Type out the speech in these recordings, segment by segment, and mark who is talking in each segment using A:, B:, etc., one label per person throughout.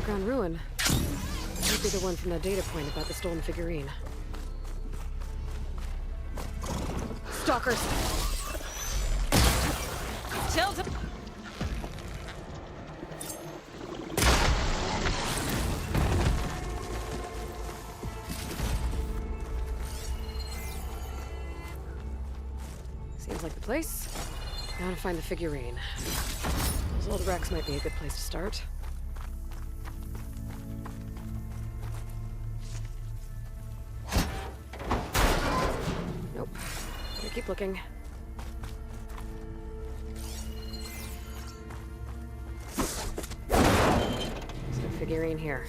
A: underground ruin. Might be the one from that data point about the stolen figurine. Stalkers! Tilda! Seems like the place. Now to find the figurine. Those old wrecks might be a good place to start. Nope. Gotta keep looking. There's no figurine here.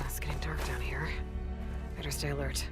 A: It's getting dark down here. Better stay alert.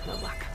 A: No luck.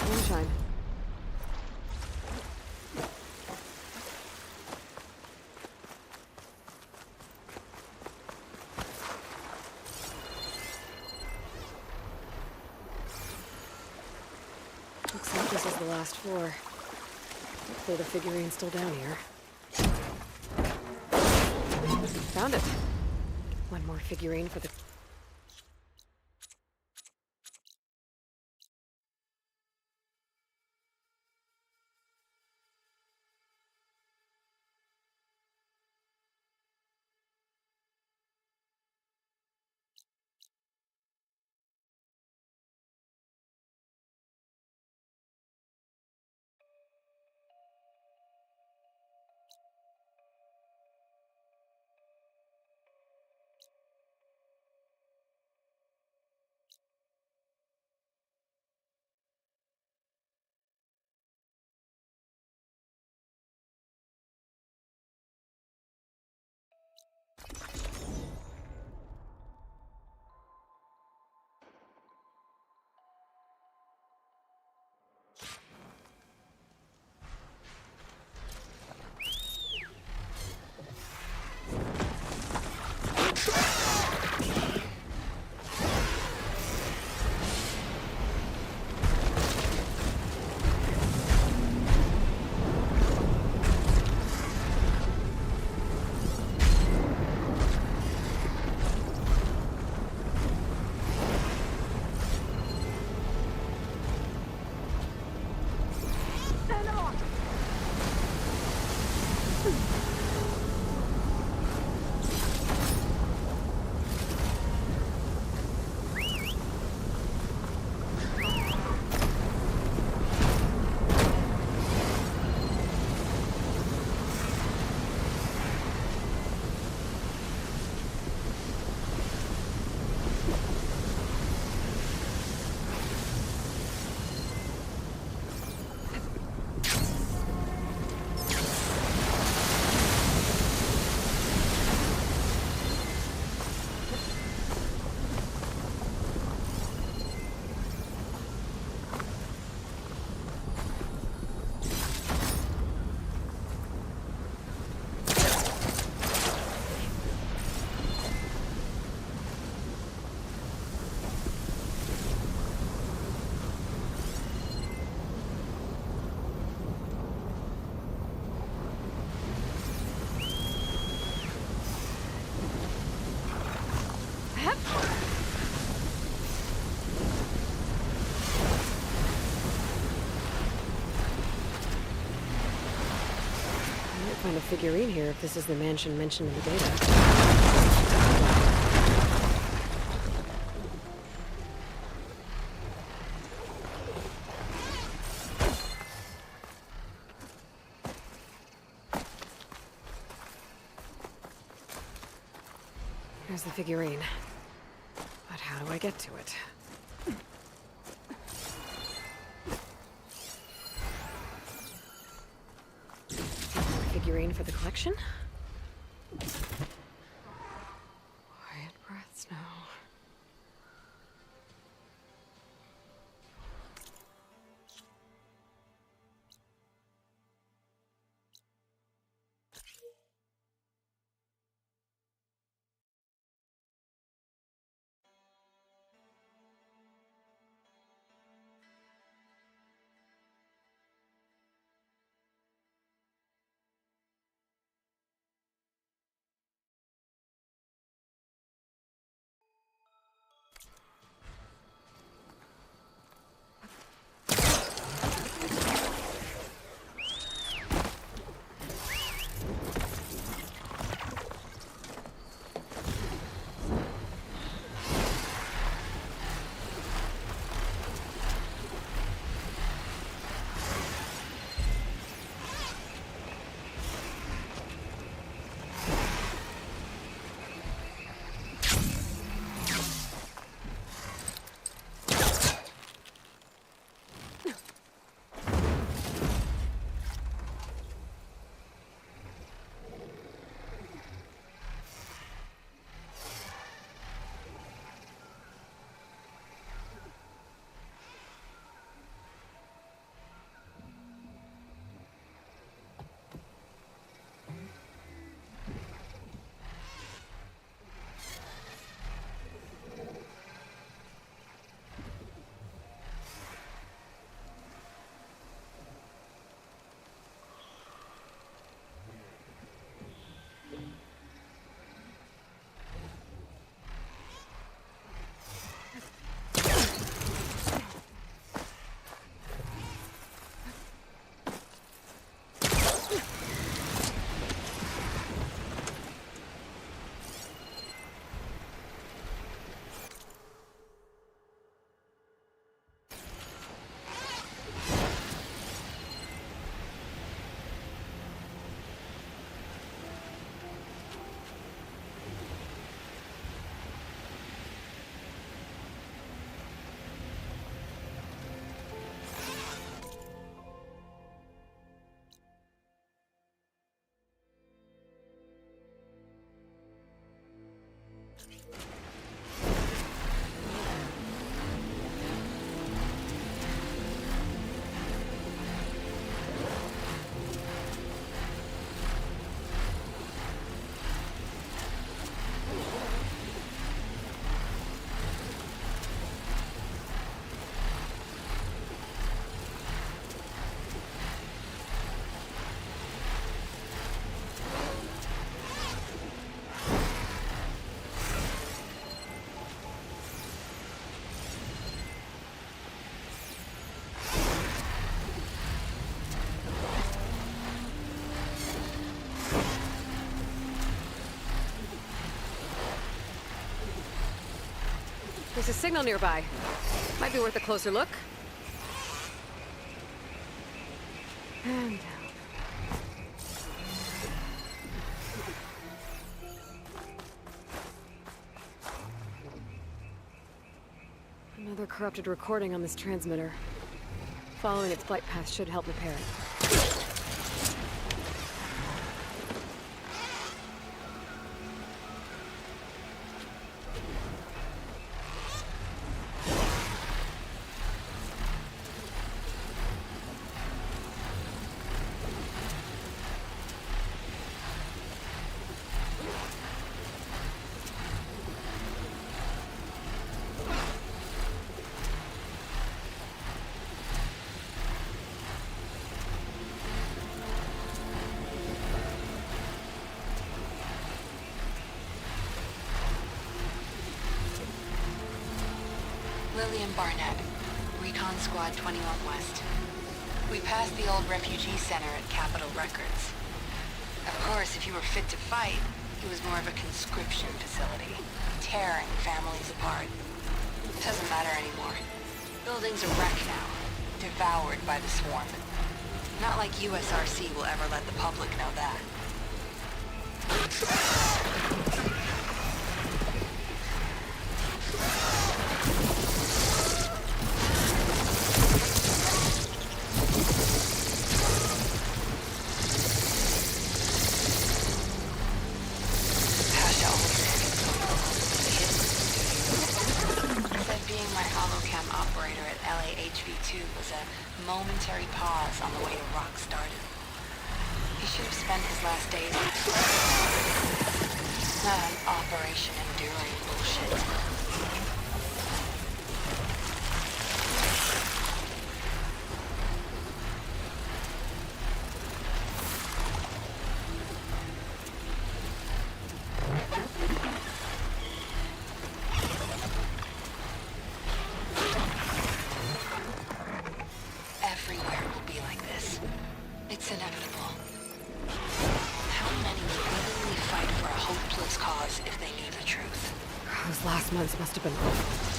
A: Moonshine. Looks like this is the last floor. Hopefully the figurine's still down here. Found it. One more figurine for the find a figurine here if this is the mansion mentioned in the data. There's the figurine. But how do I get to it? Figurine for the collection? Quiet breaths now. There's a signal nearby. Might be worth a closer look. And down. Another corrupted recording on this transmitter. Following its flight path should help repair it.
B: Lillian Barnett, Recon Squad 21 West. We passed the old refugee center at Capitol Records. Of course, if you were fit to fight, it was more of a conscription facility, tearing families apart. Doesn't matter anymore. Buildings are wrecked now, devoured by the swarm. Not like USRC will ever let the public know that. Pasha always said being my holocam operator at LAHV2 was a momentary pause on the way to Rock started. He should have spent his last days on it. Not on Operation Enduring bullshit. Everywhere will be like this. It's inevitable. How many would willingly fight for a hopeless cause if they knew the truth?
A: Those last months must have been rough.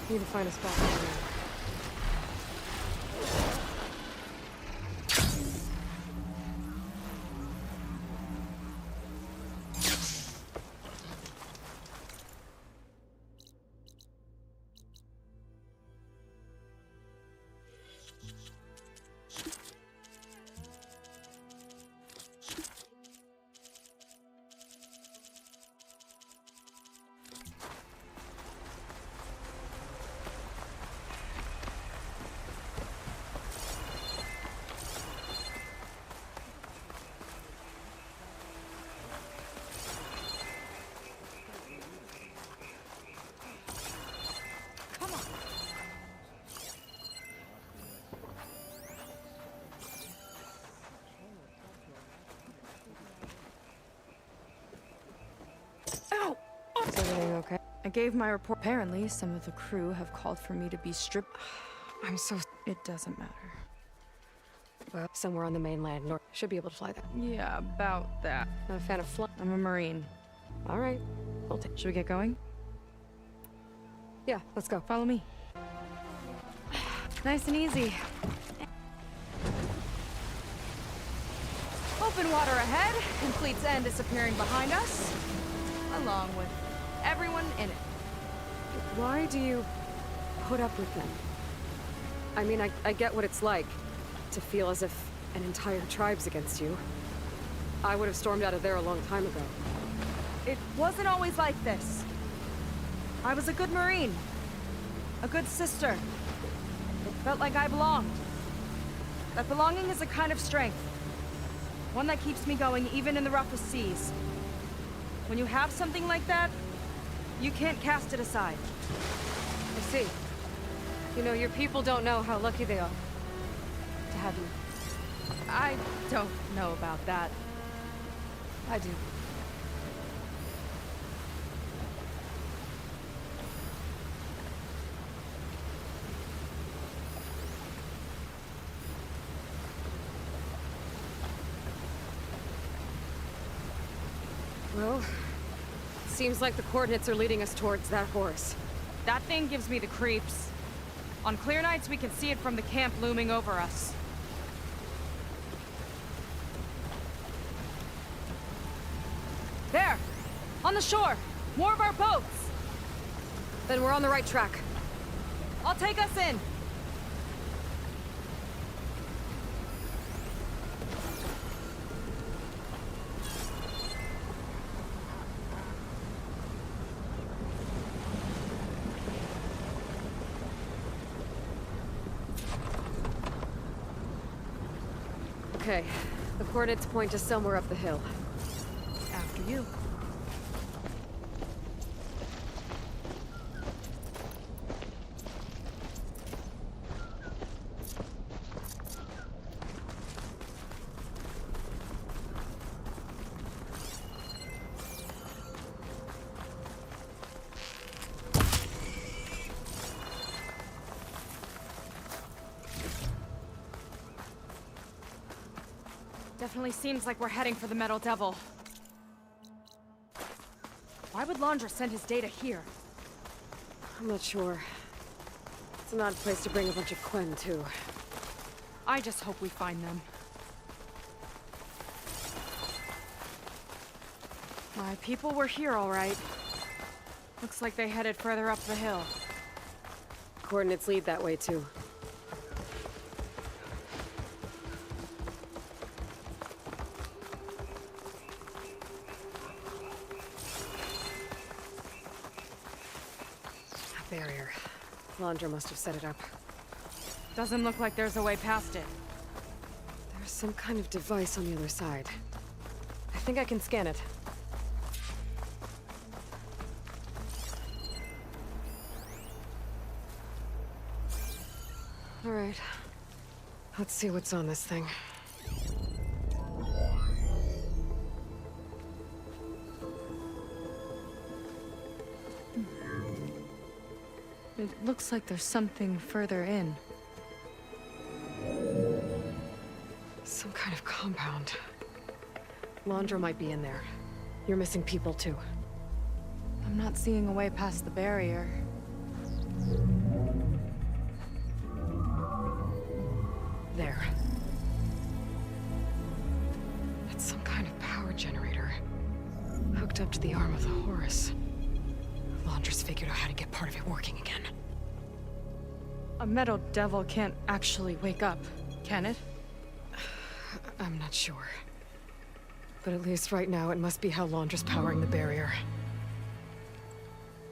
A: Need to find a spot for you. Is everything okay?
C: I gave my report. Apparently, some of the crew have called for me to be stripped.
A: I'm so...
C: It doesn't matter.
A: Well, somewhere on the mainland, north. Should be able to fly there.
C: Yeah, about that.
A: Not a fan of flying.
C: I'm a Marine.
A: All right. We'll take...
C: Should we get going?
A: Yeah, let's go.
C: Follow me. Nice and easy. Open water ahead, and Fleet's End disappearing behind us, along with everyone in it.
A: Why do you put up with them? I mean, I get what it's like to feel as if an entire tribe's against you. I would have stormed out of there a long time ago.
C: It wasn't always like this. I was a good Marine. A good sister. It felt like I belonged. That belonging is a kind of strength. One that keeps me going even in the roughest seas. When you have something like that, you can't cast it aside.
A: I see. You know, your people don't know how lucky they are to have you.
C: I don't know about that.
A: I do. Well, seems like the coordinates are leading us towards that horse.
C: That thing gives me the creeps. On clear nights, we can see it from the camp looming over us. There! On the shore! More of our boats!
A: Then we're on the right track.
C: I'll take us in!
A: Okay, the coordinates point to somewhere up the hill.
C: After you. Definitely seems like we're heading for the Metal Devil. Why would Laundra send his data here?
A: I'm not sure. It's an odd place to bring a bunch of Quen, too.
C: I just hope we find them. My people were here, all right. Looks like they headed further up the hill.
A: Coordinates lead that way, too. A barrier. Laundra must have set it up.
C: Doesn't look like there's a way past it.
A: There's some kind of device on the other side. I think I can scan it. All right. Let's see what's on this thing.
C: It looks like there's something further in.
A: Some kind of compound. Laundra might be in there. You're missing people, too.
C: I'm not seeing a way past the barrier.
A: There. It's some kind of power generator. Hooked up to the arm of the Horus. Laundra's figured out how to get part of it working again.
C: A Metal Devil can't actually wake up, can it?
A: I'm not sure. But at least right now, it must be how Laundra's powering the barrier.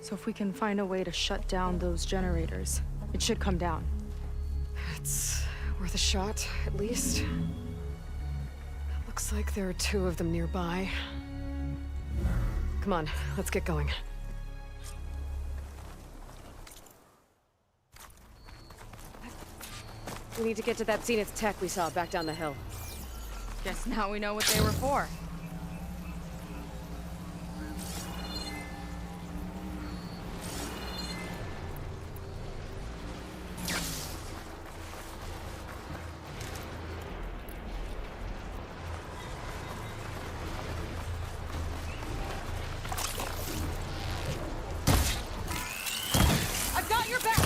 C: So if we can find a way to shut down those generators, it should come down.
A: It's worth a shot, at least. Looks like there are 2 of them nearby. Come on, let's get going. We need to get to that Zenith tech we saw back down the hill.
C: Guess now we know what they were for. I've got your back!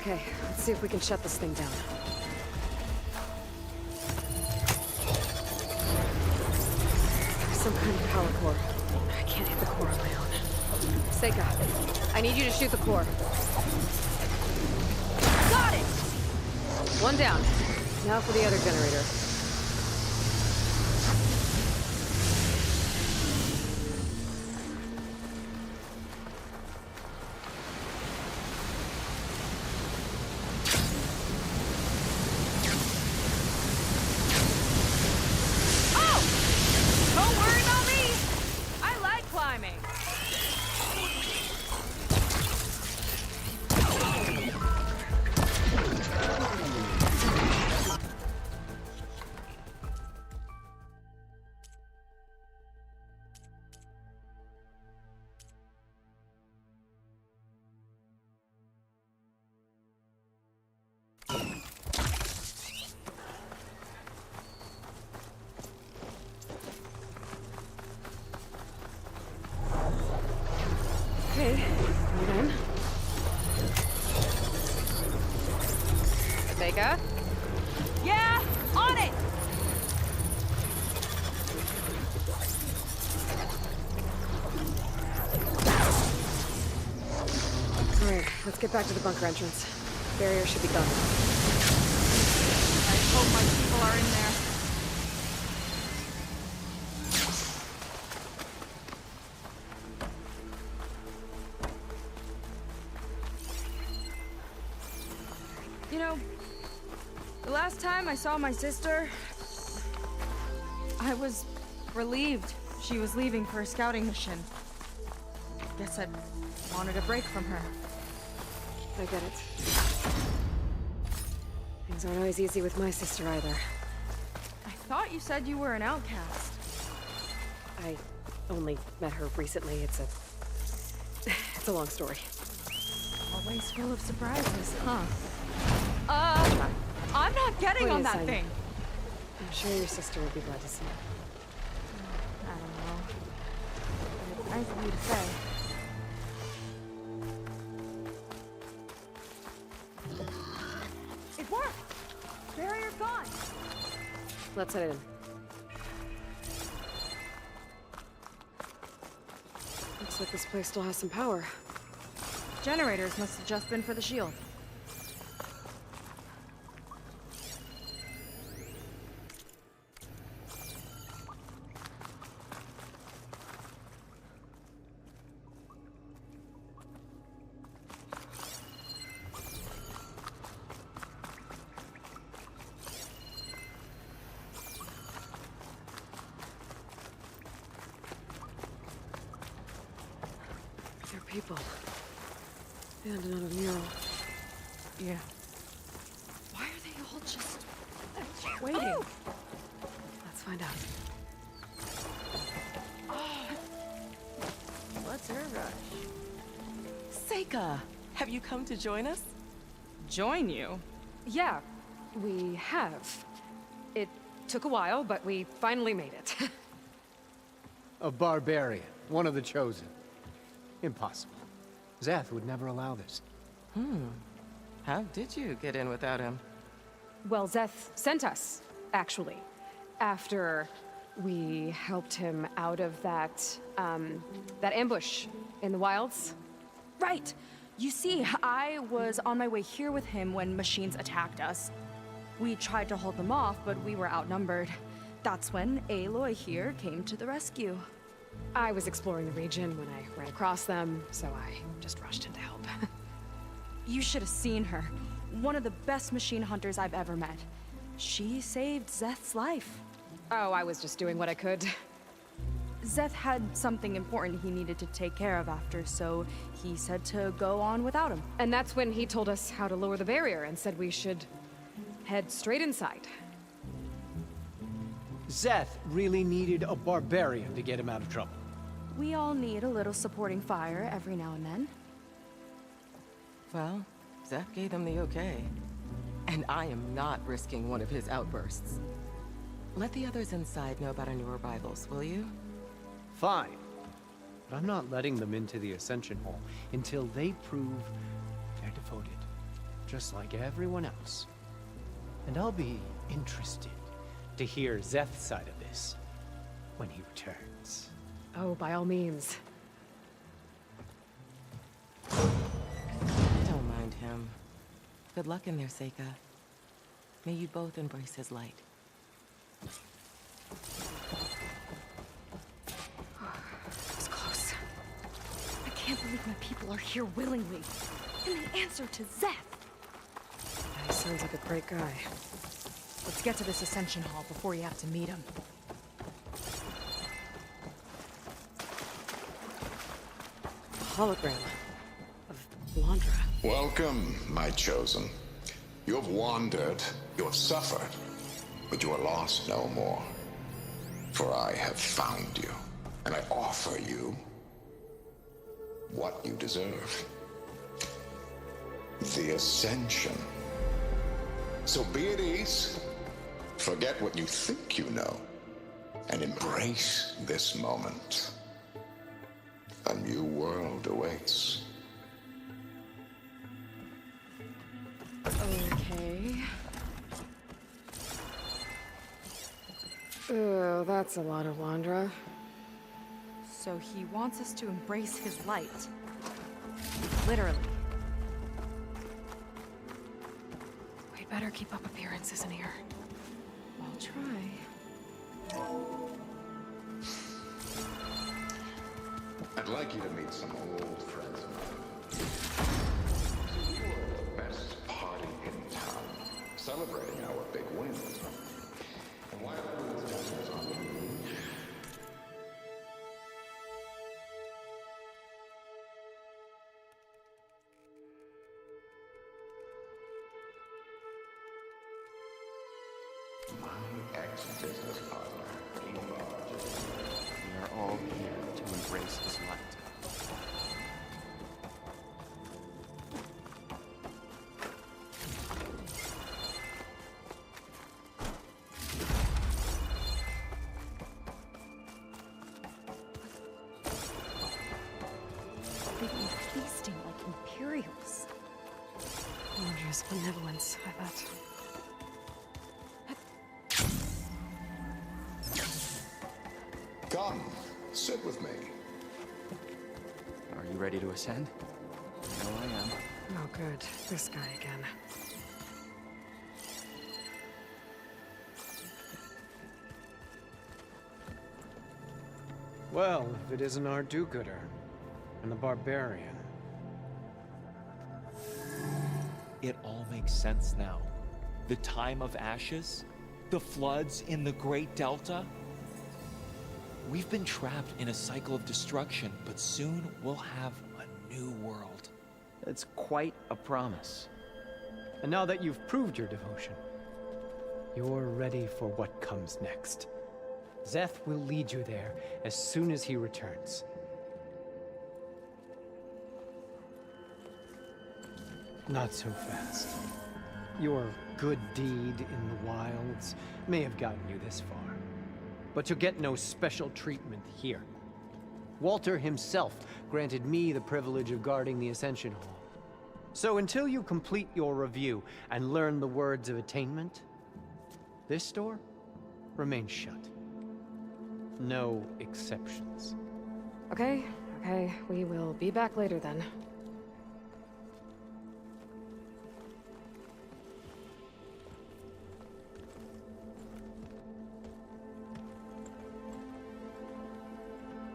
A: Okay, let's see if we can shut this thing down. There's some kind of power core. I can't hit the core on my own. Seika, I need you to shoot the core.
C: Got it!
A: One down. Now for the other generator.
C: Oh! Don't worry about me! I like climbing.
A: Okay, come in. Seika?
C: Yeah, on it!
A: Alright, let's get back to the bunker entrance. Barrier should be gone.
C: I hope my people are in there. You know, the last time I saw my sister, I was relieved she was leaving for a scouting mission. Guess I'd wanted a break from her.
A: I get it. Things aren't always easy with my sister either.
C: I thought you said you were an outcast.
A: I only met her recently. It's a long story.
C: Always full of surprises, huh? I'm not getting on
A: Please,
C: that thing.
A: I'm sure your sister would be glad to see it.
C: I don't know. But it's nice of you to say. It worked! Barrier gone!
A: Let's head in. Looks like this place still has some power.
C: Generators must have just been for the shield.
A: They're people. And another mural.
C: Yeah. Why are they all just waiting? Oh!
A: Let's find out.
C: What's her rush?
D: Seika, have you come to join us?
C: Join you?
A: Yeah, we have. It took a while, but we finally made it.
E: A barbarian, one of the chosen. Impossible. Zeth would never allow this.
D: How did you get in without him?
A: Well, Zeth sent us, actually. After we helped him out of that ambush in the wilds.
C: Right! You see, I was on my way here with him when machines attacked us. We tried to hold them off, but we were outnumbered. That's when Aloy here came to the rescue.
A: I was exploring the region when I ran across them, so I just rushed in to help.
C: You should have seen her. One of the best machine hunters I've ever met. She saved Zeth's life.
A: Oh, I was just doing what I could.
C: Zeth had something important he needed to take care of after, so he said to go on without him.
A: And that's when he told us how to lower the barrier and said we should head straight inside.
E: Zeth really needed a barbarian to get him out of trouble.
C: We all need a little supporting fire every now and then.
D: Well, Zeth gave them the okay. And I am not risking one of his outbursts. Let the others inside know about our new arrivals, will you?
E: Fine. But I'm not letting them into the Ascension Hall until they prove they're devoted. just like everyone else. And I'll be interested to hear Szeth's side of this when he returns.
A: Oh, by all means.
D: Don't mind him. Good luck in there, Seika. May you both embrace his light.
C: That was close. I can't believe my people are here willingly. And they answer to Szeth.
A: He sounds like a great guy.
C: Let's get to this Ascension Hall before you have to meet him.
A: A hologram of Londra.
F: Welcome, my chosen. You have wandered, you have suffered, but you are lost no more. For I have found you, and I offer you what you deserve. The Ascension. So be at ease, forget what you think you know, and embrace this moment. A new world awaits.
A: Okay. Oh, that's a lot of Londra.
C: So he wants us to embrace his light. Literally.
A: We'd better keep up appearances in here. I'll try.
F: I'd like you to meet some old friends of mine. The best party in town, celebrating our big win. And while everyone's was on the moon, my ex-business partner, Ingvar.
G: We are all here to embrace his light.
C: They've been feasting like Imperials.
A: Londra's benevolence, I bet.
F: Come, sit with me.
G: Are you ready to ascend? I know I am.
A: Oh, good. This guy again.
E: Well, if it isn't our do-gooder and the barbarian.
H: It all makes sense now. The time of ashes, the floods in the Great Delta. We've been trapped in a cycle of destruction, but soon we'll have a new world.
G: It's quite a promise.
E: And now that you've proved your devotion, you're ready for what comes next. Szeth will lead you there as soon as he returns. Not so fast. Your good deed in the wilds may have gotten you this far, but you'll get no special treatment here. Walter himself granted me the privilege of guarding the Ascension Hall. So until you complete your review and learn the words of attainment, this door remains shut. No exceptions.
A: Okay, we will be back later then.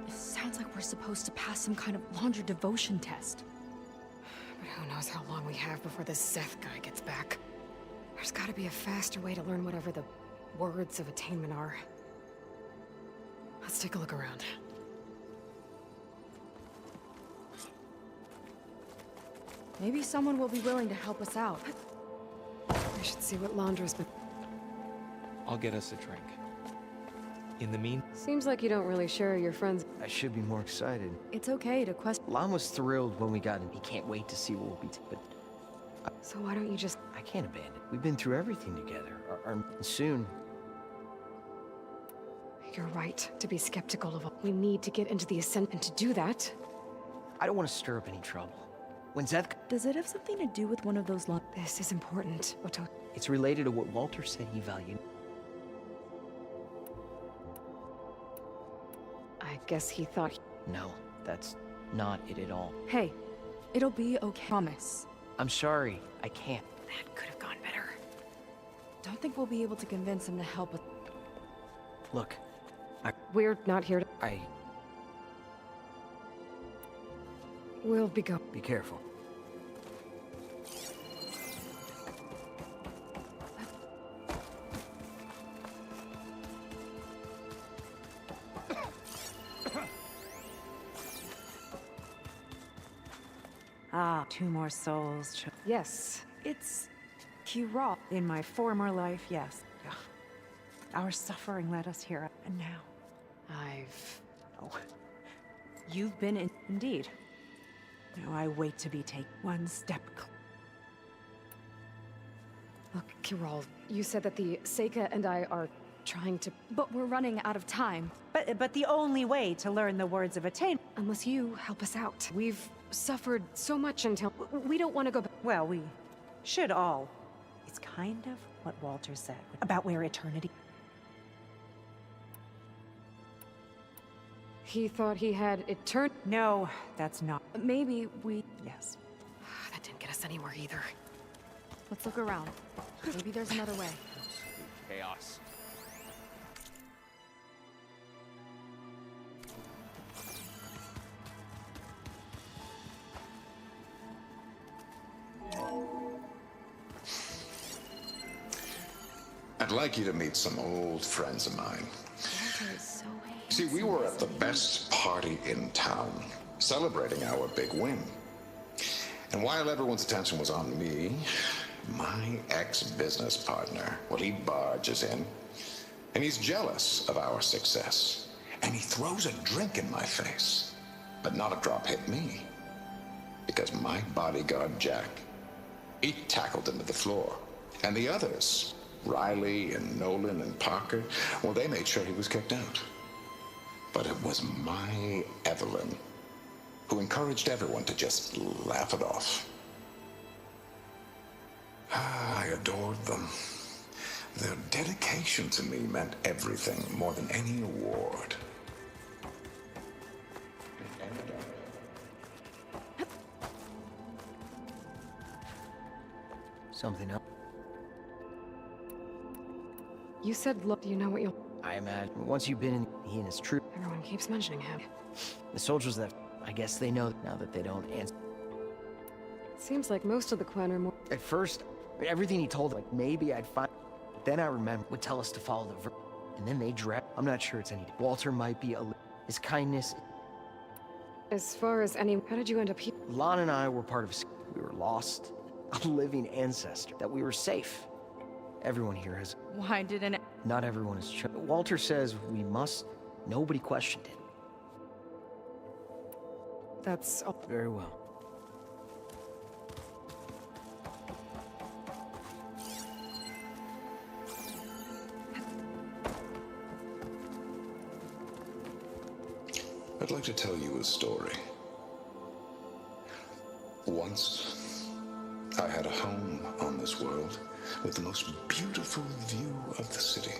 C: It sounds like we're supposed to pass some kind of Londra devotion test.
A: But who knows how long we have before this Szeth guy gets back. There's gotta be a faster way to learn whatever the words of attainment are. Let's take a look around.
C: Maybe someone will be willing to help us out.
A: I should see what Londra's been...
H: I'll get us a drink. In the meantime,
A: Seems like you don't really share your friends.
G: I should be more excited.
C: It's okay to question.
G: Lon was thrilled when we got in. He can't wait to see what we'll be. But
A: So why don't you just...
G: I can't abandon. We've been through everything together. Soon.
A: You're right to be skeptical of... We need to get into the Ascent, and to do that...
G: I don't want to stir up any trouble.
I: When Zeth...
C: Does it have something to do with one of those
A: This is important, Otto.
I: It's related to what Walter said he valued.
A: I guess he thought...
I: No, that's not it at all.
C: Hey, it'll be okay. Promise.
I: I'm sorry, I can't.
A: That could have gone better.
C: Don't think we'll be able to convince him to help with...
I: Look,
A: We're not here to...
I: I...
A: We'll be go...
I: Be careful.
C: Ah, 2 more souls.
A: Yes.
C: It's... Kira. In my former life, yes. Ugh. Our suffering led us here, and now... Oh. You've been in... Indeed. Now I wait to be taken one step
A: Look, Kiral, you said that the Seika and I are trying to...
C: But we're running out of time. But the only way to learn the words of attain...
A: Unless you help us out. We've suffered so much until... We don't want to go back.
C: Well, we should all. It's kind of what Walter said about where eternity...
A: He thought he had eternity.
C: No, that's not. Maybe we... Yes.
A: That didn't get us anywhere either.
C: Let's look around. Maybe there's another way.
H: Chaos.
F: I'd like you to meet some old friends of mine. See, we were at the best party in town, celebrating our big win. And while everyone's attention was on me, my ex-business partner, well, he barges in, and he's jealous of our success. And he throws a drink in my face, but not a drop hit me. Because my bodyguard, Jack, he tackled him to the floor. And the others, Riley and Nolan and Parker, well, they made sure he was kicked out. But it was my Evelyn who encouraged everyone to just laugh it off. I adored them. Their dedication to me meant everything, more than any award.
I: Something else.
A: You said, look, you know what you'll...
I: I imagine once you've been in, he and his troop,
A: Everyone keeps mentioning him.
I: the soldiers that, I guess they know now that they don't answer.
A: Seems like most of the clan are more...
I: At first, everything he told, like maybe I'd find. Then I remember would tell us to follow the and then they drag. I'm not sure it's any. Walter might be his kindness.
A: As far as any... How did you end up here?
I: Lon and I were part of a. We were lost, a living ancestor. That we were safe. Everyone here has.
C: Why didn't...
I: Not everyone is. Walter says we must. Nobody questioned it.
A: That's... all.
I: Very well.
F: I'd like to tell you a story. Once, I had a home on this world with the most beautiful view of the city.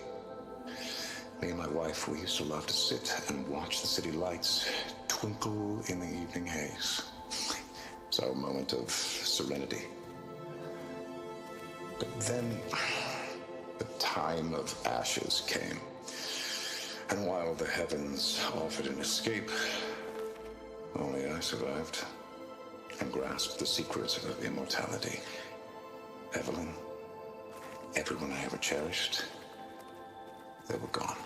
F: Me and my wife, we used to love to sit and watch the city lights twinkle in the evening haze. It's our moment of serenity. But then, the time of ashes came. And while the heavens offered an escape, only I survived and grasped the secrets of immortality. Evelyn, everyone I ever cherished, they were gone.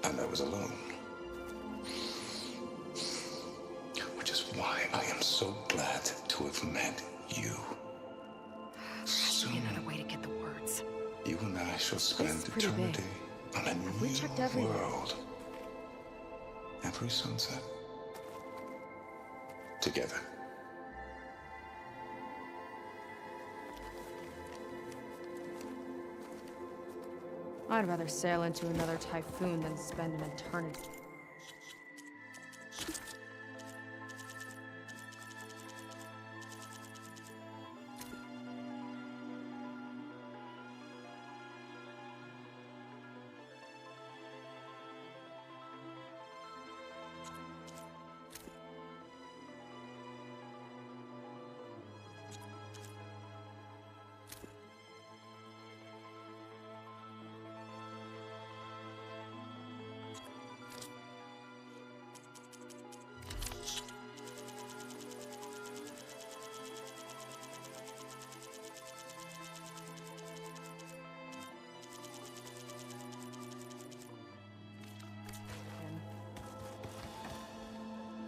F: And I was alone. Which is why I am so glad to have met you.
A: Soon, another way to get the words.
F: You and I shall spend
A: pretty big.
F: eternity on a
A: We checked everywhere.
F: new world. Every sunset. Together.
C: I'd rather sail into another typhoon than spend an eternity.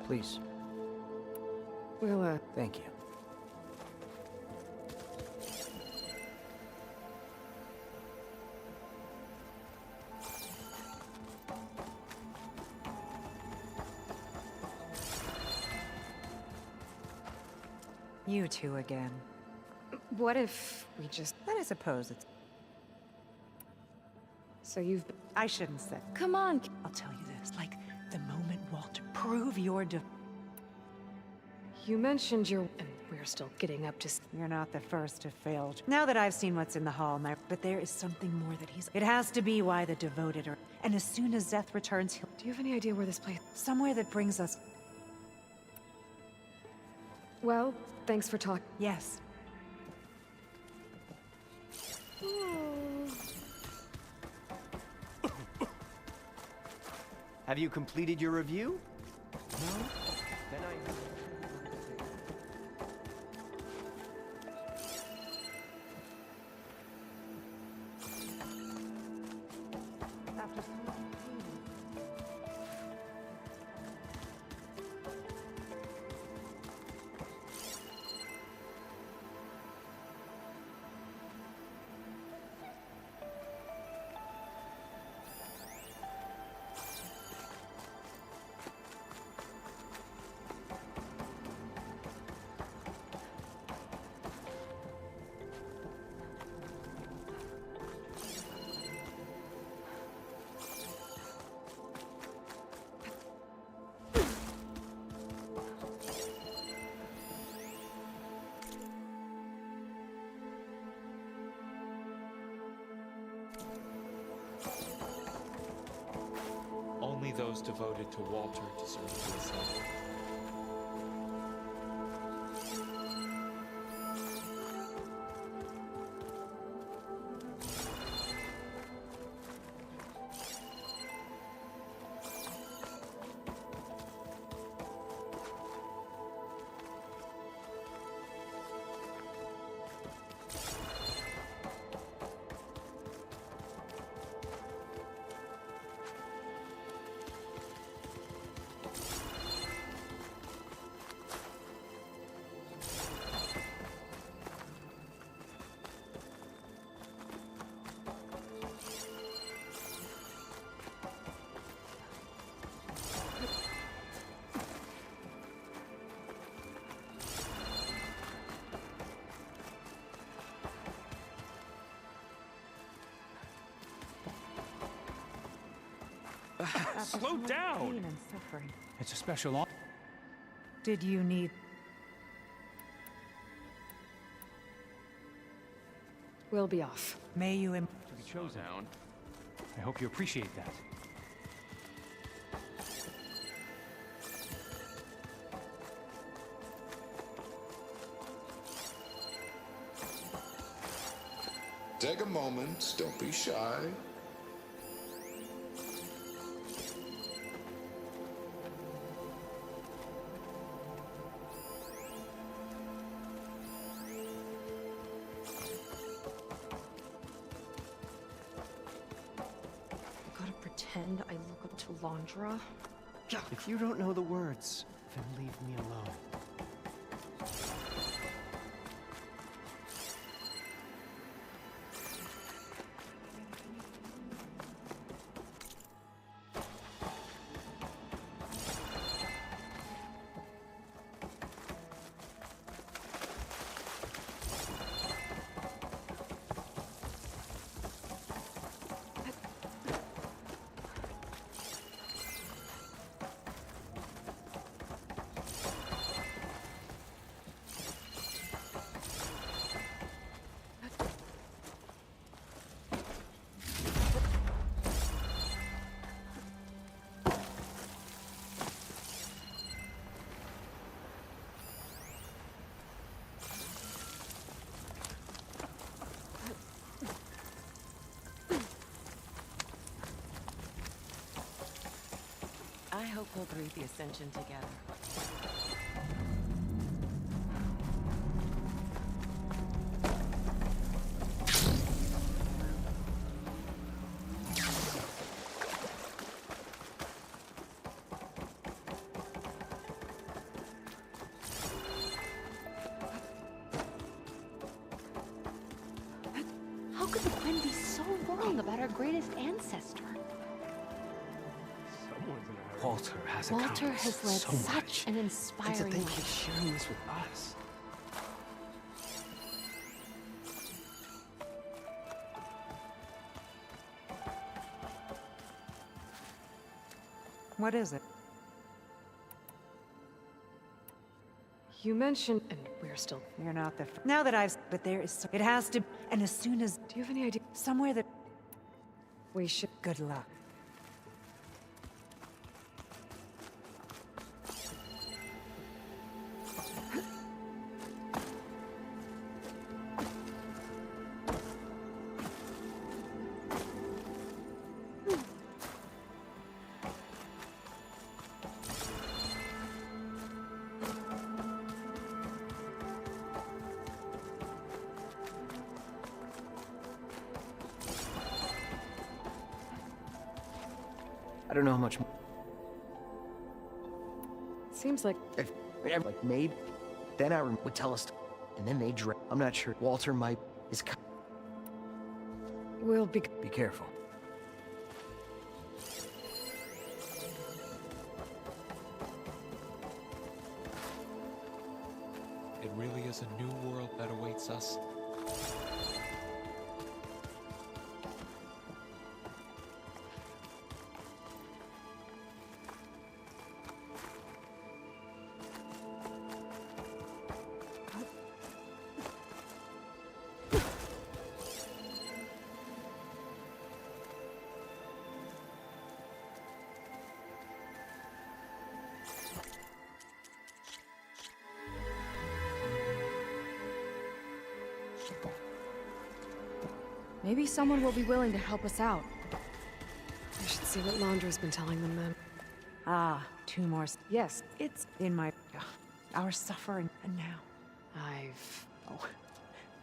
I: Please.
A: We'll,
I: Thank you.
J: You two again.
A: what if we just...
J: Then I suppose it's...
A: So you've...
J: I shouldn't say.
A: Come on.
J: I'll tell you this, like, the moment Walter prove your
A: You mentioned your... And we're still getting up to...
J: You're not the first to fail. Now that I've seen what's in the hall, but there is something more that he's... It has to be why the devoted are... And as soon as Zeth returns, he'll...
A: Do you have any idea where this place...
J: Somewhere that brings us...
A: Well, thanks for talking.
J: Yes.
E: Have you completed your review? No? Then I...
H: Only those devoted to Walter deserve to ascend.
J: Slow down! Pain and suffering.
K: It's a special honor.
J: Did you need...
A: We'll be off.
J: May you...
K: To be chosen. I hope you appreciate that.
F: Take a moment, don't be shy.
A: Gotta pretend I look up to Londra.
E: If you don't know the words, then leave me alone.
D: I hope we'll greet the Ascension together.
B: wrong about our greatest ancestor?
I: Walter has
B: Walter
I: accomplished
B: has led
I: so
B: such
I: much.
B: an
I: And to
B: inspiring
I: think
B: life.
I: he's sharing this with us.
J: What is it?
A: You mentioned, and we're still.
J: You're not the. Now that I've. But there is. It has to. And as soon as.
A: Do you have any idea?
J: Somewhere that.
A: We should.
J: Good luck.
I: I don't know how much.
A: Seems like.
I: If, like maybe. Then I would tell us. And then they drag. I'm not sure. Walter might. Is.
A: We'll be.
I: Be careful.
H: It really is a new world that awaits us.
C: Maybe someone will be willing to help us out.
A: We should see what Laundra's been telling them then.
J: Ah, 2 more.
A: Yes,
J: It's in my. Our suffering. And now.
A: I've.
J: Oh.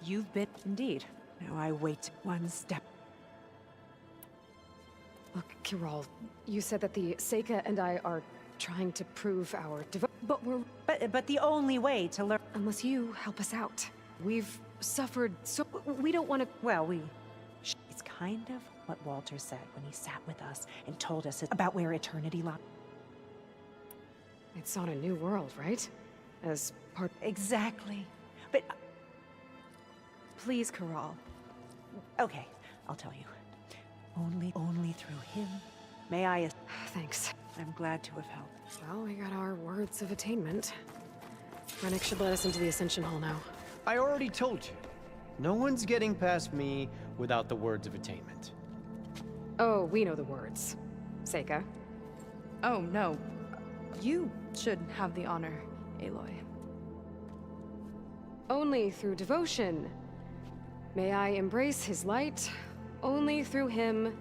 J: You've been. Indeed. Now I wait 1 step.
A: Look, Kiral, you said that the Seika and I are trying to prove our but we're.
J: But the only way to learn.
A: Unless you help us out. We've suffered so. We don't want to.
J: Well, we. It's kind of what Walter said when he sat with us and told us about where eternity lies.
A: It's on a new world, right? As part.
J: Exactly. But.
A: Please, Kiral.
J: Okay, I'll tell you. Only through him may I.
A: Thanks.
J: I'm glad to have helped.
A: Well, we got our words of attainment. Rennick should let us into the Ascension Hall now.
E: I already told you. No one's getting past me without the words of attainment.
A: Oh, we know the words. Seika.
C: Oh, no. You should have the honor, Aloy.
A: Only through devotion may I embrace his light. Only through him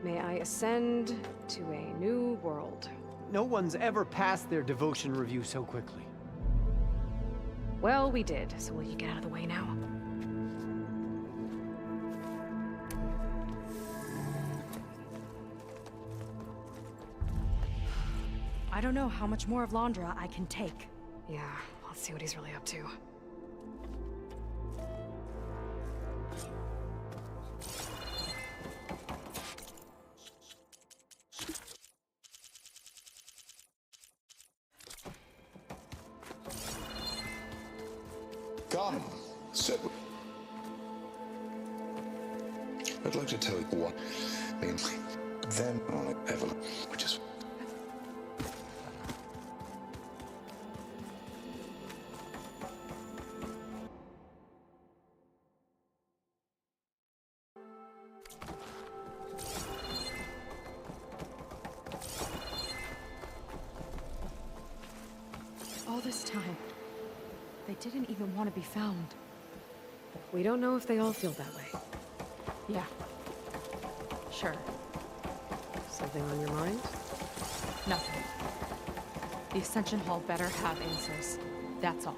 A: may I ascend to a new world.
E: No one's ever passed their devotion review so quickly.
A: Well, we did, so will you get out of the way now?
C: I don't know how much more of Laundra I can take.
A: Yeah, let's see what he's really up to.
F: Come, sit. I'd like to tell you what. Then on it, Evelyn, which is.
C: All this time, they didn't even want to be found.
A: We don't know if they all feel that way.
C: Yeah. Sure.
A: Something on your mind?
C: Nothing. The Ascension Hall better have answers. That's all.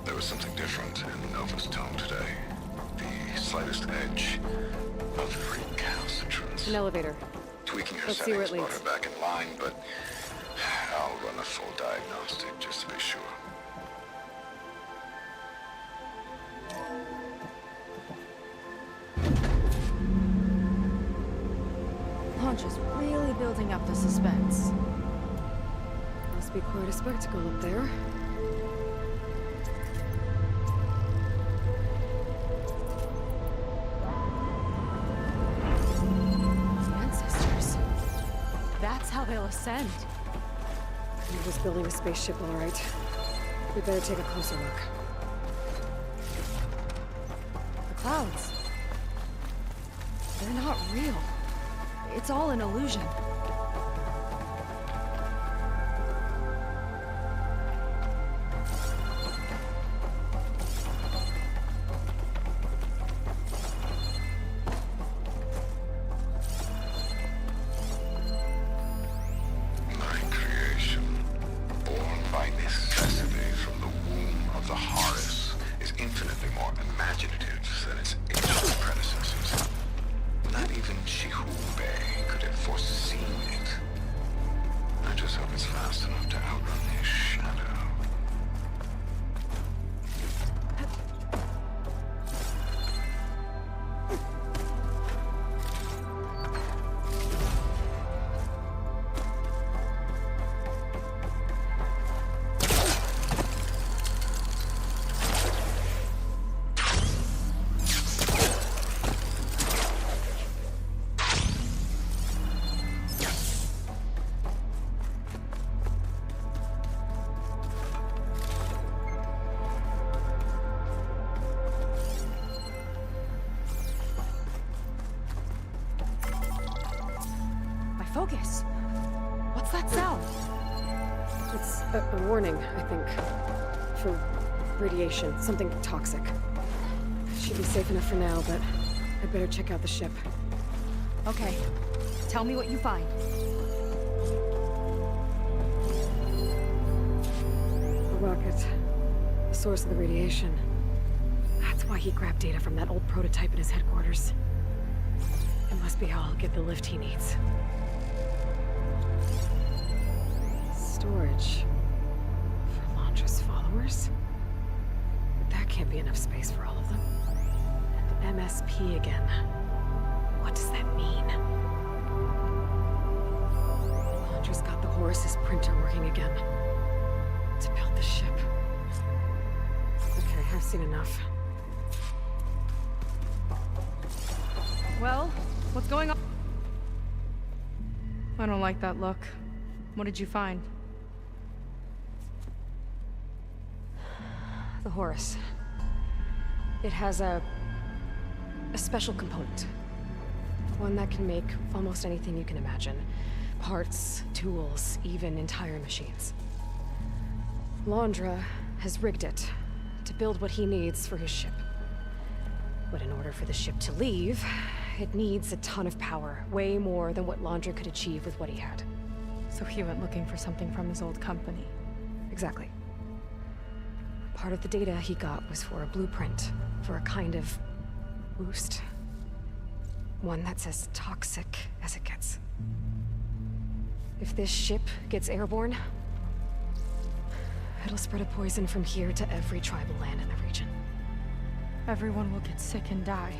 F: There was something different in Nova's tone today. The slightest edge of recalcitrance.
A: An elevator.
F: Tweaking her
A: Let's see where it
F: settings brought
A: leads.
F: her back in line, but I'll run a full diagnostic just to be sure.
C: the suspense.
A: Must be quite a spectacle up there.
C: Ancestors. That's how they'll ascend.
A: He was building a spaceship, all right. We better take a closer look.
C: The clouds. They're not real. It's all an illusion.
F: My creation, born by necessity from the womb of the Horus, is infinitely more imaginative than its ancient predecessors. Not even Chihube could have foreseen it. I just hope it's fast enough to outrun his shadow.
C: Focus. What's that sound?
A: It's a warning, I think. For radiation, something toxic. Should be safe enough for now, but I'd better check out the ship.
C: Okay. Tell me what you find.
A: A rocket. The source of the radiation. That's why he grabbed data from that old prototype in his headquarters. It must be how I'll get the lift he needs. Storage. For Londra's followers? But that can't be enough space for all of them. And MSP again. What does that mean? Londra's got the Horus's printer working again. To build the ship. Okay, I've seen enough.
C: Well, what's going on? I don't like that look. What did you find?
A: The Horus. It has a special component. One that can make almost anything you can imagine. Parts, tools, even entire machines. Londra has rigged it to build what he needs for his ship. But in order for the ship to leave, it needs a ton of power, way more than what Londra could achieve with what he had.
C: So he went looking for something from his old company.
A: Exactly. Part of the data he got was for a blueprint, for a kind of boost. One that's as toxic as it gets. If this ship gets airborne, it'll spread a poison from here to every tribal land in the region.
C: Everyone will get sick and die.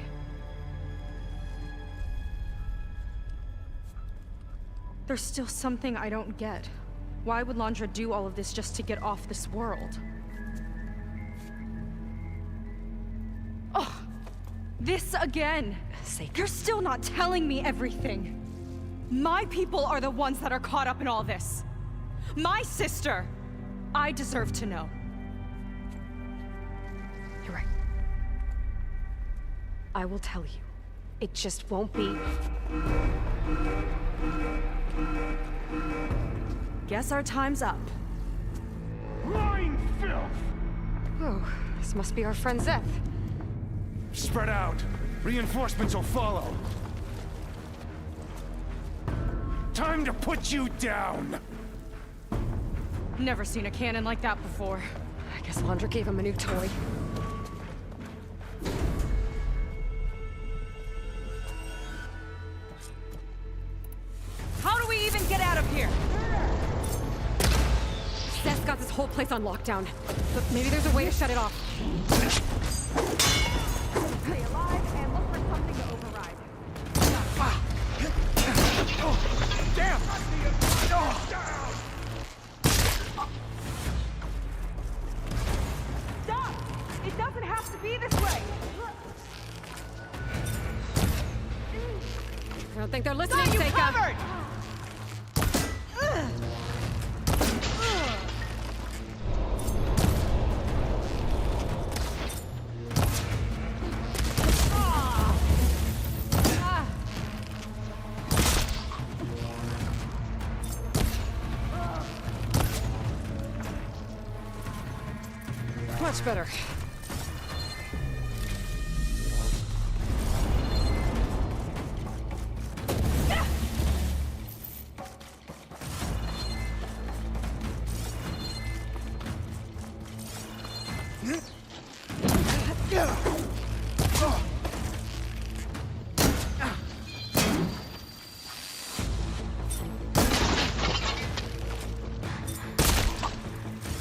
C: There's still something I don't get. Why would Londra do all of this just to get off this world? Oh, this again! You're still not telling me everything. My people are the ones that are caught up in all this. My sister! I deserve to know.
A: You're right. I will tell you. It just won't be...
C: Guess our time's up.
K: Lying filth!
A: Oh, this must be our friend Zeth.
K: Spread out. Reinforcements will follow. Time to put you down!
C: Never seen a cannon like that before.
A: I guess Londra gave him a new toy.
C: How do we even get out of here?
A: Zeth's got this whole place on lockdown. But maybe there's a way to shut it off.
C: Stay alive and look for something to override.
K: Damn!
A: think they're listening,
C: Got you
A: Seika?
C: covered!
A: Much better.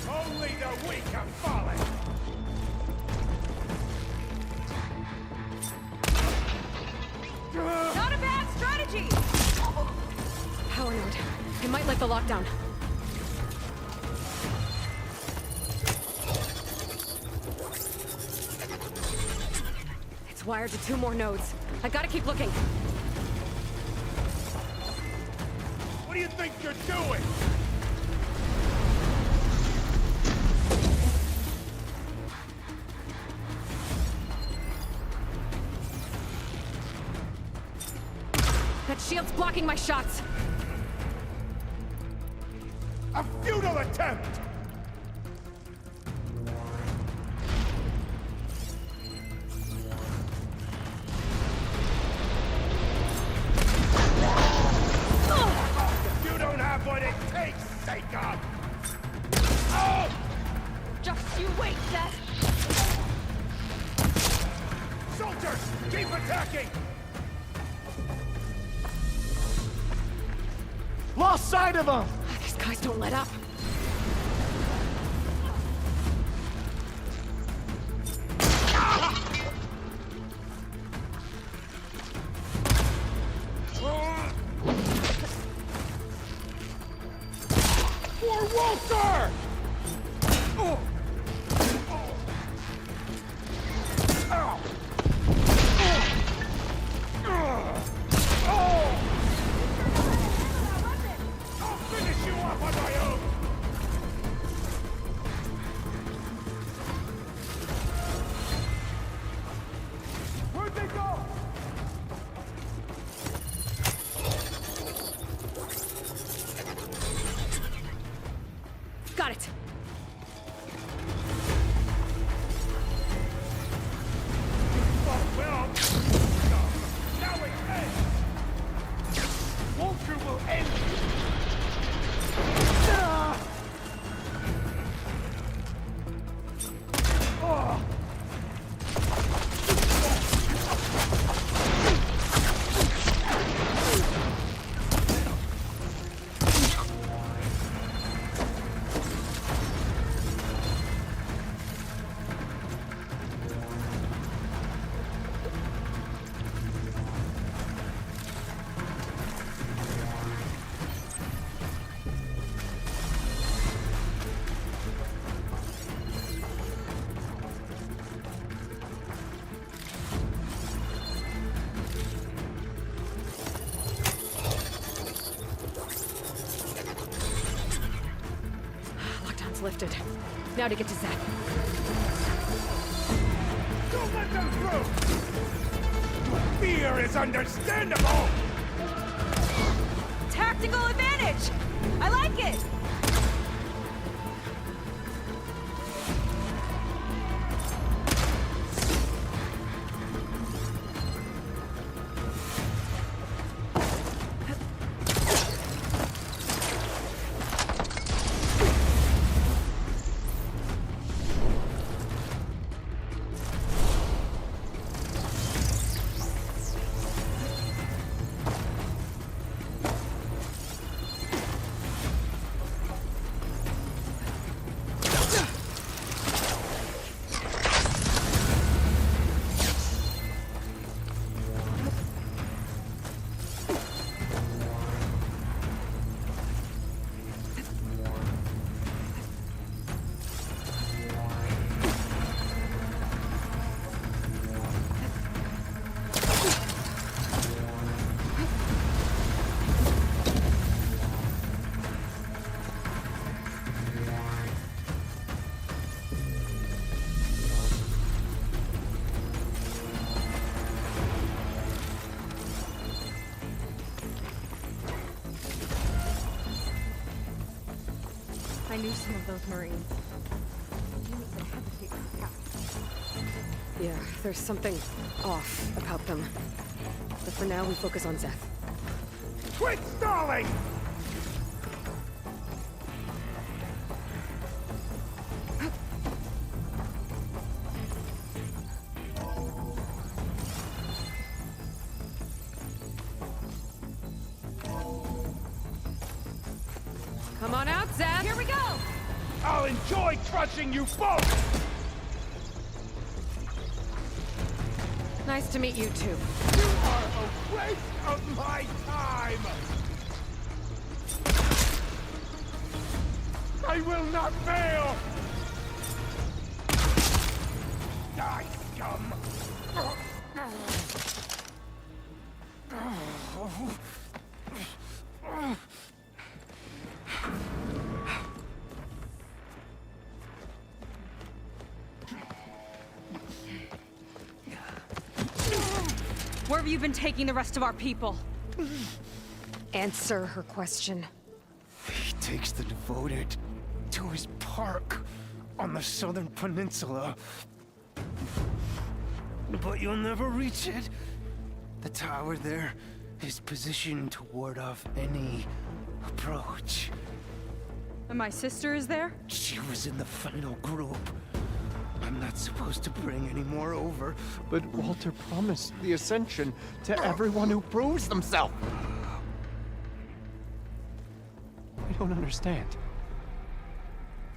K: Only the weak have fallen!
C: Not a bad strategy!
A: Power node. It might lift the lockdown. It's wired to 2 more nodes. I gotta keep looking.
K: What do you think you're doing?
A: That shield's blocking my shots.
K: A futile attempt! You don't have what it takes, Seika! Oh!
C: Just you wait, Seth!
K: Soldiers, keep attacking!
I: Lost sight of him!
A: These guys don't let up.
K: For Walter! Oh. Ow. Oh. I'll finish you off on my own! Where'd they go?
A: Got it.
K: Oh, well. Now it ends! Walter will end you! Oh.
A: Lockdown's lifted. Now to get to Zach.
K: Don't let them through! Fear is understandable!
C: Tactical advantage! I like it! I knew some of those Marines. Units that hesitate to attack.
A: Yeah, there's something off about them. But for now, we focus on Zeth.
K: Quit stalling!
A: Come on out, Zeth!
C: Here we go!
K: I'll enjoy crushing you both!
A: Nice to meet you, too.
K: You are a waste of my time! I will not fail! Die, scum!
C: Where have you been taking the rest of our people?
A: Answer her question.
I: He takes the devoted to his park on the southern peninsula. But you'll never reach it. The tower there is positioned to ward off any approach.
C: And my sister is there?
I: She was in the final group. I'm not supposed to bring any more over.
E: But Walter promised the Ascension to everyone who proves themselves. I don't understand.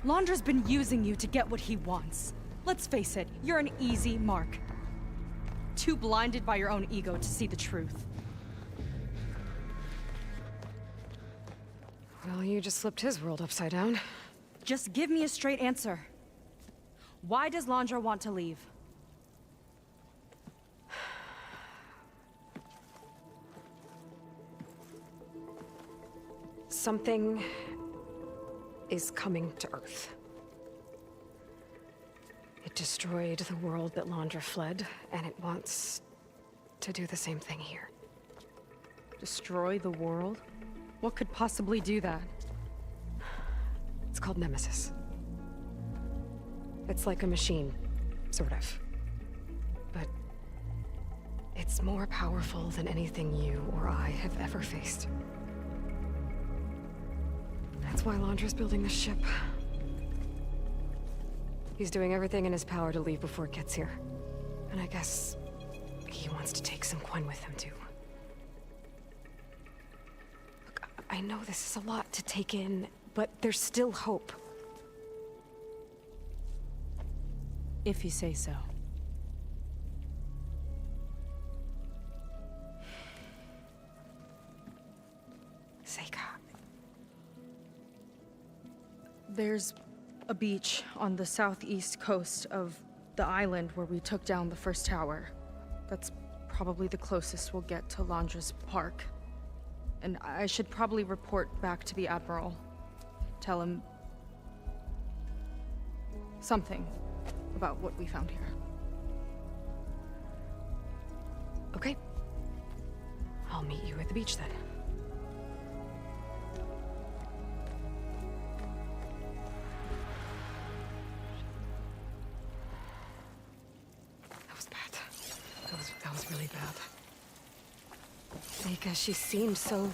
C: Londra's been using you to get what he wants. Let's face it, you're an easy mark. Too blinded by your own ego to see the truth.
A: Well, you just flipped his world upside down.
C: Just give me a straight answer. Why does Londra want to leave?
A: Something is coming to Earth. It destroyed the world that Londra fled, and it wants to do the same thing here.
C: Destroy the world? What could possibly do that?
A: It's called Nemesis. It's like a machine, sort of. But it's more powerful than anything you or I have ever faced. That's why Londra's building this ship. He's doing everything in his power to leave before it gets here. And I guess he wants to take some Quen with him, too. Look, I know this is a lot to take in, but there's still hope.
C: If you say so.
A: Seika.
C: There's a beach on the southeast coast of the island where we took down the first tower. That's probably the closest we'll get to Londra's park. And I should probably report back to the Admiral. Tell him something about what we found here.
A: Okay. I'll meet you at the beach then. That was bad. That was really bad. Seika, she seemed so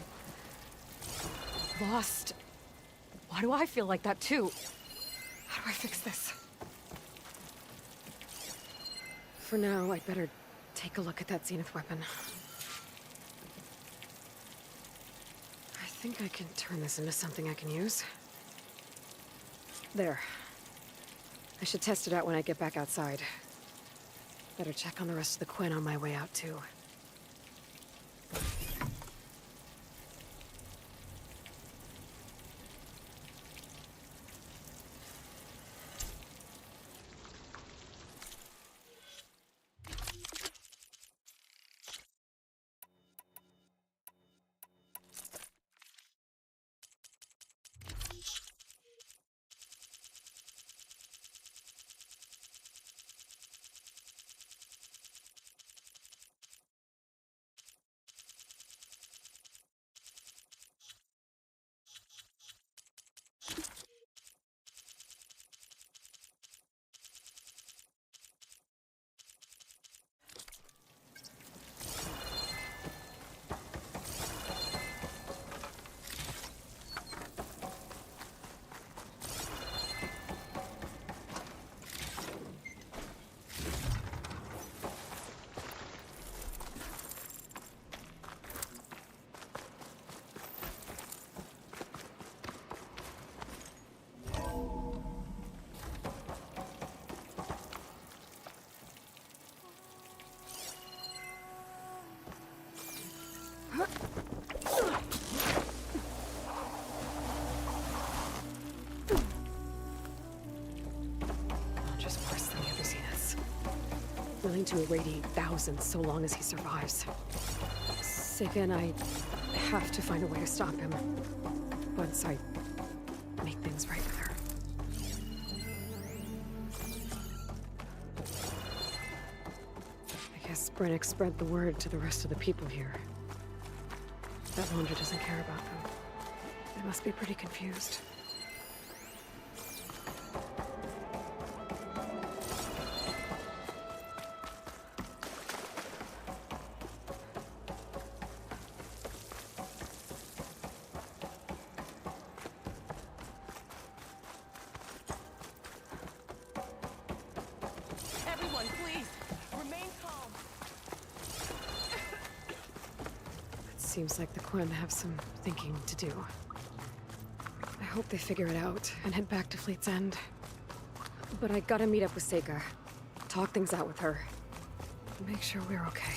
A: lost. Why do I feel like that too? How do I fix this? For now, I'd better take a look at that Zenith weapon. I think I can turn this into something I can use. There. I should test it out when I get back outside. Better check on the rest of the Quen on my way out, too. willing to irradiate thousands so long as he survives. Sega and I have to find a way to stop him. Once I make things right with her. I guess Brennick spread the word to the rest of the people here. That Laundra doesn't care about them. They must be pretty confused.
D: Everyone, please, remain calm.
A: It seems like the Quen have some thinking to do. I hope they figure it out and head back to Fleet's End. But I gotta meet up with Sega. Talk things out with her. Make sure we're okay.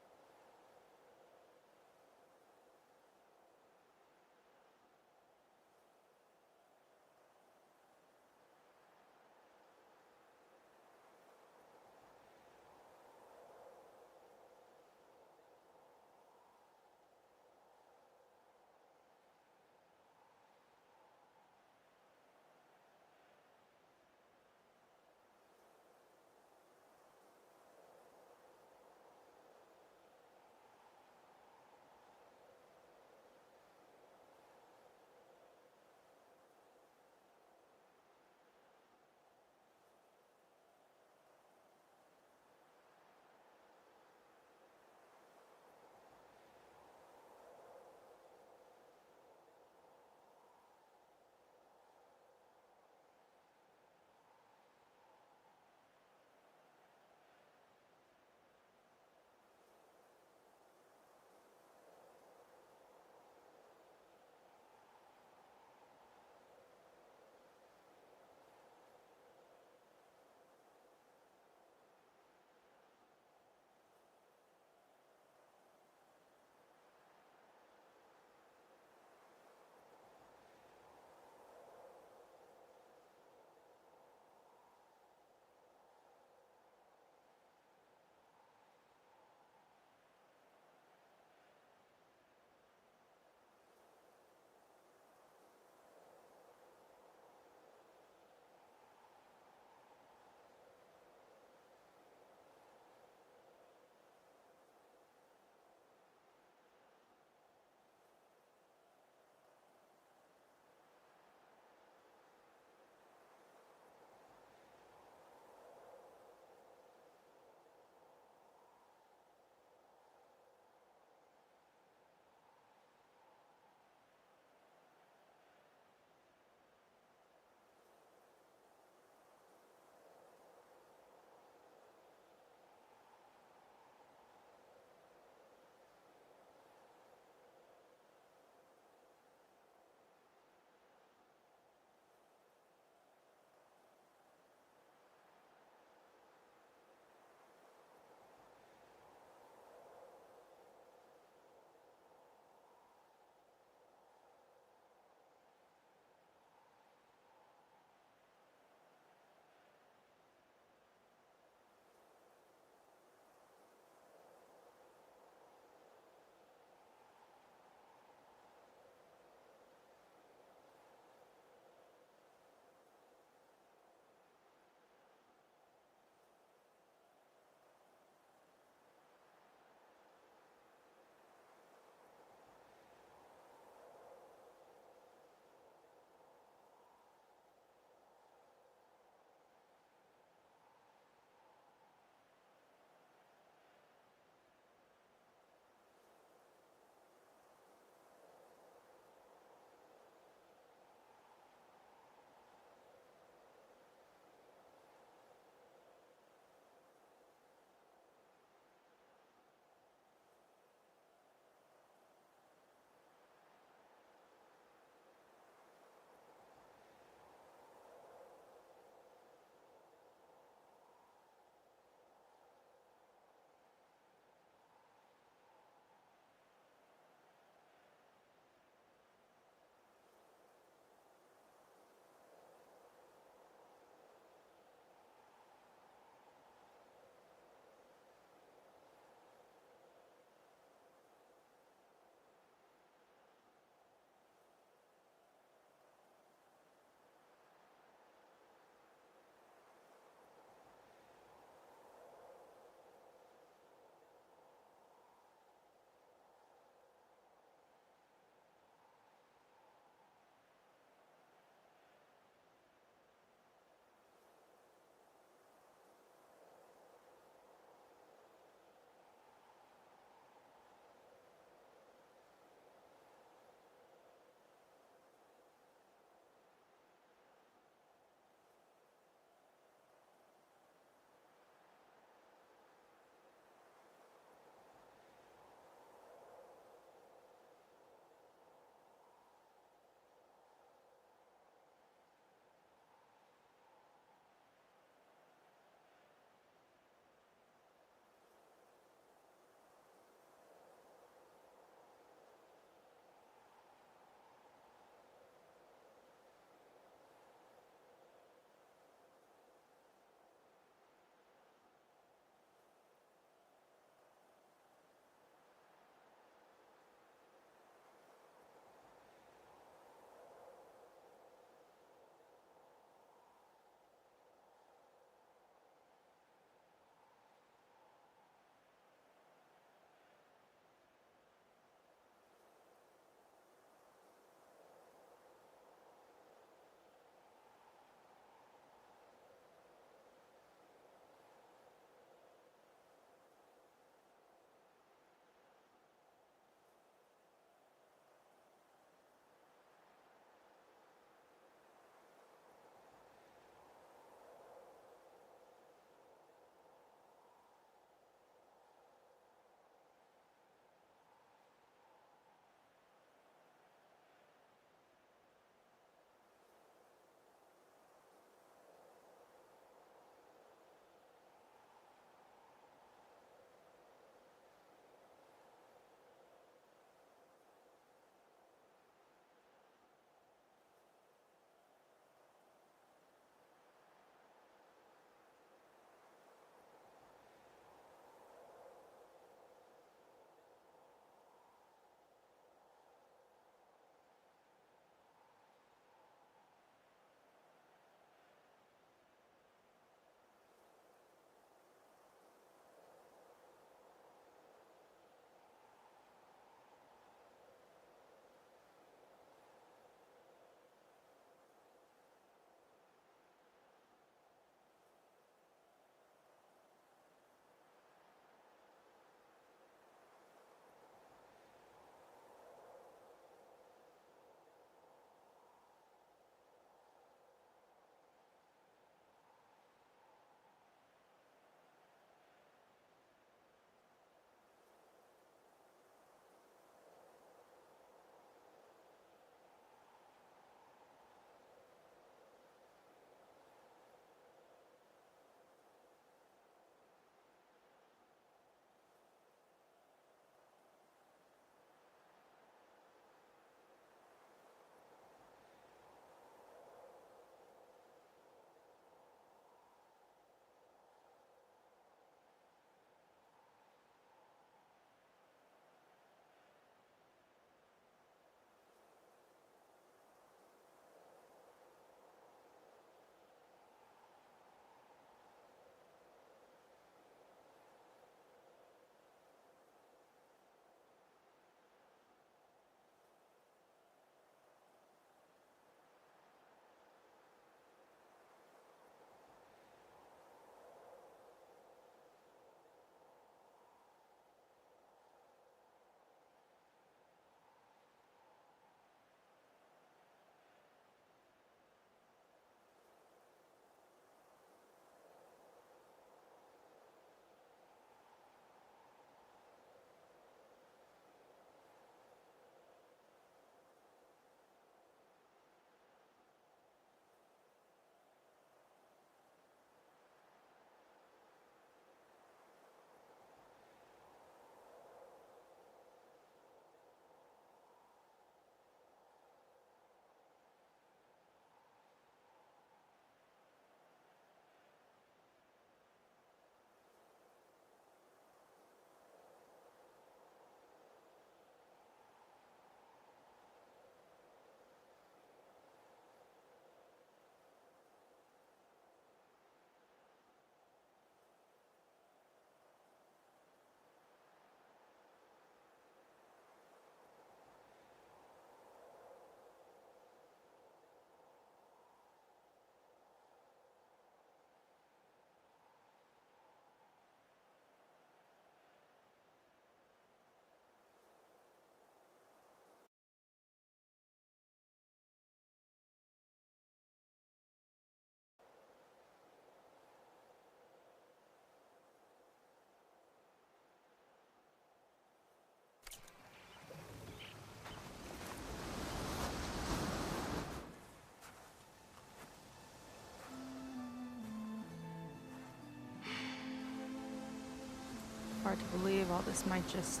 C: hard to believe all this might just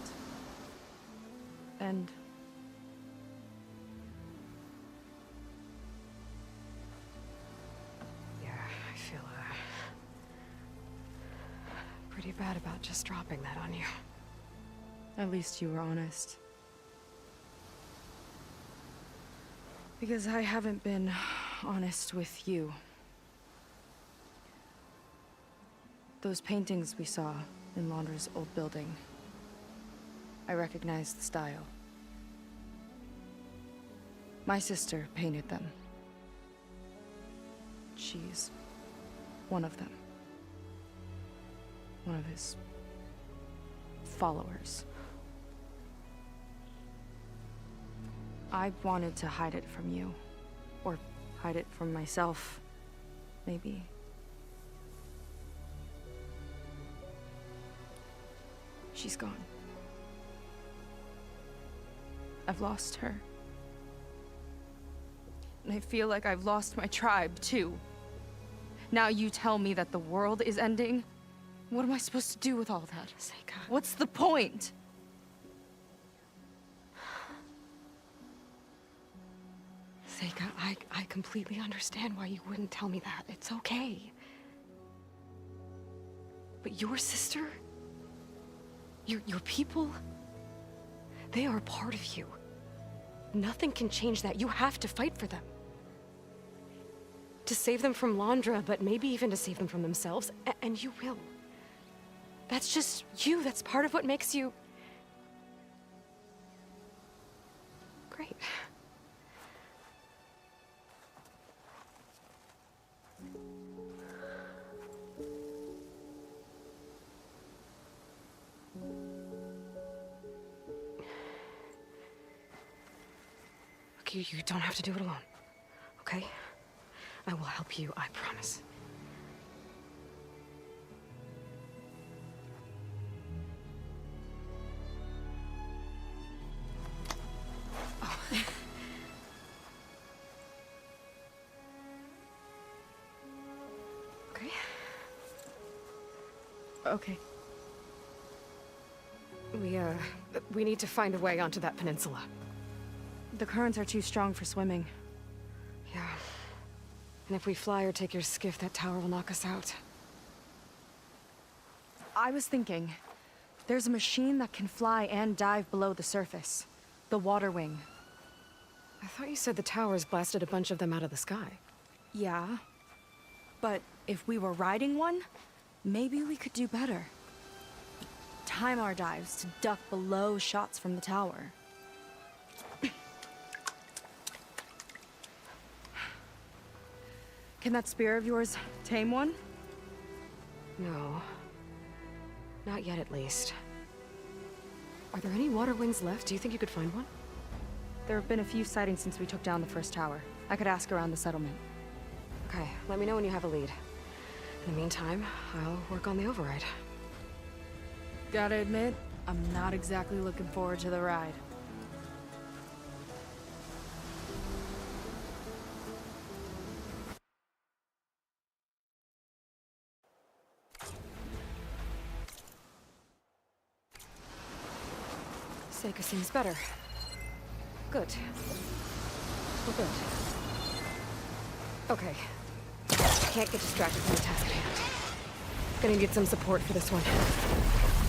C: end.
A: Yeah, I feel pretty bad about just dropping that on you.
C: At least you were honest. Because I haven't been honest with you. Those paintings we saw in Londra's old building, I recognize the style. My sister painted them. She's one of them. One of his followers. I wanted to hide it from you. Or hide it from myself, maybe. She's gone. I've lost her. And I feel like I've lost my tribe, too. Now you tell me that the world is ending? What am I supposed to do with all that?
A: Seika.
C: What's the point?
A: Seika, I completely understand why you wouldn't tell me that. It's okay. But your sister? Your people? They are a part of you. Nothing can change that. You have to fight for them. To save them from Londra, but maybe even to save them from themselves. And you will. That's just you. That's part of what makes you... great. You don't have to do it alone, okay? I will help you, I promise. Oh. Okay.
C: Okay.
A: We need to find a way onto that peninsula.
C: The currents are too strong for swimming.
A: Yeah. And if we fly or take your skiff, that tower will knock us out.
C: I was thinking, there's a machine that can fly and dive below the surface. The Water Wing.
A: I thought you said the towers blasted a bunch of them out of the sky.
C: Yeah. But if we were riding one, maybe we could do better. Time our dives to duck below shots from the tower. Can that spear of yours tame one?
A: No. Not yet, at least. Are there any water wings left? Do you think you could find one?
C: There have been a few sightings since we took down the first tower. I could ask around the settlement.
A: Okay, let me know when you have a lead. In the meantime, I'll work on the override.
C: Gotta admit, I'm not exactly looking forward to the ride.
A: Seika seems better. Good. Well, good. Okay. Can't get distracted from the task at hand. Gonna need some support for this one.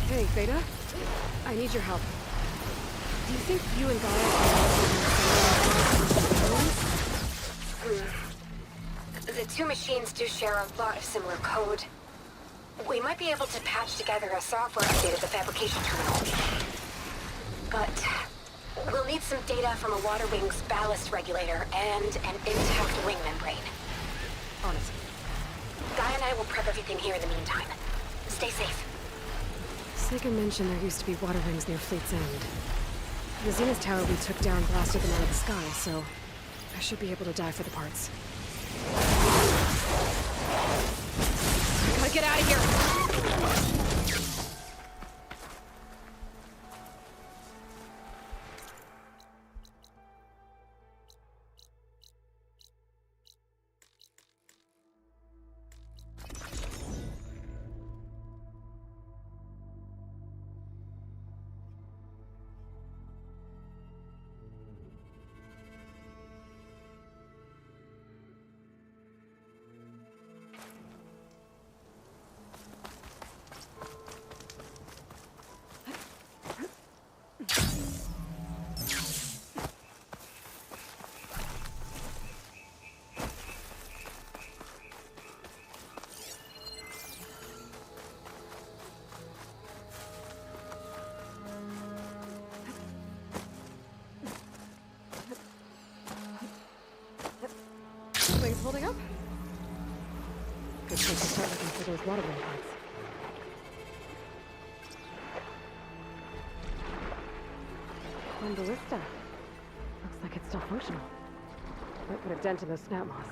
A: Hey, Theta? I need your help. Do you think you and Gaia
L: The two machines do share a lot of similar code. We might be able to patch together a software update at the fabrication terminal. But we'll need some data from a water wing's ballast regulator and an intact wing membrane.
A: Honest.
L: Gaia and I will prep everything here in the meantime. Stay safe.
A: Seika mentioned there used to be water wings near Fleet's End. The Zenith Tower we took down blasted them out of the sky, so I should be able to dive for the parts. I gotta get out of here! Things holding up? Good place to start looking for those water wing parts. One ballista. Looks like it's still functional. Might put a dent in those snap moss.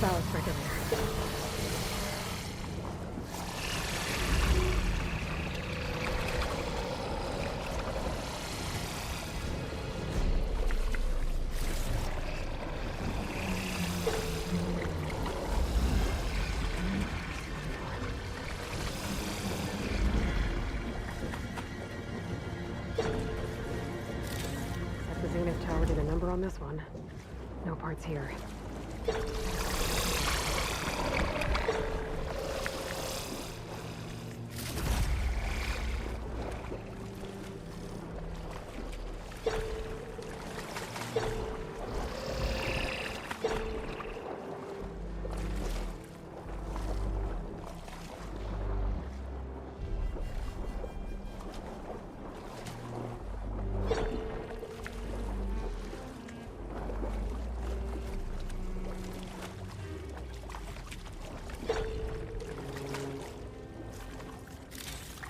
A: Ballast regulator. Except the Zenith Tower did a number on this one. No parts here.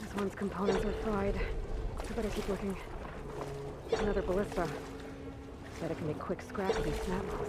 A: This one's components are fried. I better keep looking. Another ballista. Bet I can make quick scrap of these snap moss.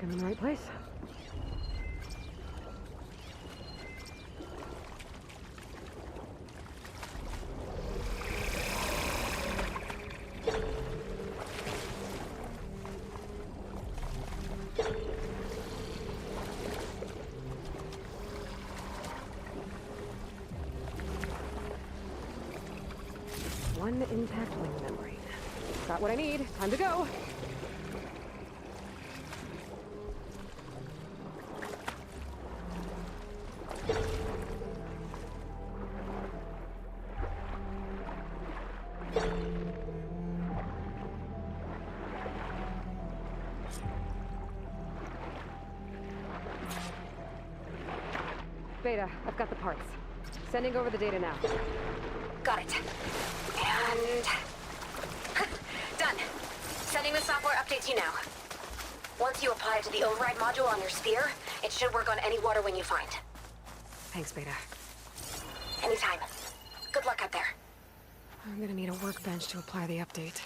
A: I'm in the right place. One intact wing membrane. Got what I need. Time to go. Beta, I've got the parts. Sending over the data now.
L: Got it. And... done. Sending the software update to you now. Once you apply it to the override module on your sphere, it should work on any water wing you find.
A: Thanks, Beta.
L: Anytime. Good luck out there.
A: I'm gonna need a workbench to apply the update.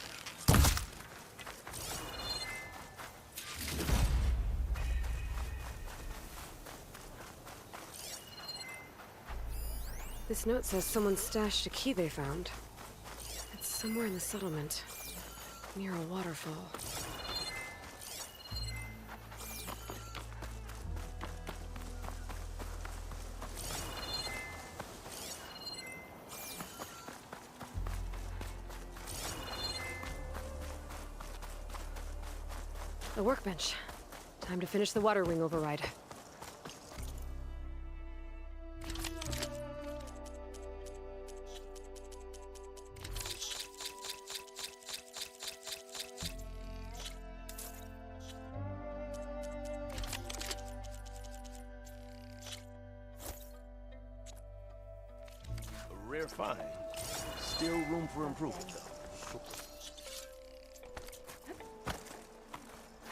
A: This note says someone stashed a key they found. It's somewhere in the settlement, near a waterfall. A workbench. Time to finish the water wing override.
K: they're fine. Still room for improvement, though.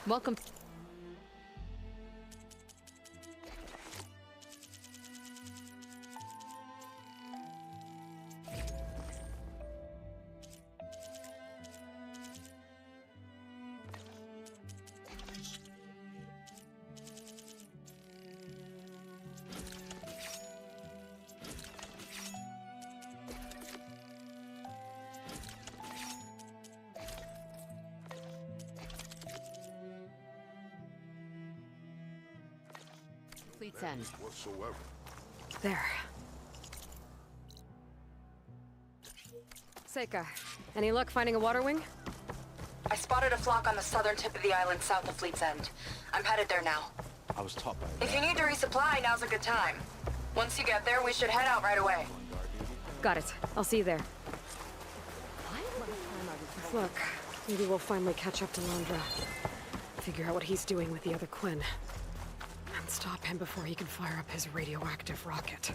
A: Welcome. Fleet's End.
F: Whatsoever.
A: There. Seika, any luck finding a water wing?
B: I spotted a flock on the southern tip of the island south of Fleet's End. I'm headed there now.
K: I was taught by
B: If you need to resupply, now's a good time. Once you get there, we should head out right away.
A: Got it. I'll see you there. Look, maybe we'll finally catch up to Landra. Figure out what he's doing with the other Quinn. And stop him before he can fire up his radioactive rocket.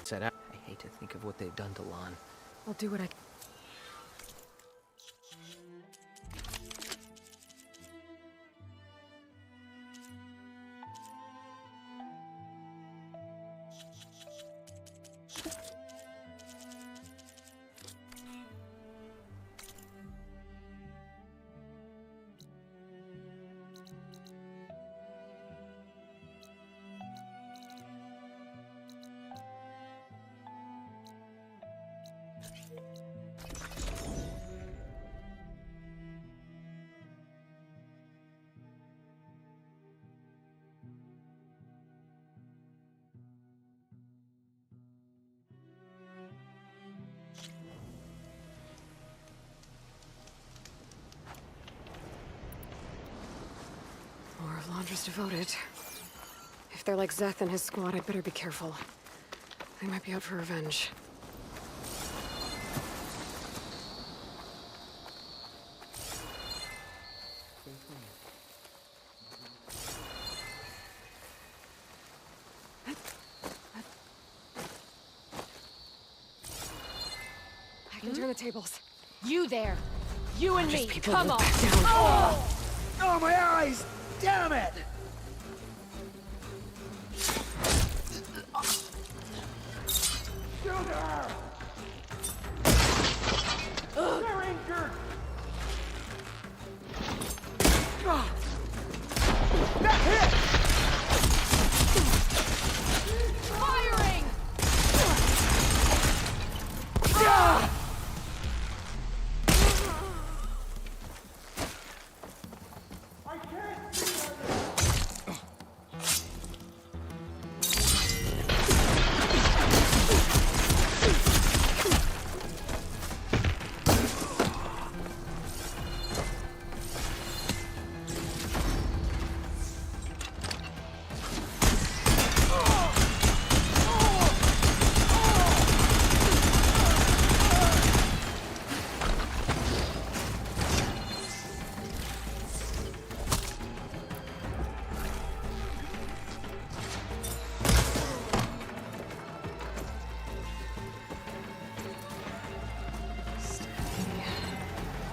I: Said I hate to think of what they've done to Lon.
A: I'll do what I can. More of Landra's devoted. If they're like Zeth and his squad, I'd better be careful. They might be out for revenge. I can turn the tables.
C: You there. You and me.
A: People
C: Come
A: won't
C: on.
A: back down.
K: Oh, my eyes! Damn it! Shoot her! They're injured! That hit!
C: Firing!
K: I can't see her!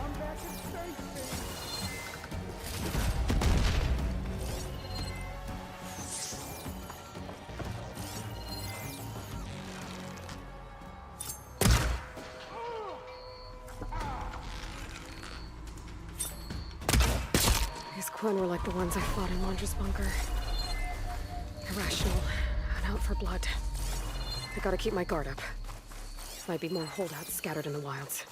K: I'm back in space, baby!
A: These Quinn were like the ones I fought in Landra's bunker. Irrational and out for blood. I gotta keep my guard up. Might be more holdouts scattered in the wilds.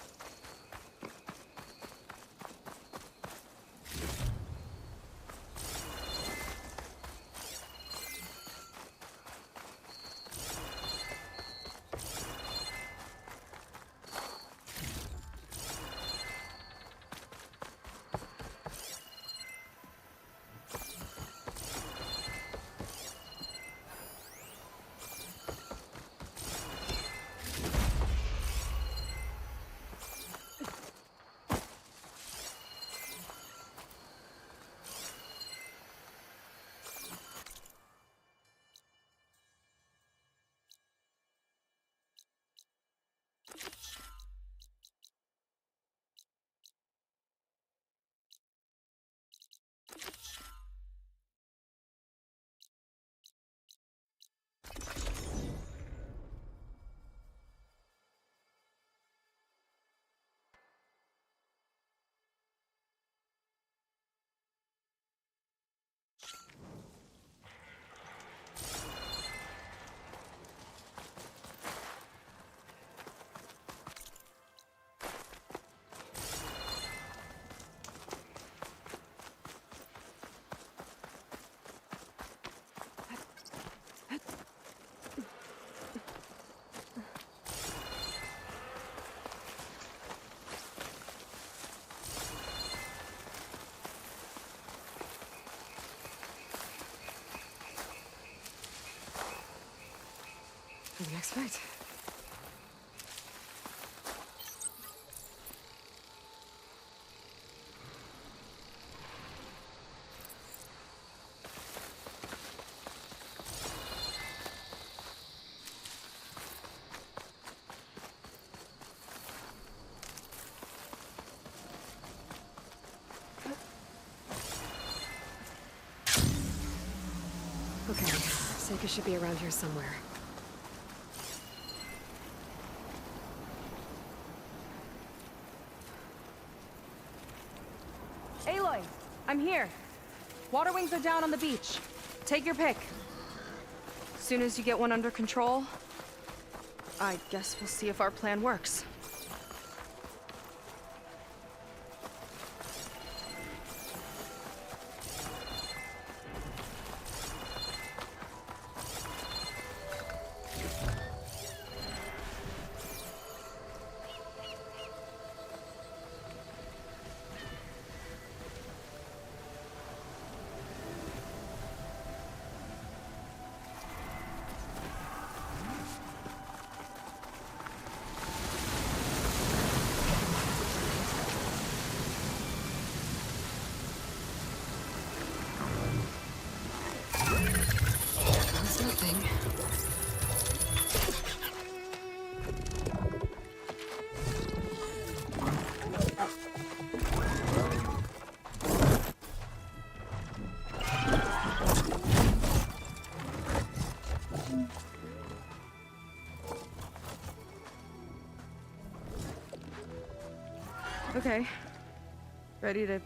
A: Didn't expect. Okay, Seika should be around here somewhere.
C: Aloy, I'm here. Water wings are down on the beach. Take your pick. Soon as you get one under control, I guess we'll see if our plan works. Okay. Ready to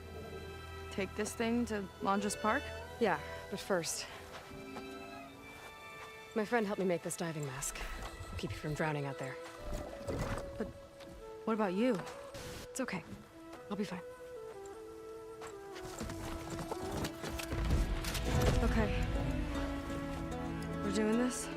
C: take this thing to Longis Park?
A: Yeah, but first... My friend helped me make this diving mask. It'll keep you from drowning out there.
C: But what about you?
A: It's okay. I'll be fine.
C: Okay. We're doing this?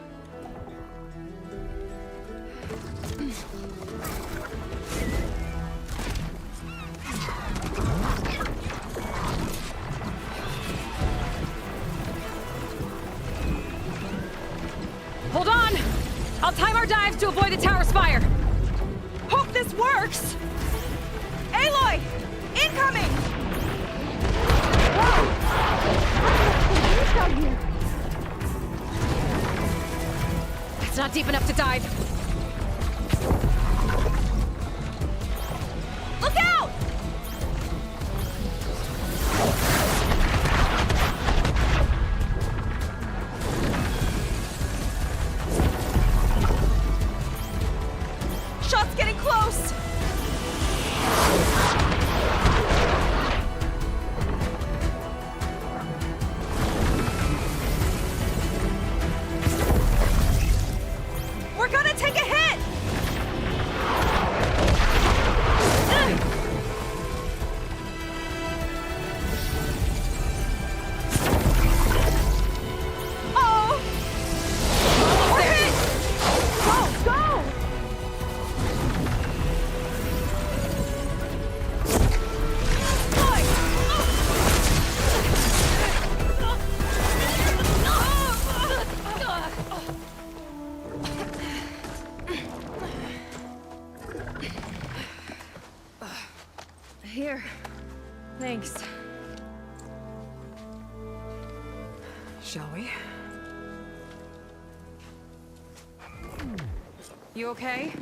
A: Hold on! I'll time our dives to avoid the tower's fire!
C: Hope this works! Aloy! Incoming!
A: It's not deep enough to dive.
C: Look out! Shot's getting close! We're gonna take a hit! Oh! We're hit! Go! Go! Here. Thanks.
A: Shall we?
C: You okay?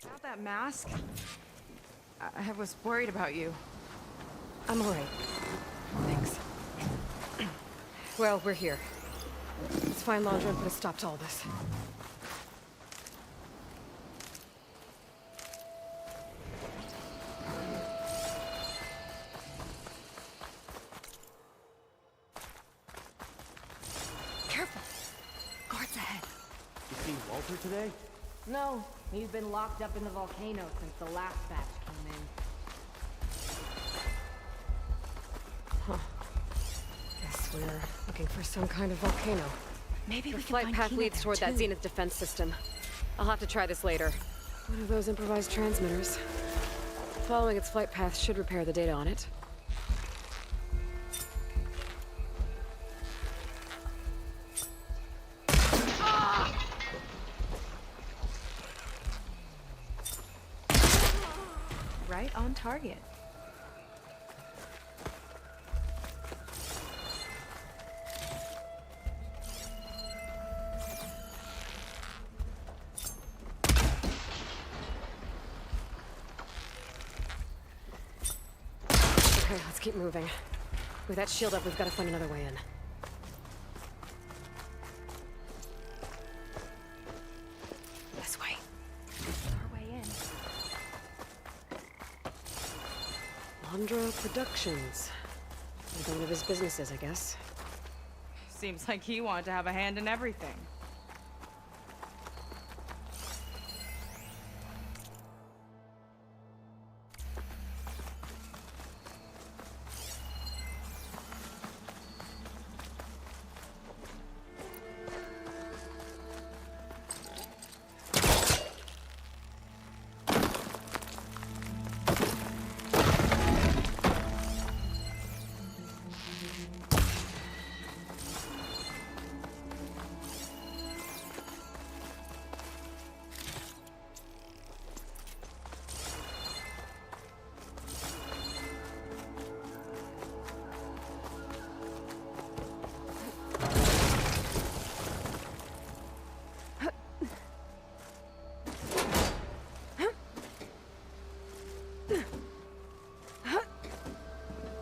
C: About that mask? I was worried about you.
A: I'm alright. Thanks. Well, we're here. Let's find Laundra and put a stop to all this.
C: Careful! Guards ahead.
G: You see Walter today?
M: No, he's been locked up in the volcano since the last batch came in.
A: Huh. Guess we're looking for some kind of volcano.
C: Maybe
A: The
C: we can
A: flight
C: find
A: path
C: Kina
A: leads
C: there,
A: toward that
C: too.
A: Zenith defense system. I'll have to try this later. One of those improvised transmitters. Following its flight path should repair the data on it.
C: Right on target.
A: Okay, let's keep moving. With that shield up, we've got to find another way in.
C: This way. Our way in.
A: Laundra Productions. Another one of his businesses, I guess.
C: Seems like he wanted to have a hand in everything.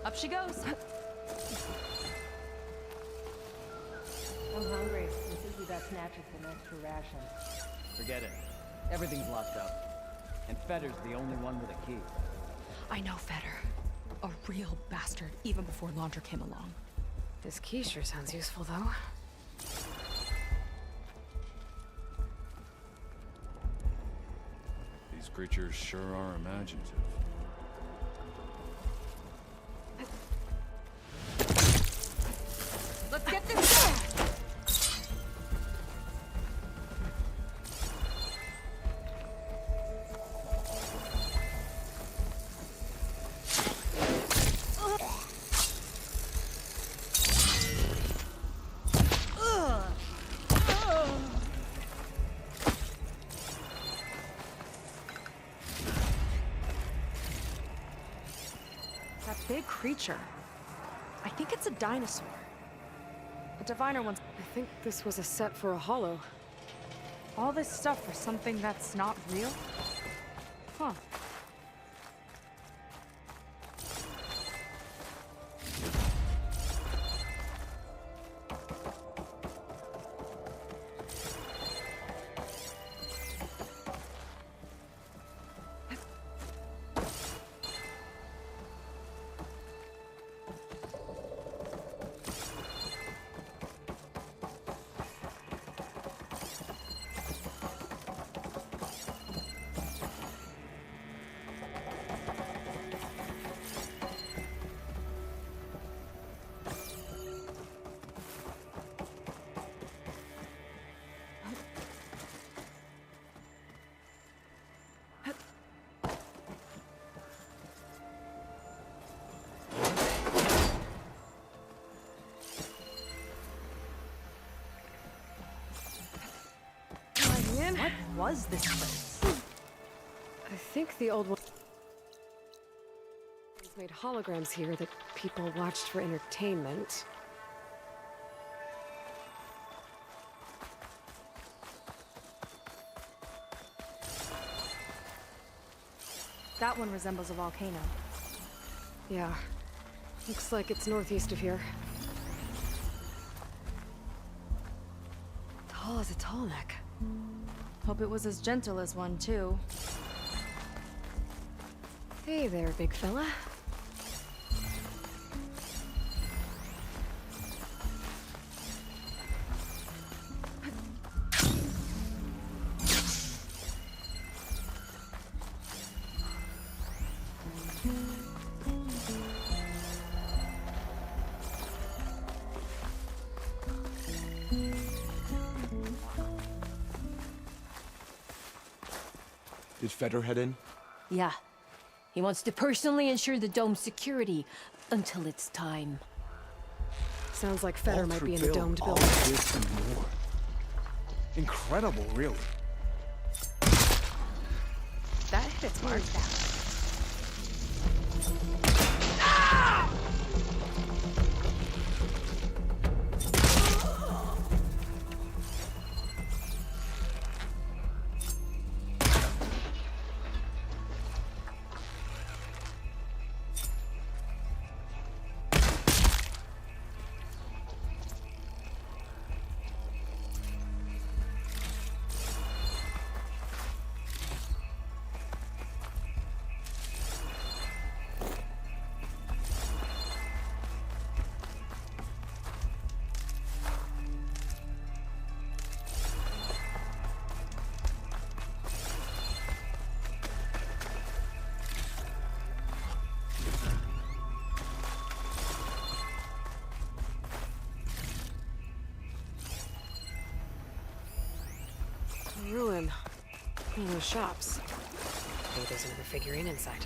C: Up she goes.
M: I'm hungry. And Susie got snatches an extra ration.
G: Forget it. Everything's locked up. And Fetter's the only one with a key.
C: I know Fetter. A real bastard, even before Laundra came along.
A: This key sure sounds useful, though.
N: These creatures sure are imaginative.
C: Let's get this done! That big creature. I think it's a dinosaur. A diviner once.
A: I think this was a set for a hollow.
C: All this stuff for something that's not real? Huh. What was this place?
A: I think the old one made holograms here that people watched for entertainment.
C: That one resembles a volcano.
A: Yeah. Looks like it's northeast of here. Tall as a tall neck.
C: Hope it was as gentle as one, too.
A: Hey there, big fella.
O: Did Feder head in?
M: Yeah. He wants to personally ensure the dome's security until it's time.
A: Sounds like Feder might be in the
O: Build
A: domed
O: all
A: building.
O: this and more. Incredible, really.
C: That hit its mark.
A: Ruin. One of those shops. Maybe there's another figurine inside.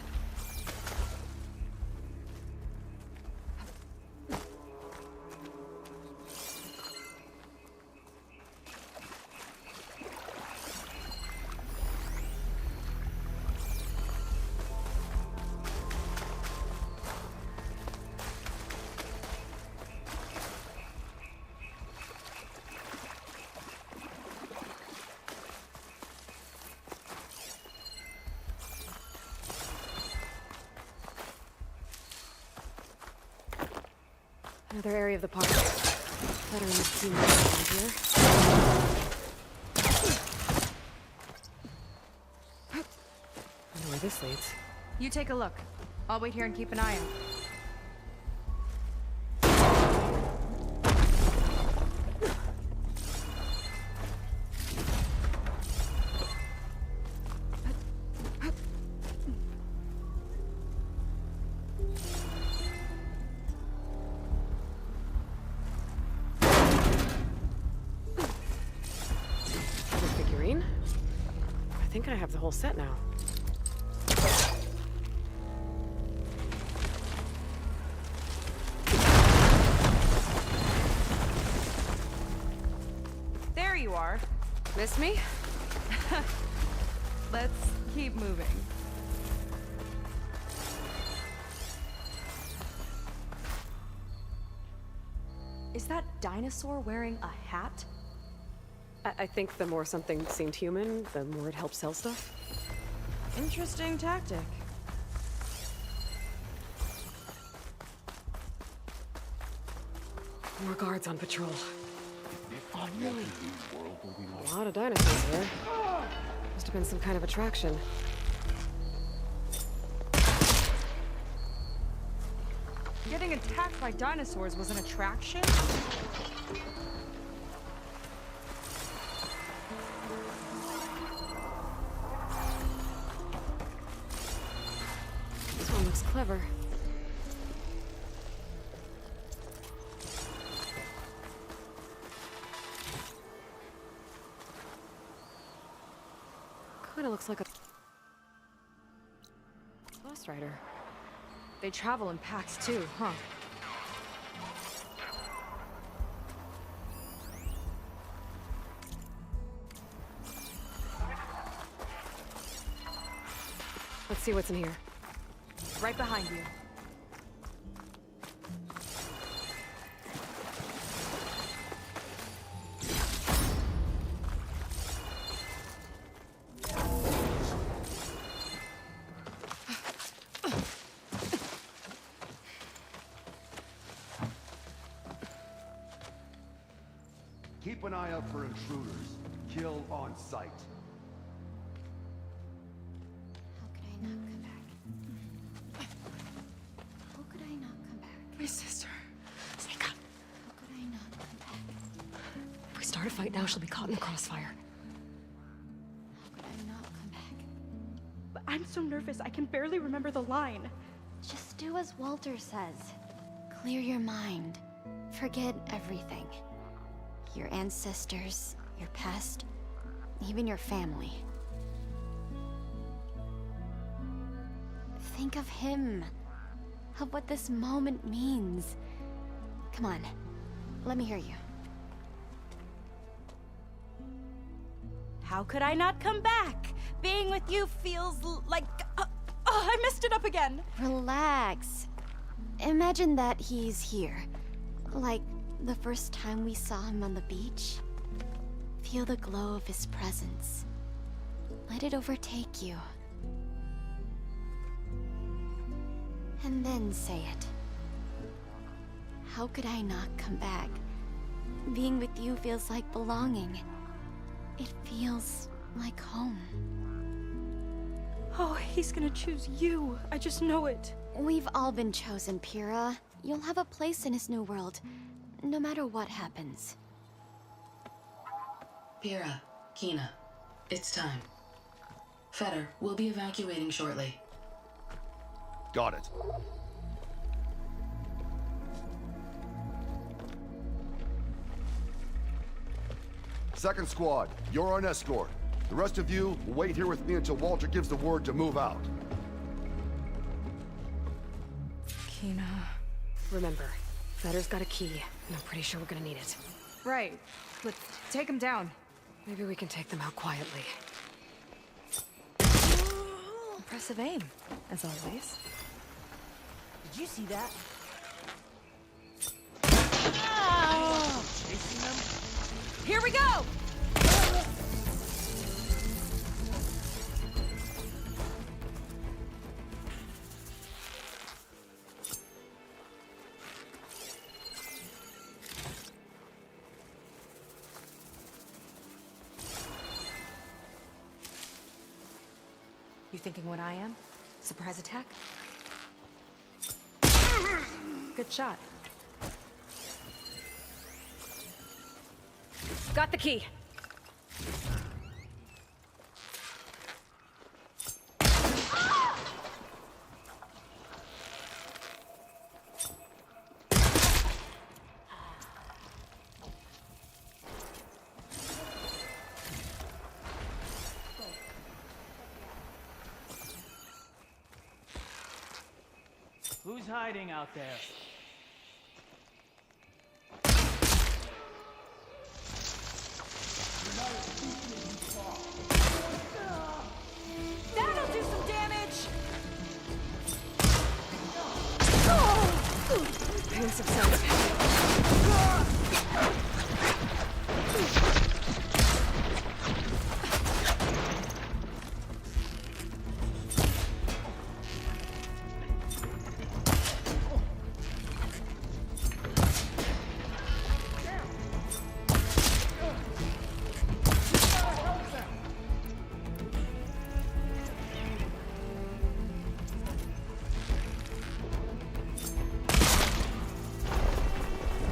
A: Another area of the park. Better not see me around here. Wonder where this leads.
C: You take a look. I'll wait here and keep an eye out.
A: I think I have the whole set now.
C: There you are.
A: Miss me?
C: Let's keep moving. Is that dinosaur wearing a hat?
A: I think the more something seemed human, the more it helped sell stuff.
C: Interesting tactic.
A: More guards on patrol.
N: Oh, really?
A: A lot of dinosaurs here. Must have been some kind of attraction.
C: Getting attacked by dinosaurs was an attraction?
A: This one looks clever. Kinda looks like a Lost Rider.
C: They travel in packs too, huh?
A: Let's see what's in here.
C: Right behind you.
P: Keep an eye out for intruders. Kill on sight.
Q: How could I not come back? How could I not come back?
A: My sister. Seika.
Q: How could I not come back?
A: If we start a fight now, she'll be caught in the crossfire.
Q: How could I not come back?
C: But I'm so nervous, I can barely remember the line.
Q: Just do as Walter says. Clear your mind. Forget everything. Your ancestors, your past, even your family. Think of him. Of what this moment means. Come on, let me hear you.
C: How could I not come back? Being with you feels like... I messed it up again.
Q: Relax. Imagine that he's here. Like the first time we saw him on the beach. Feel the glow of his presence. Let it overtake you. And then say it. How could I not come back? Being with you feels like belonging. It feels like home.
C: Oh, he's gonna choose you. I just know it.
Q: We've all been chosen, Pyrrha. You'll have a place in his new world, no matter what happens.
R: Pyrrha, Kina, it's time. Fetter, we'll be evacuating shortly.
P: Got it. Second squad, you're on escort. The rest of you will wait here with me until Walter gives the word to move out.
A: Kina. Remember, Fetter's got a key, and I'm pretty sure we're gonna need it.
C: Right. Let's take him down.
A: Maybe we can take them out quietly. Impressive aim, as always.
C: Did you see that?
K: Chasing them?
C: Here we go!
A: You thinking what I am? Surprise attack? Good shot. Got the key.
K: Who's hiding out there?
C: That'll do some damage!
A: Pain subsides.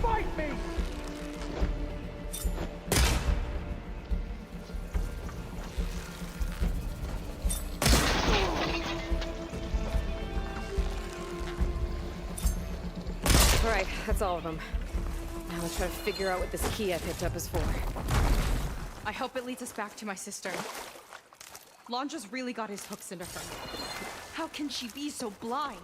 K: Fight me!
A: Alright, that's all of them. Now let's try to figure out what this key I picked up is for.
C: I hope it leads us back to my sister. Londra's really got his hooks into her. How can she be so blind?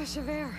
A: fresh of air.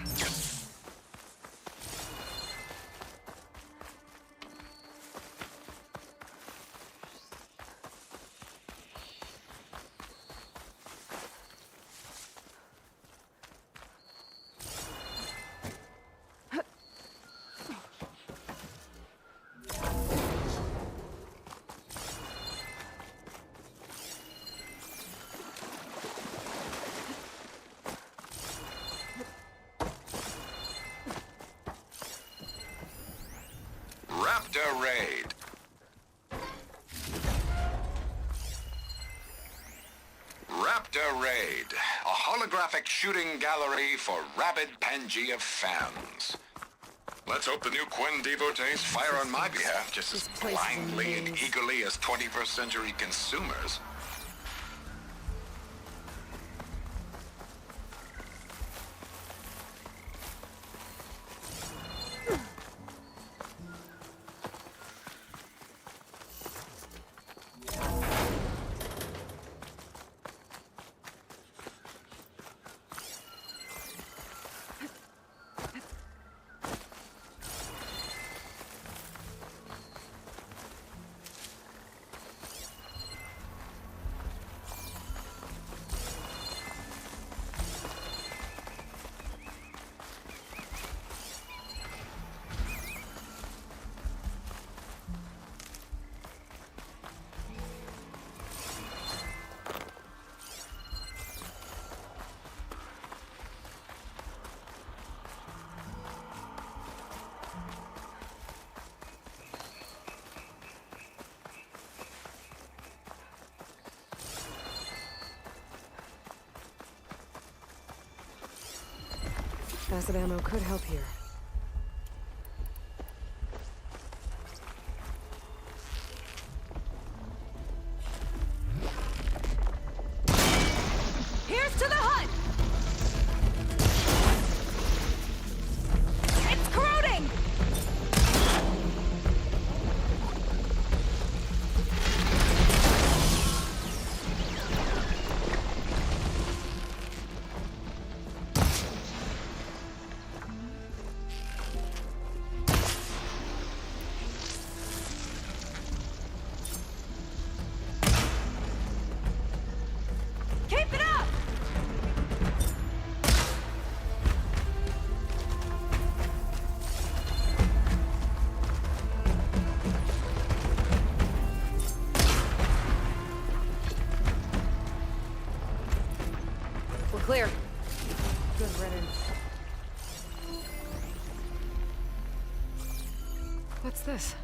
F: Raptor Raid. Raptor Raid, a holographic shooting gallery for rabid Pangea fans. Let's hope the new Quinn devotees fire on my behalf just as blindly and eagerly as 21st century consumers.
A: Acid ammo could help here.
C: Here's to the hunt! It's corroding! Keep it up!
A: We're clear.
C: Good riddance.
A: What's this?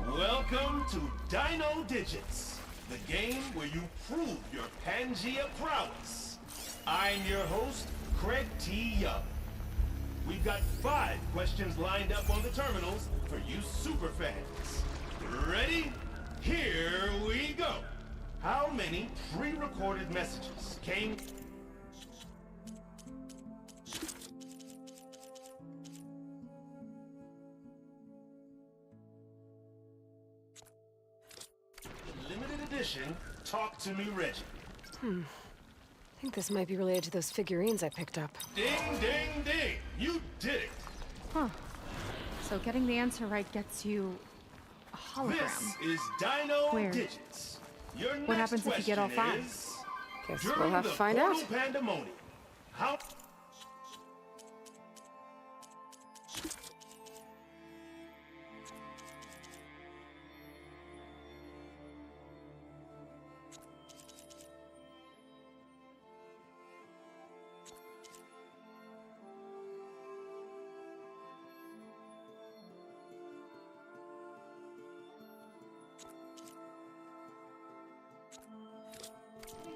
K: Welcome to Dino Digits, the game where you prove your Pangea prowess. I'm your host, Craig T. Young. We've got 5 questions lined up on the terminals for you superfans. Ready? Here we go. How many pre-recorded messages came... Limited edition, Talk to Me Reggie.
A: I think this might be related to those figurines I picked up.
K: Ding, ding, ding! You did it!
C: Huh. So getting the answer right gets you a hologram.
K: This is Dino
C: Where?
K: Digits. Your
C: What
K: next
C: happens if you get all
K: question
C: 5?
K: is,
A: Guess
K: during
A: we'll have
K: the
A: to find out.
K: Portal Pandemonium, how...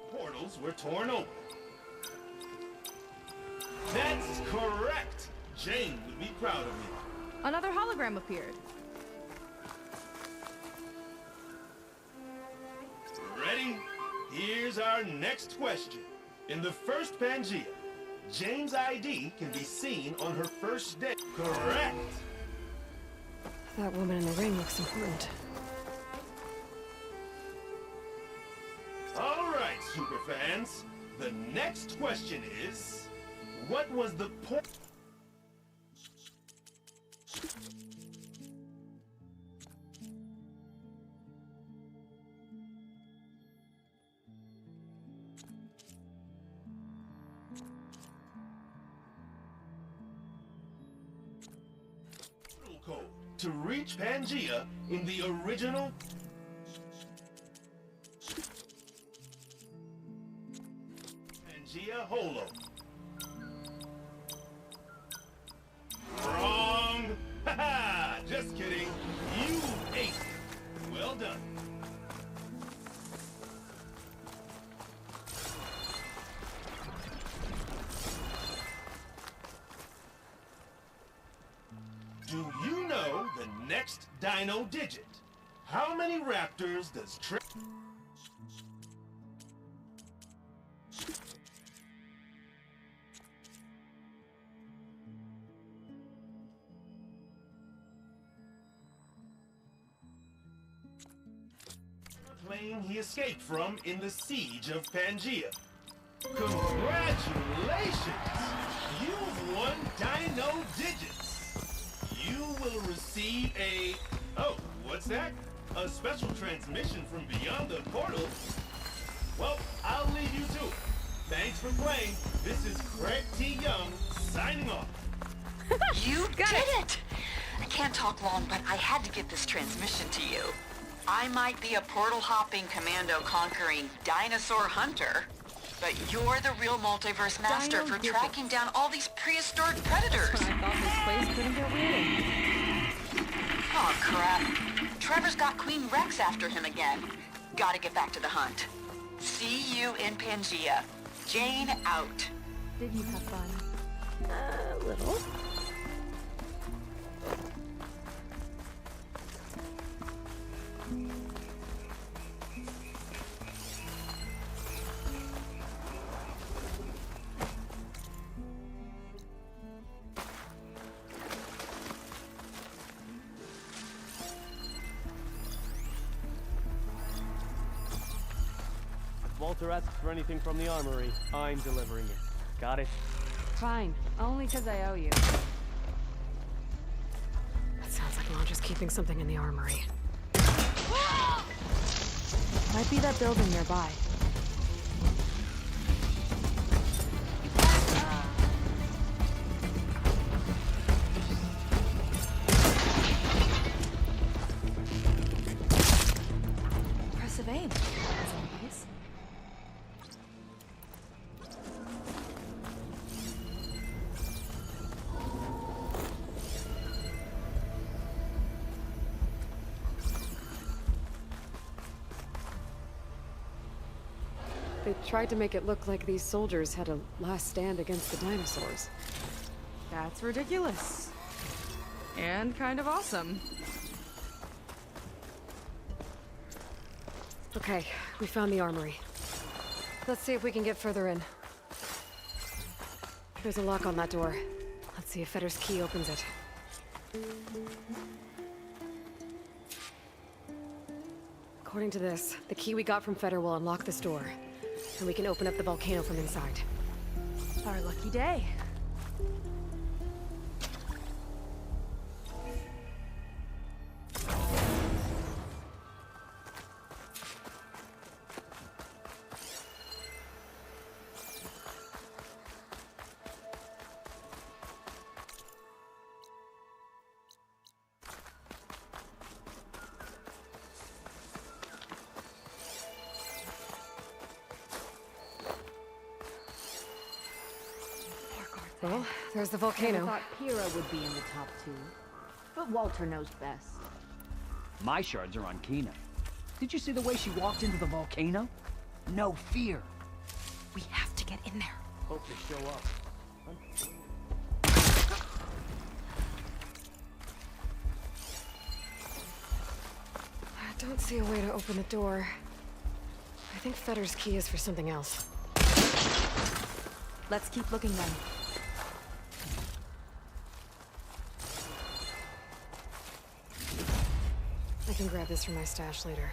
K: portals were torn open. That's correct! Jane would be proud of me.
C: Another hologram appeared.
K: Ready? Here's our next question. In the first Pangea, Jane's ID can be seen on her first day. Correct!
A: That woman in the ring looks important.
K: All right, superfans. The next question is, What was the point? Code to reach Pangea in the original Pangea Holo. Wrong! Haha! Just kidding. You aced it. Well done. Do you know the next dino digit? How many raptors does Trip... plane he escaped from in the siege of Pangea? Congratulations! You've won Dino Digits! You will receive a... Oh, what's that? A special transmission from beyond the portal? Well, I'll leave you to it. Thanks for playing. This is Craig T. Young, signing off.
B: You did it! I can't talk long, but I had to get this transmission to you. I might be a portal-hopping, commando-conquering dinosaur hunter, but you're the real multiverse master for tracking down all these prehistoric predators.
A: That's when I thought this place couldn't get weirder.
B: Oh, crap. Trevor's got Queen Rex after him again. Gotta get back to the hunt. See you in Pangea. Jane out.
C: Did you have fun?
A: A little.
S: Walter asks for anything from the armory, I'm delivering it. Got it?
A: Fine. Only because I owe you. That sounds like Launch is keeping something in the armory.
C: Might be that building nearby. Impressive aim, as always.
A: They tried to make it look like these soldiers had a last stand against the dinosaurs.
C: That's ridiculous. And kind of awesome.
A: Okay, we found the armory. Let's see if we can get further in. There's a lock on that door. Let's see if Fetter's key opens it. According to this, the key we got from Fetter will unlock this door. And we can open up the volcano from inside.
C: Our lucky day.
A: Well, there's the volcano.
T: I thought Pyrrha would be in the top two, but Walter knows best.
U: My shards are on Kina. Did you see the way she walked into the volcano? No fear.
C: We have to get in there.
S: Hope they show up.
A: I don't see a way to open the door. I think Fetter's key is for something else.
C: Let's keep looking then.
A: I can grab this from my stash later.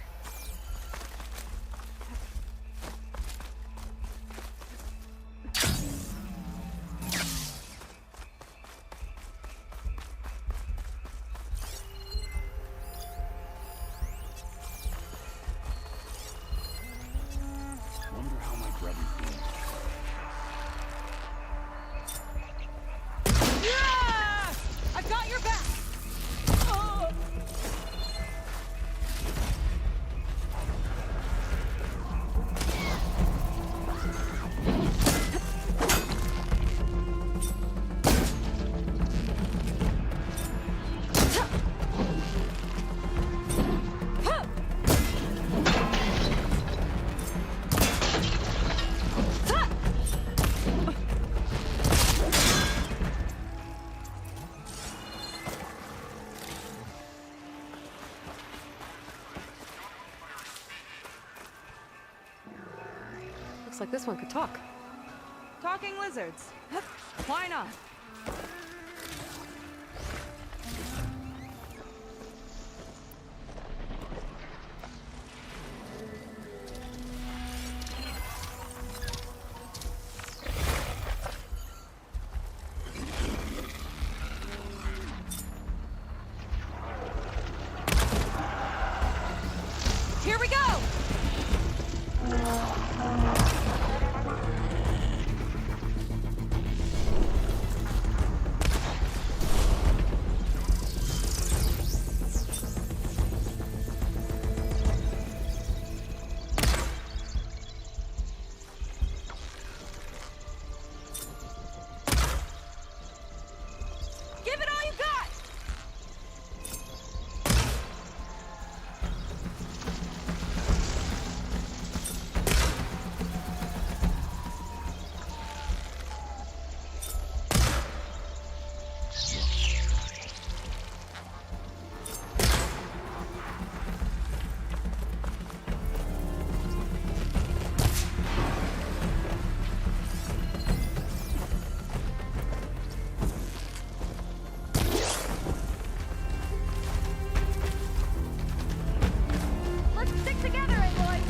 A: Looks like this one could talk.
C: Talking lizards. Why not? Here we go! Give it all you got! Let's stick together, Aloy!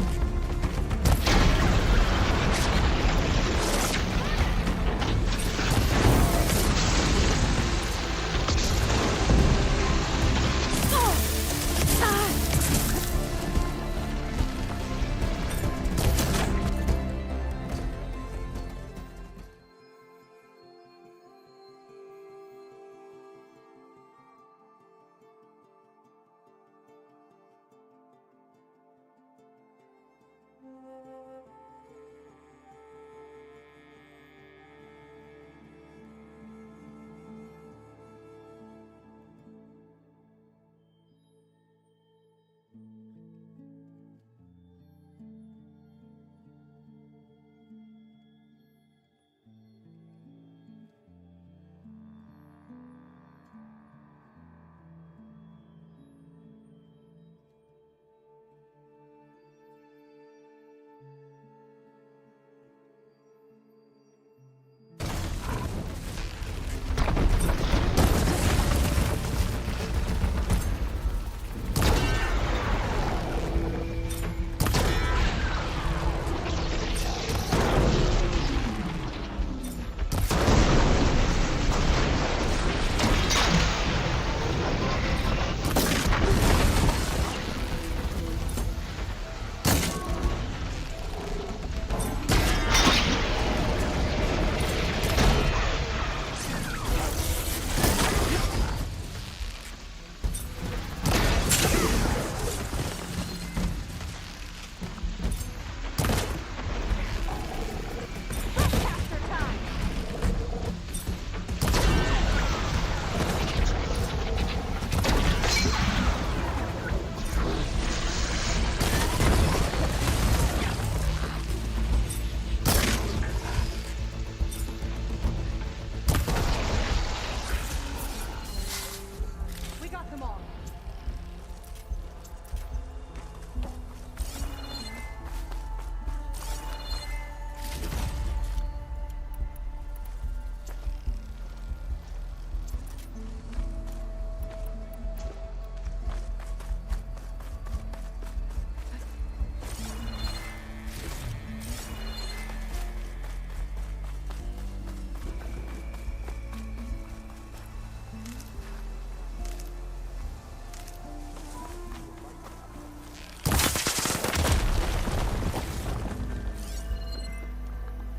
C: We got them all.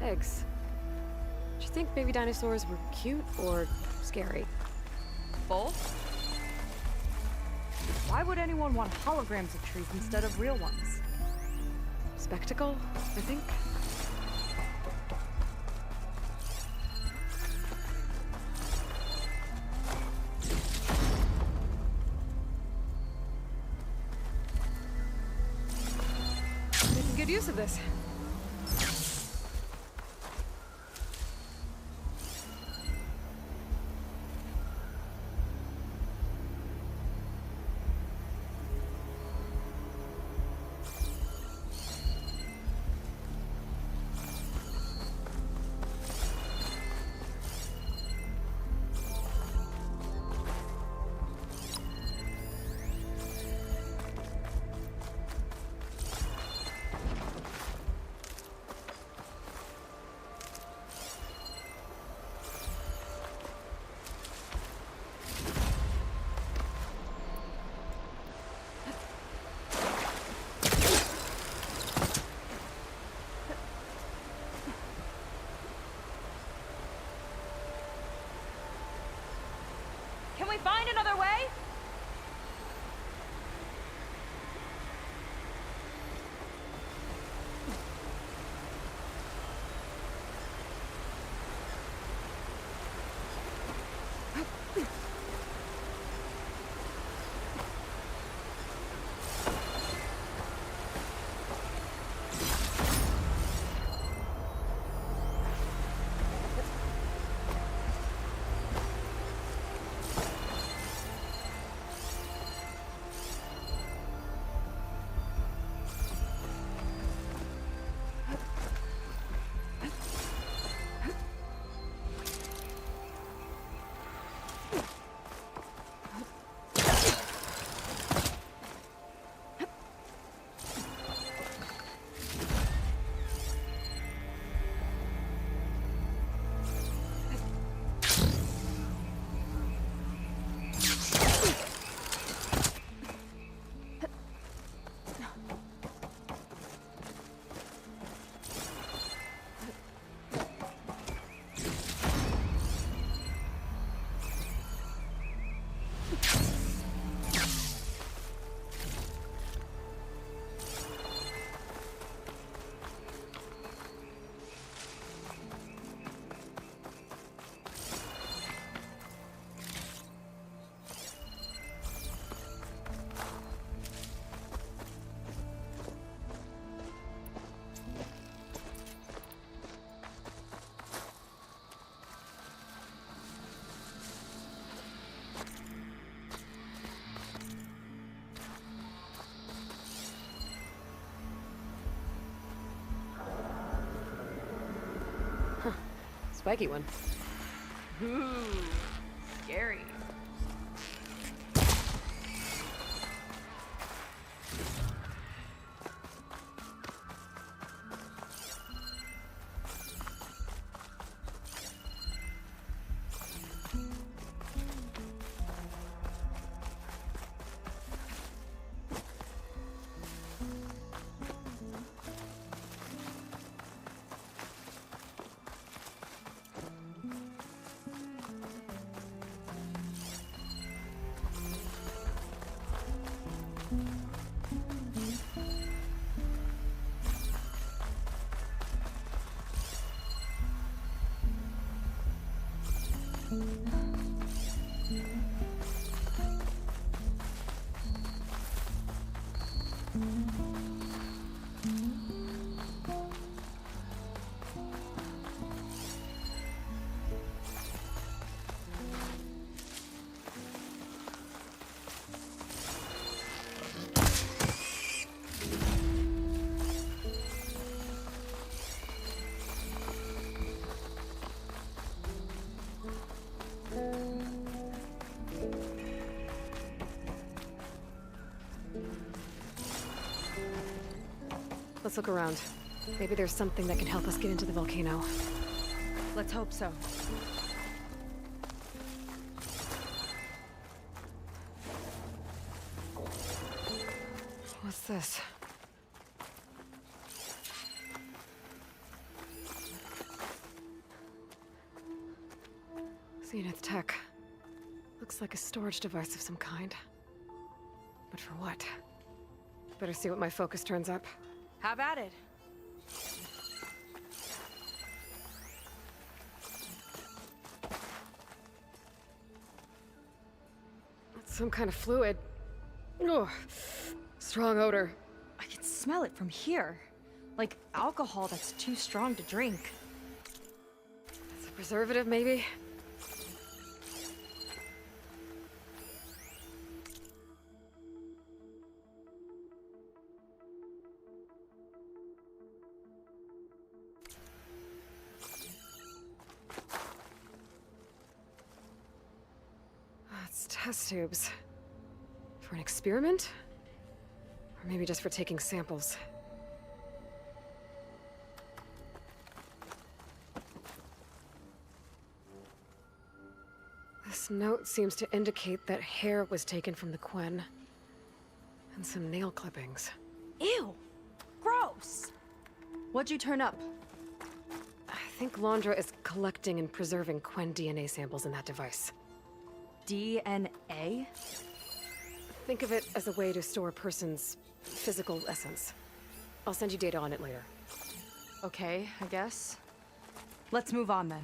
A: Eggs. Do you think baby dinosaurs were cute or scary?
C: Both? Why would anyone want holograms of trees instead of real ones?
A: Spectacle, I think. Making good use of this. spiky one.
C: Ooh, scary.
A: Let's look around. Maybe there's something that can help us get into the volcano.
C: Let's hope so.
A: What's this? Zenith Tech. Looks like a storage device of some kind. But for what? Better see what my focus turns up.
C: Have at it.
A: It's some kind of fluid. Ugh. Strong odor.
C: I can smell it from here. Like alcohol that's too strong to drink.
A: It's a preservative, maybe? It's test tubes. For an experiment? Or maybe just for taking samples. This note seems to indicate that hair was taken from the Quen. And some nail clippings.
C: Ew! Gross! What'd you turn up?
A: I think Londra is collecting and preserving Quen DNA samples in that device.
C: DNA?
A: Think of it as a way to store a person's physical essence. I'll send you data on it later.
C: Okay, I guess. Let's move on then.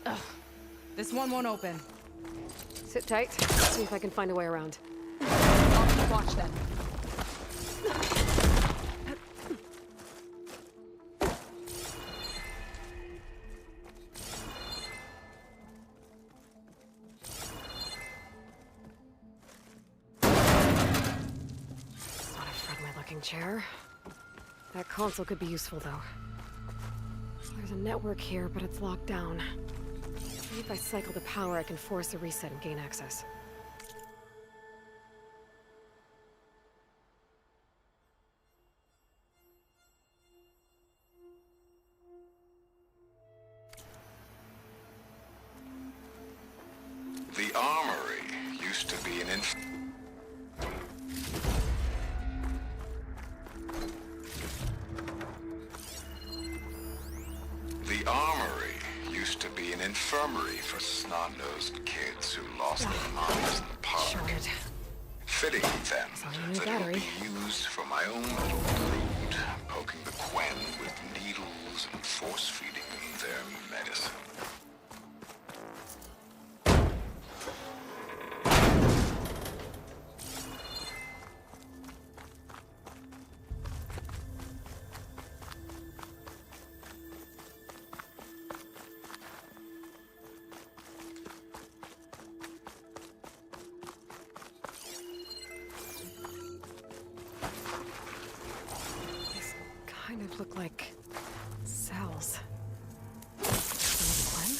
C: Ugh. This one won't open.
A: Sit tight. See if I can find a way around.
C: I'll keep watch then.
A: Not a friendly-looking chair. That console could be useful, though. There's a network here, but it's locked down. Maybe if I cycle the power, I can force a reset and gain access.
F: The armory used to be an The armory used to be an infirmary for snot-nosed kids who lost their minds in the park. Fitting then that it would be used for my own little brood, poking the Quen with needles and force-feeding them their medicine.
A: kind of look like cells. Some of Gwen?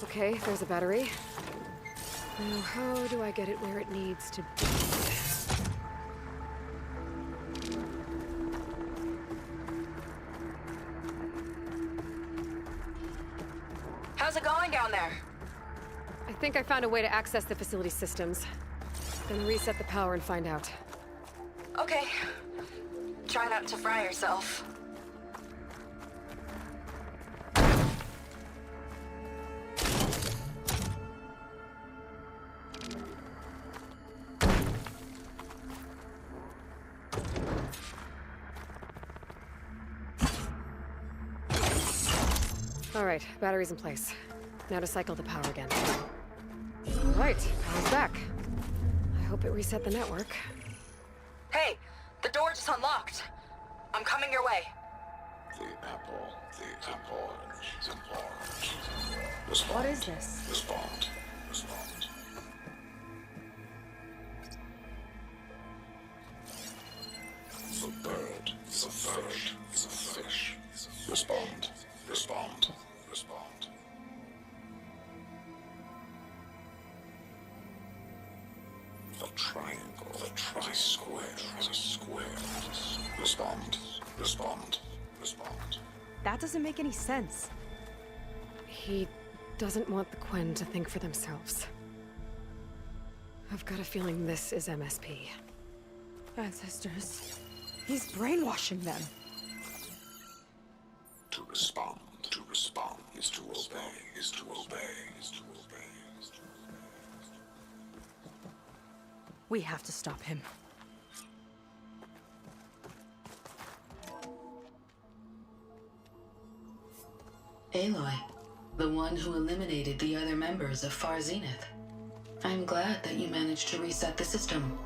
A: Okay, there's a battery. Now, how do I get it where it needs to be?
B: How's it going down there?
A: I think I found a way to access the facility systems. Then reset the power and find out.
B: Okay. Try not to fry yourself.
A: All right, battery's in place. Now to cycle the power again. All right, power's back. I hope it reset the network.
B: Hey, the door just unlocked. I'm coming your way.
F: The apple.
C: What is this?
F: Respond. The bird, the fish. Respond. The triangle, the square. Respond.
C: That doesn't make any sense.
A: He doesn't want the Quen to think for themselves. I've got a feeling this is MSP.
C: Ancestors. He's brainwashing them.
F: To respond is to obey.
C: We have to stop him.
R: Aloy, the one who eliminated the other members of Far Zenith. I'm glad that you managed to reset the system.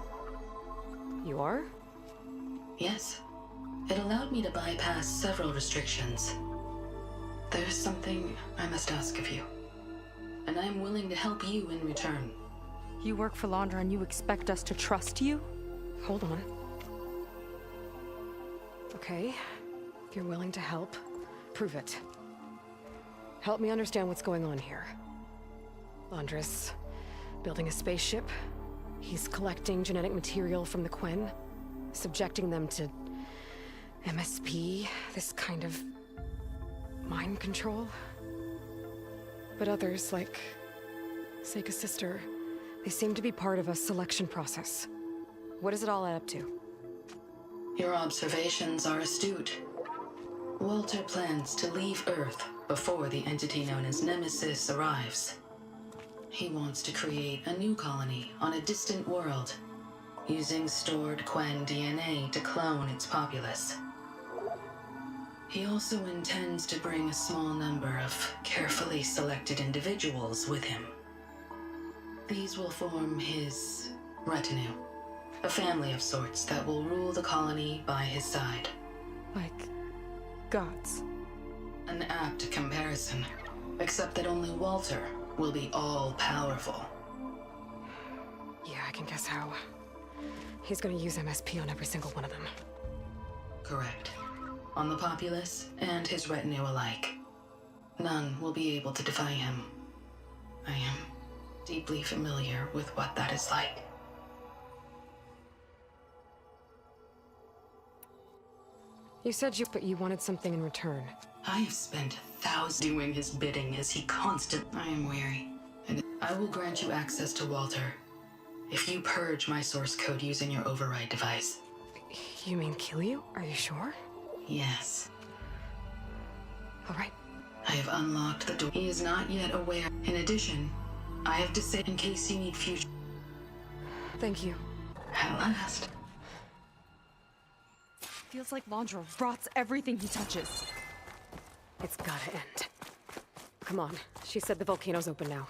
A: You are?
R: Yes. It allowed me to bypass several restrictions. There's something I must ask of you, and I'm willing to help you in return.
C: You work for Laundra and you expect us to trust you?
A: Hold on. Okay, if you're willing to help, prove it. Help me understand what's going on here. Laundris, building a spaceship. He's collecting genetic material from the Quen, subjecting them to MSP, this kind of mind control. But others, like Seika's sister, they seem to be part of a selection process. What does it all add up to?
R: Your observations are astute. Walter plans to leave Earth before the entity known as Nemesis arrives. He wants to create a new colony on a distant world, using stored Quen DNA to clone its populace. He also intends to bring a small number of carefully selected individuals with him. These will form his retinue, a family of sorts that will rule the colony by his side.
C: Like gods.
R: An apt comparison, except that only Walter will be all-powerful.
A: Yeah, I can guess how. He's gonna use MSP on every single one of them.
R: Correct. On the populace and his retinue alike. None will be able to defy him. I am deeply familiar with what that is like.
A: You said but you wanted something in return.
R: I have spent thousands doing his bidding as he I am weary. I will grant you access to Walter if you purge my source code using your override device.
A: You mean kill you? Are you sure?
R: Yes.
A: All right.
R: I have unlocked the door. He is not yet aware. In addition, I have disabled in case you need future.
A: Thank you.
R: At last.
C: Feels like Laundra rots everything he touches.
A: It's gotta end. Come on. She said the volcano's open now.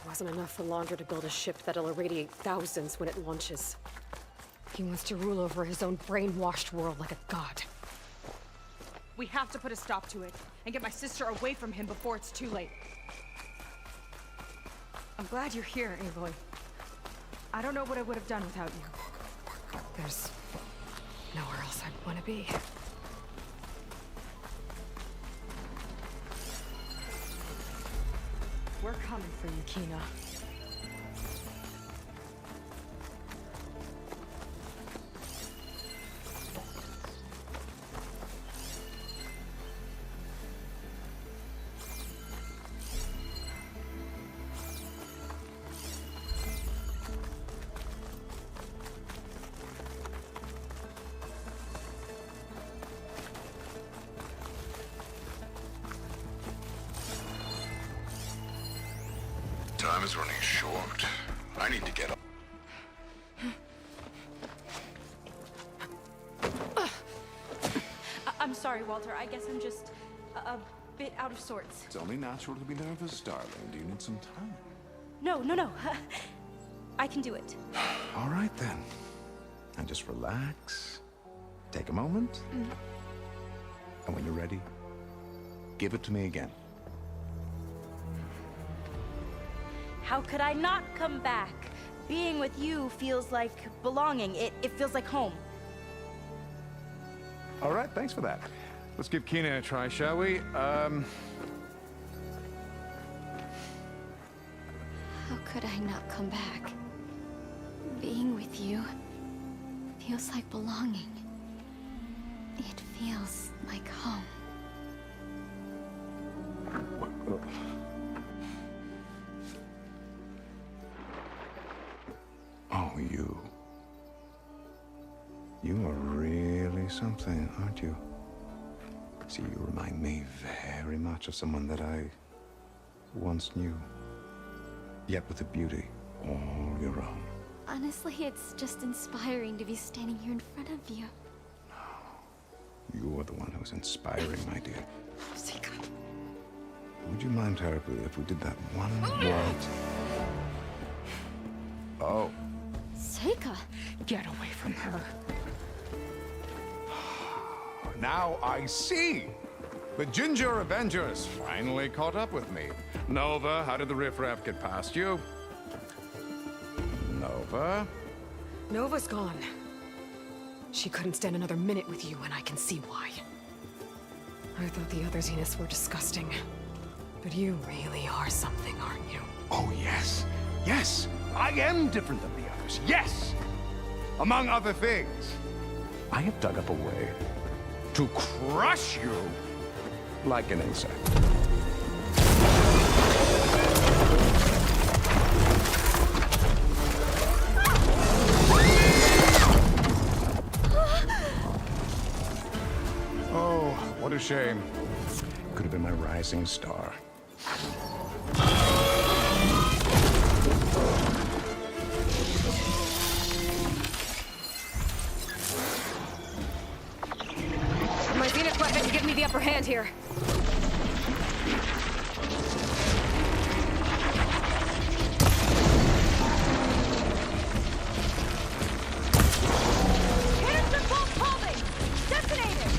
A: Wasn't enough for Laundra to build a ship that'll irradiate thousands when it launches. He wants to rule over his own brainwashed world like a god.
C: We have to put a stop to it and get my sister away from him before it's too late. I'm glad you're here, Aloy. I don't know what I would have done without you.
A: There's nowhere else I'd want to be.
C: We're coming for you, Kina.
F: Time is running short. I need to get up.
H: I'm sorry, Walter. I guess I'm just a bit out of sorts.
V: It's only natural to be nervous, darling. Do you need some time?
H: No. I can do it.
V: All right, then. And just relax. Take a moment. And when you're ready, give it to me again.
H: How could I not come back? Being with you feels like belonging. It feels like home.
O: All right, thanks for that. Let's give Kina a try, shall we?
Q: How could I not come back? Being with you feels like belonging. It feels like home.
V: Oh, you. You are really something, aren't you? See, you remind me very much of someone that I once knew. Yet with a beauty all your own.
Q: Honestly, it's just inspiring to be standing here in front of you.
V: You are the one who's inspiring, my dear. Would you mind terribly if we did that one more?
F: Oh.
Q: Seika.
M: Get away from her.
F: Now I see. The Ginger Avengers finally caught up with me. Nova, how did the riffraff get past you? Nova?
A: Nova's gone. She couldn't stand another minute with you, and I can see why. I thought the other Zeniths were disgusting. But you really are something, aren't you?
F: Oh, yes. Yes! I am different than the others. Yes! Among other things, I have dug up a way to crush you like an insect. Oh, what a shame. Could have been my rising star.
A: My Zenith weapon give me the upper hand here.
C: Cancer bolt holding! Detonated!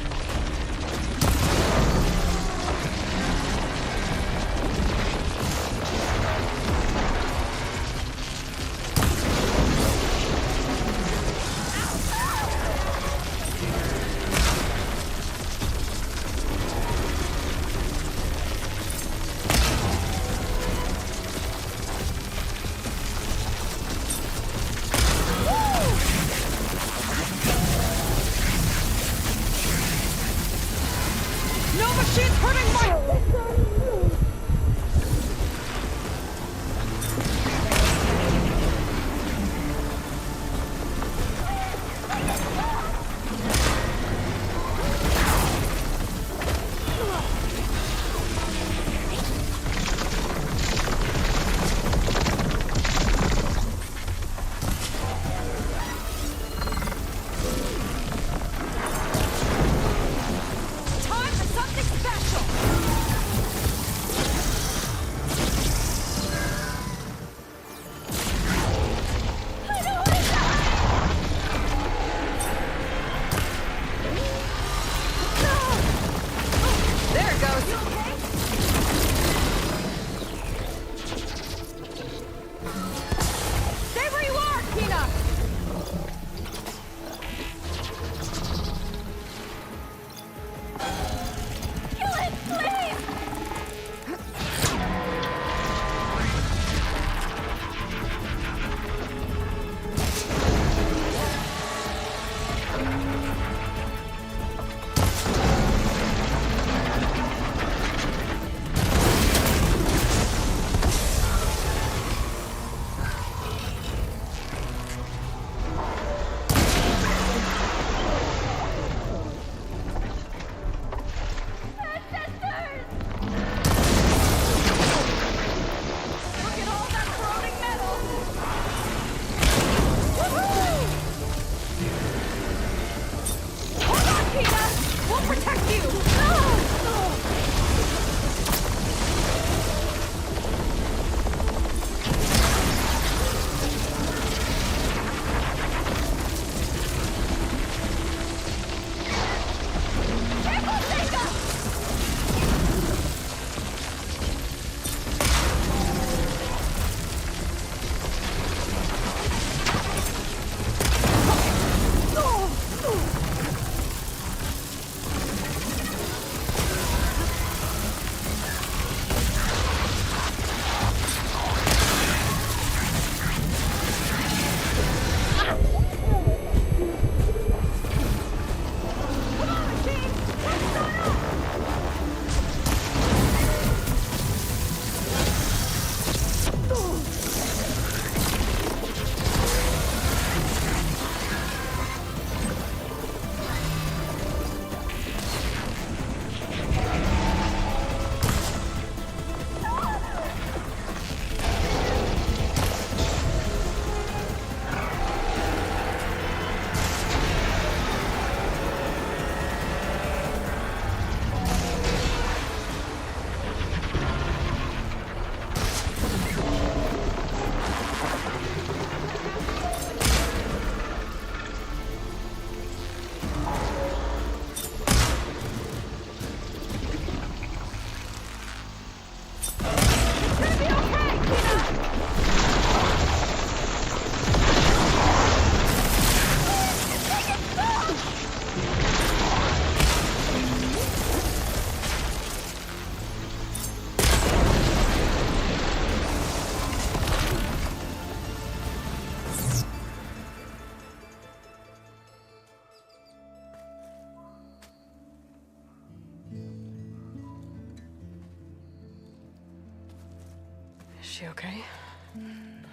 C: she okay?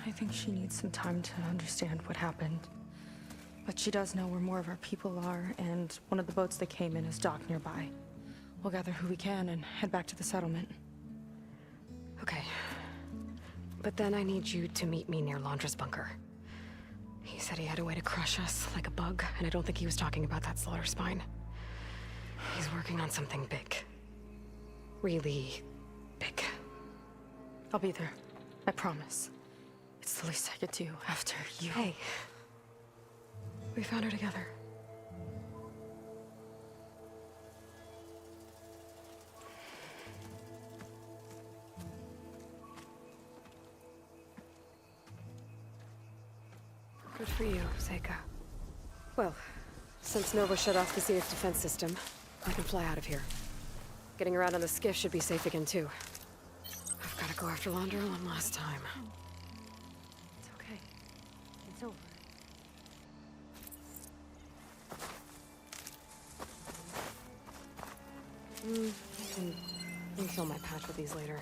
C: I think she needs some time to understand what happened. But she does know where more of our people are, and one of the boats that came in is docked nearby. We'll gather who we can and head back to the settlement.
A: Okay. But then I need you to meet me near Laundra's bunker. He said he had a way to crush us like a bug, and I don't think he was talking about that slaughter spine. He's working on something big. Really big.
C: I'll be there. I promise. It's the least I could do after you.
A: Hey. We found her together. Good for you, Seika. Well, since Nova shut off the Zenith defense system, I can fly out of here. Getting around on the skiff should be safe again, too. I've got to go after Laundra one last time.
C: It's okay. It's over.
A: I can fill my patch with these later.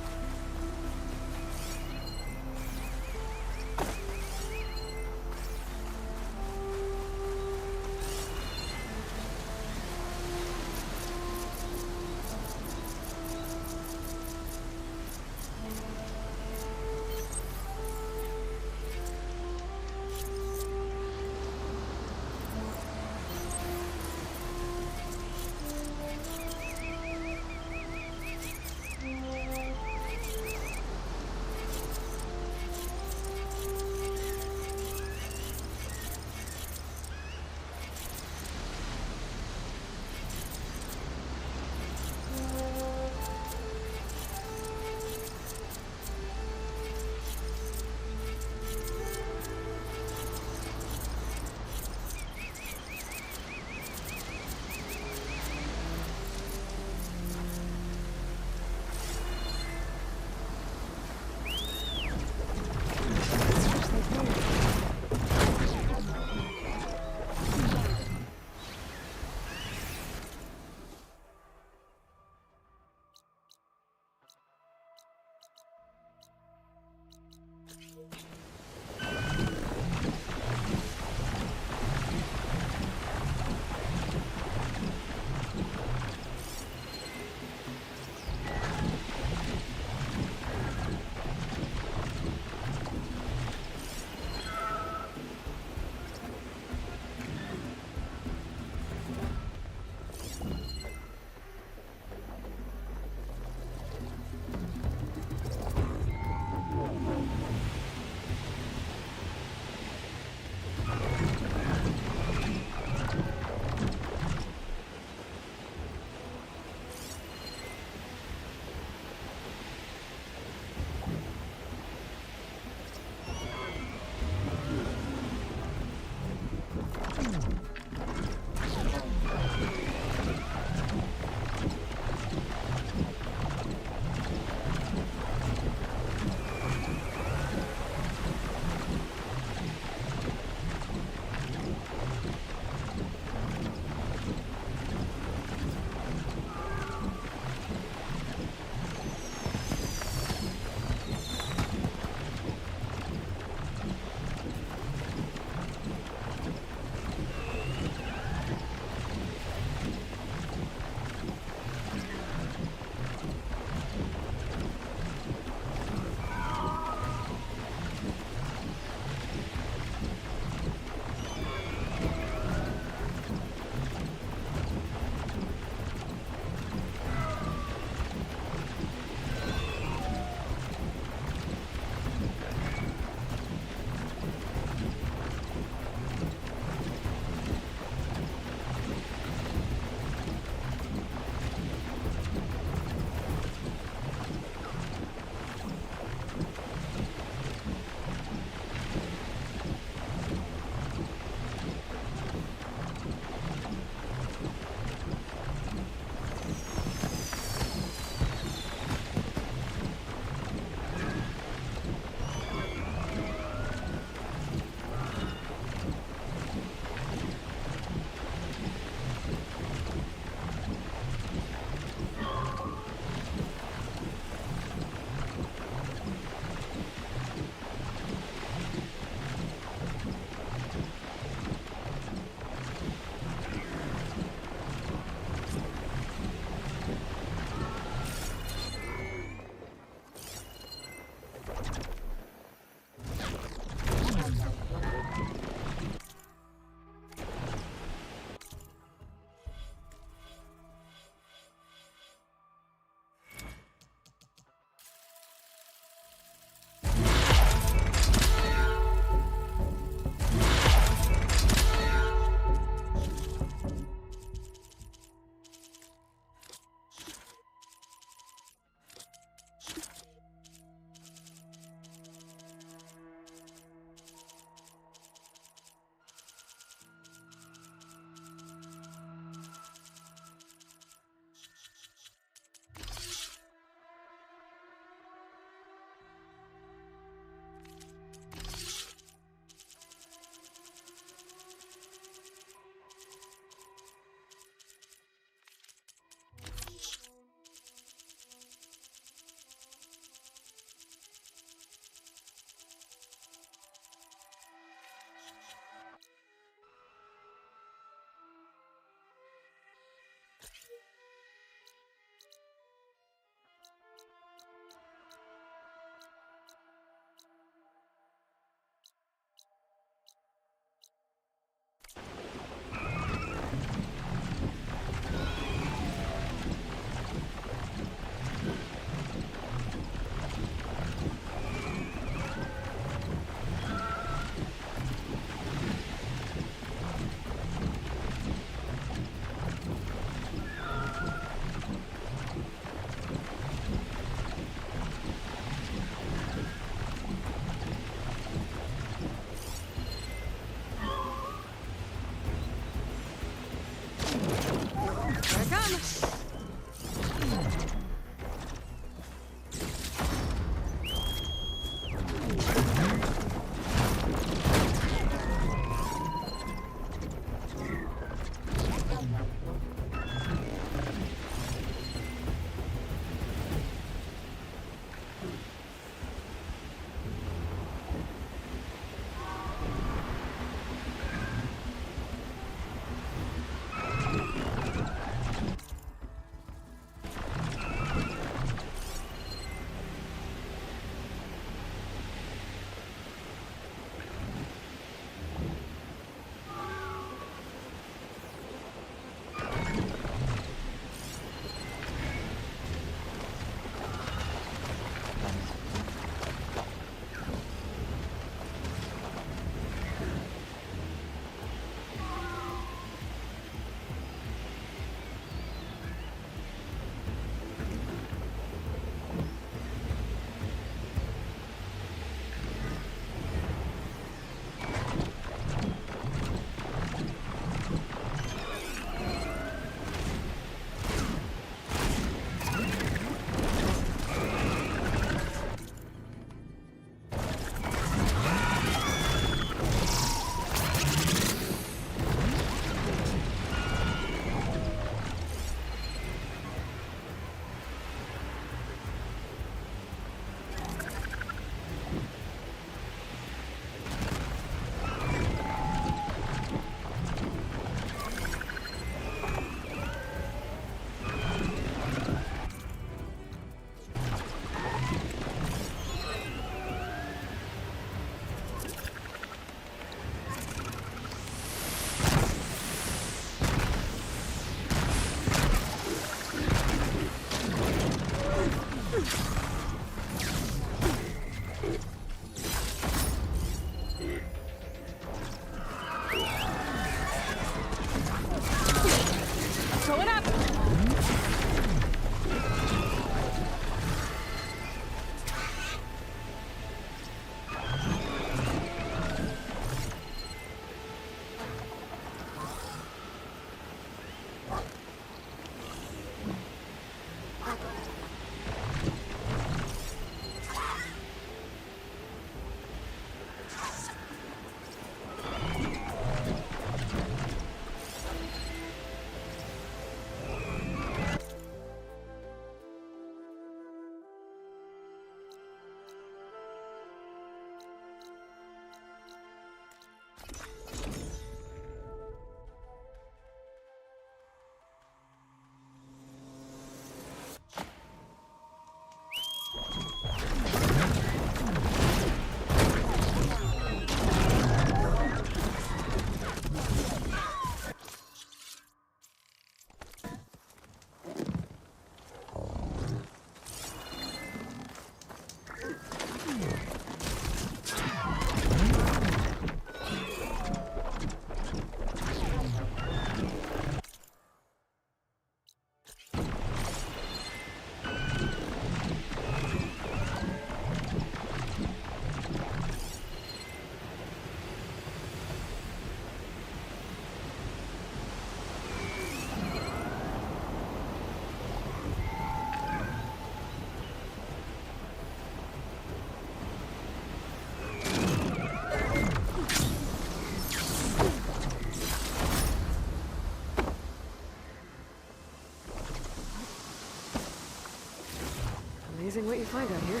A: amazing what you find out here.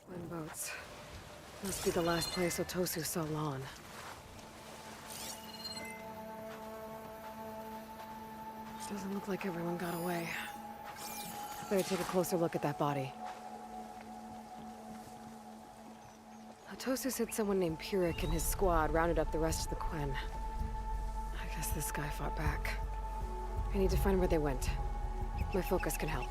A: Twin boats. Must be the last place Otosu saw Lon. Doesn't look like everyone got away. Better take a closer look at that body. Otosu said someone named Pyrrhic and his squad rounded up the rest of the Quen. I guess this guy fought back. I need to find where they went. My focus can help.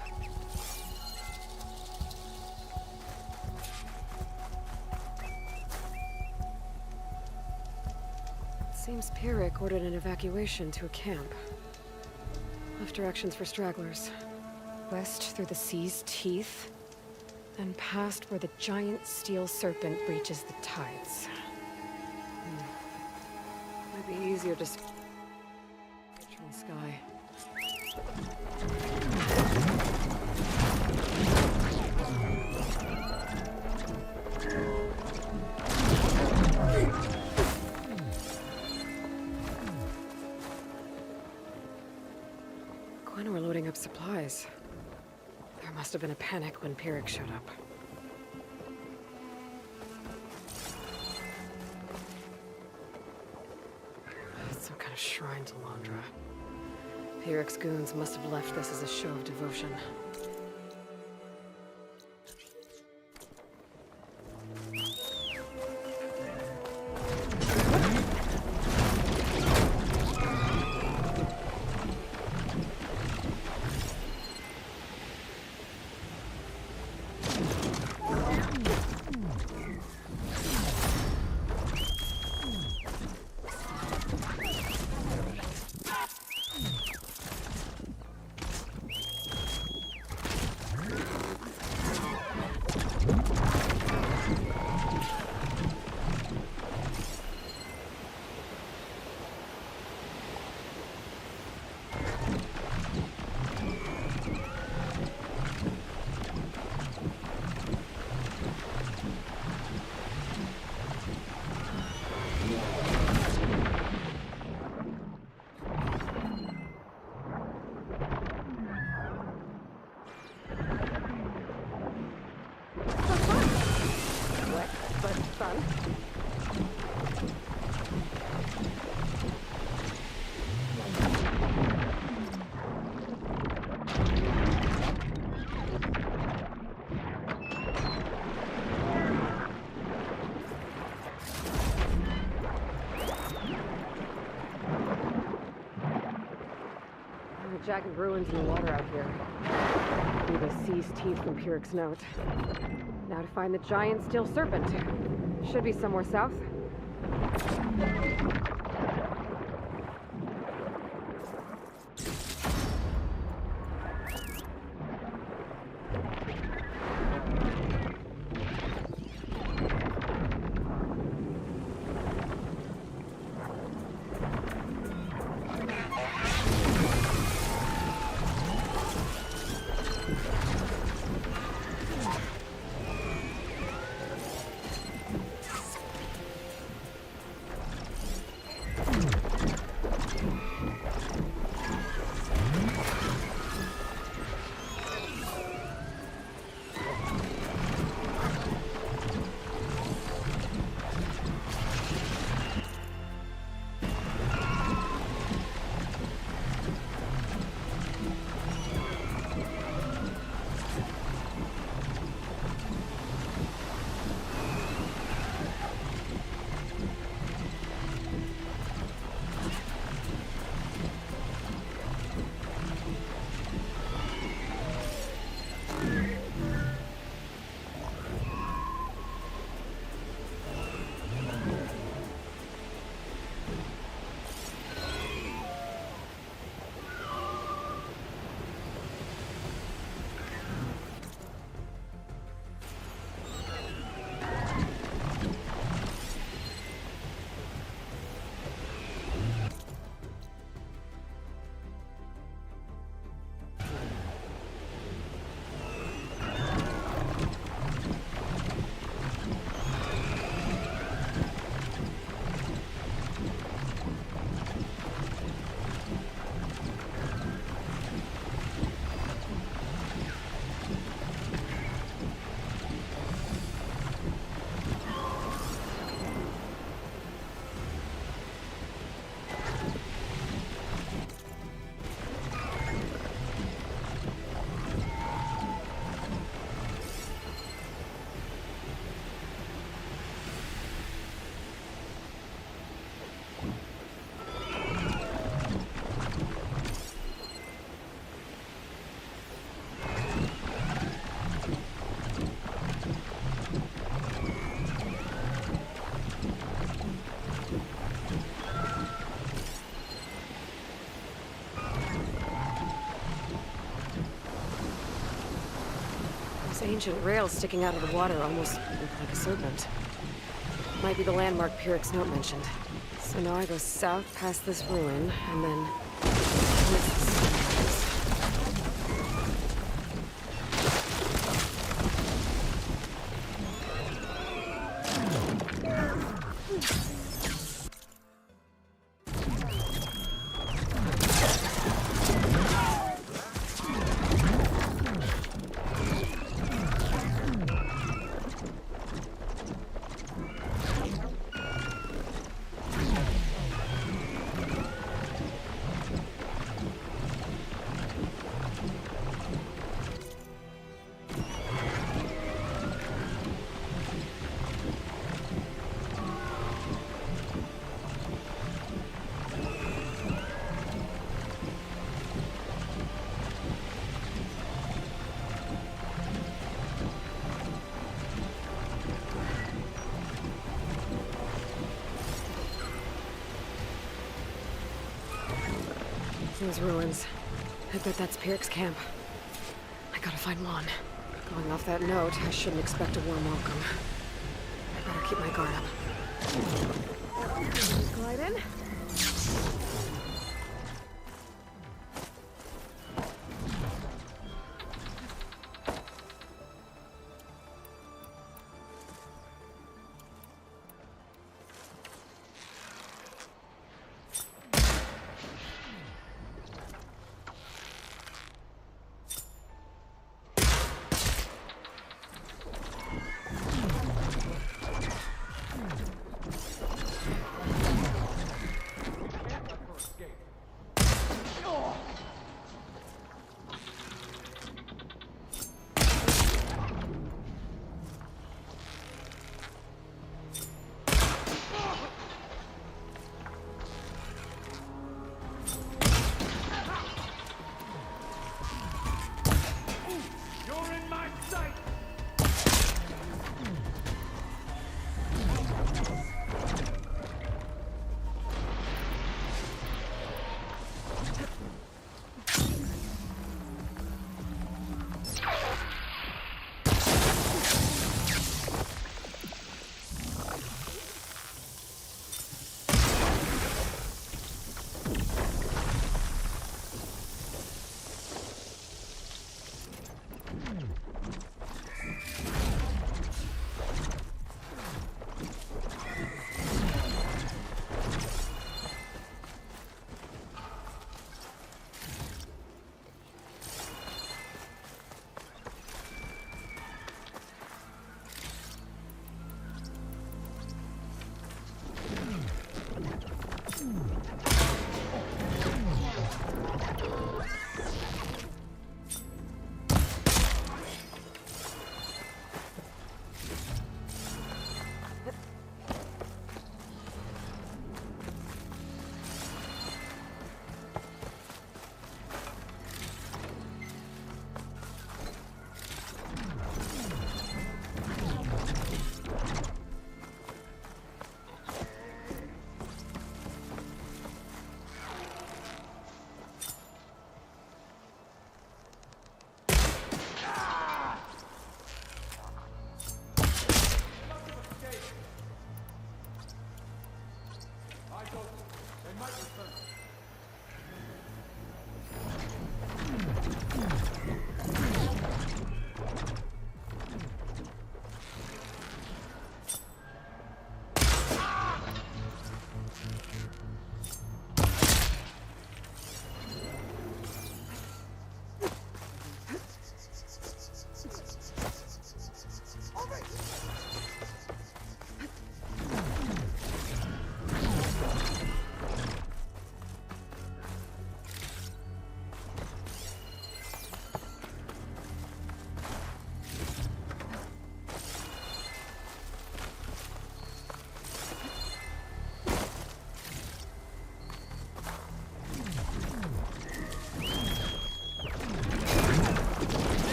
A: Seems Pyrrhic ordered an evacuation to a camp. Left directions for stragglers. West through the sea's teeth, then past where the giant steel serpent breaches the tides. Might be easier to from the sky. Quen were loading up supplies. There must have been a panic when Pyrrhic showed up. It's some kind of shrine to Londra. Pyrrhic's goons must have left this as a show of devotion. jagged ruins in the water out here. Be the sea's teeth from Pyrrhic's note. Now to find the giant steel serpent. Should be somewhere south. Those ancient rails sticking out of the water almost look like a serpent. Might be the landmark Pyrrhic's note mentioned. So now I go south past this ruin, and then towards the sunrise. Those ruins. I bet that's Pyrrhic's camp. I gotta find Juan. Going off that note, I shouldn't expect a warm welcome. I better keep my guard up. Glide in.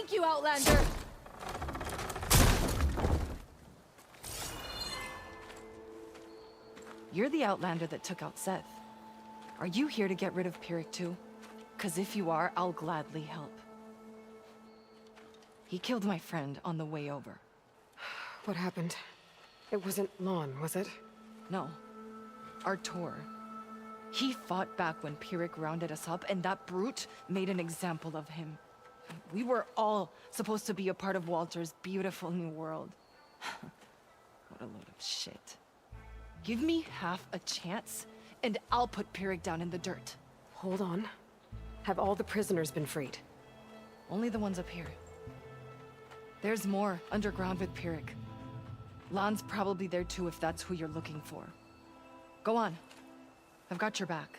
M: Thank you, Outlander!
C: You're the Outlander that took out Seth. Are you here to get rid of Pyrrhic too? 'Cause if you are, I'll gladly help. He killed my friend on the way over.
A: What happened? It wasn't Lon, was it?
C: No. Artur. He fought back when Pyrrhic rounded us up, and that brute made an example of him. We were all supposed to be a part of Walter's beautiful new world. What a load of shit. Give me half a chance, and I'll put Pyrrhic down in the dirt.
A: Hold on. Have all the prisoners been freed?
C: Only the ones up here. There's more underground with Pyrrhic. Lon's probably there too if that's who you're looking for. Go on. I've got your back.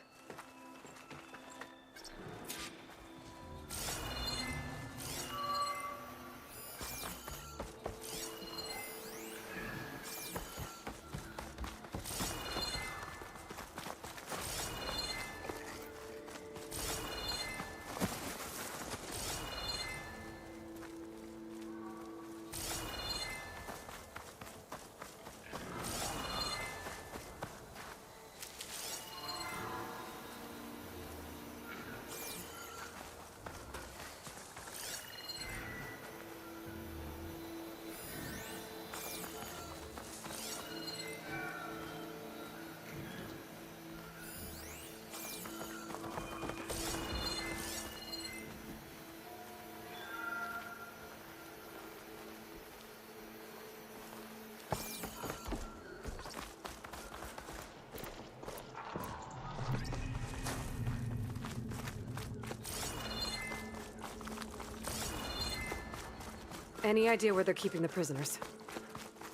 A: Any idea where they're keeping the prisoners?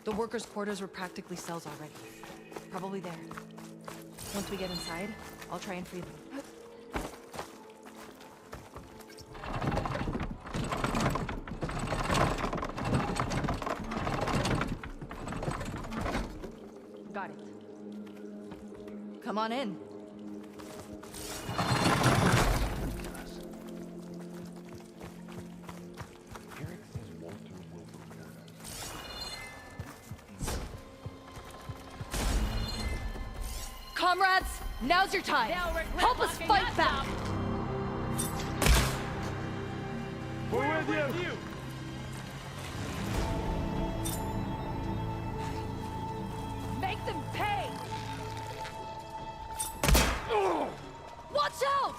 C: The workers' quarters were practically cells already. Probably there. Once we get inside, I'll try and free them. Got it. Come on in.
M: Comrades, now's your time. Help us fight back.
K: We're with you.
M: Make them pay. Watch out!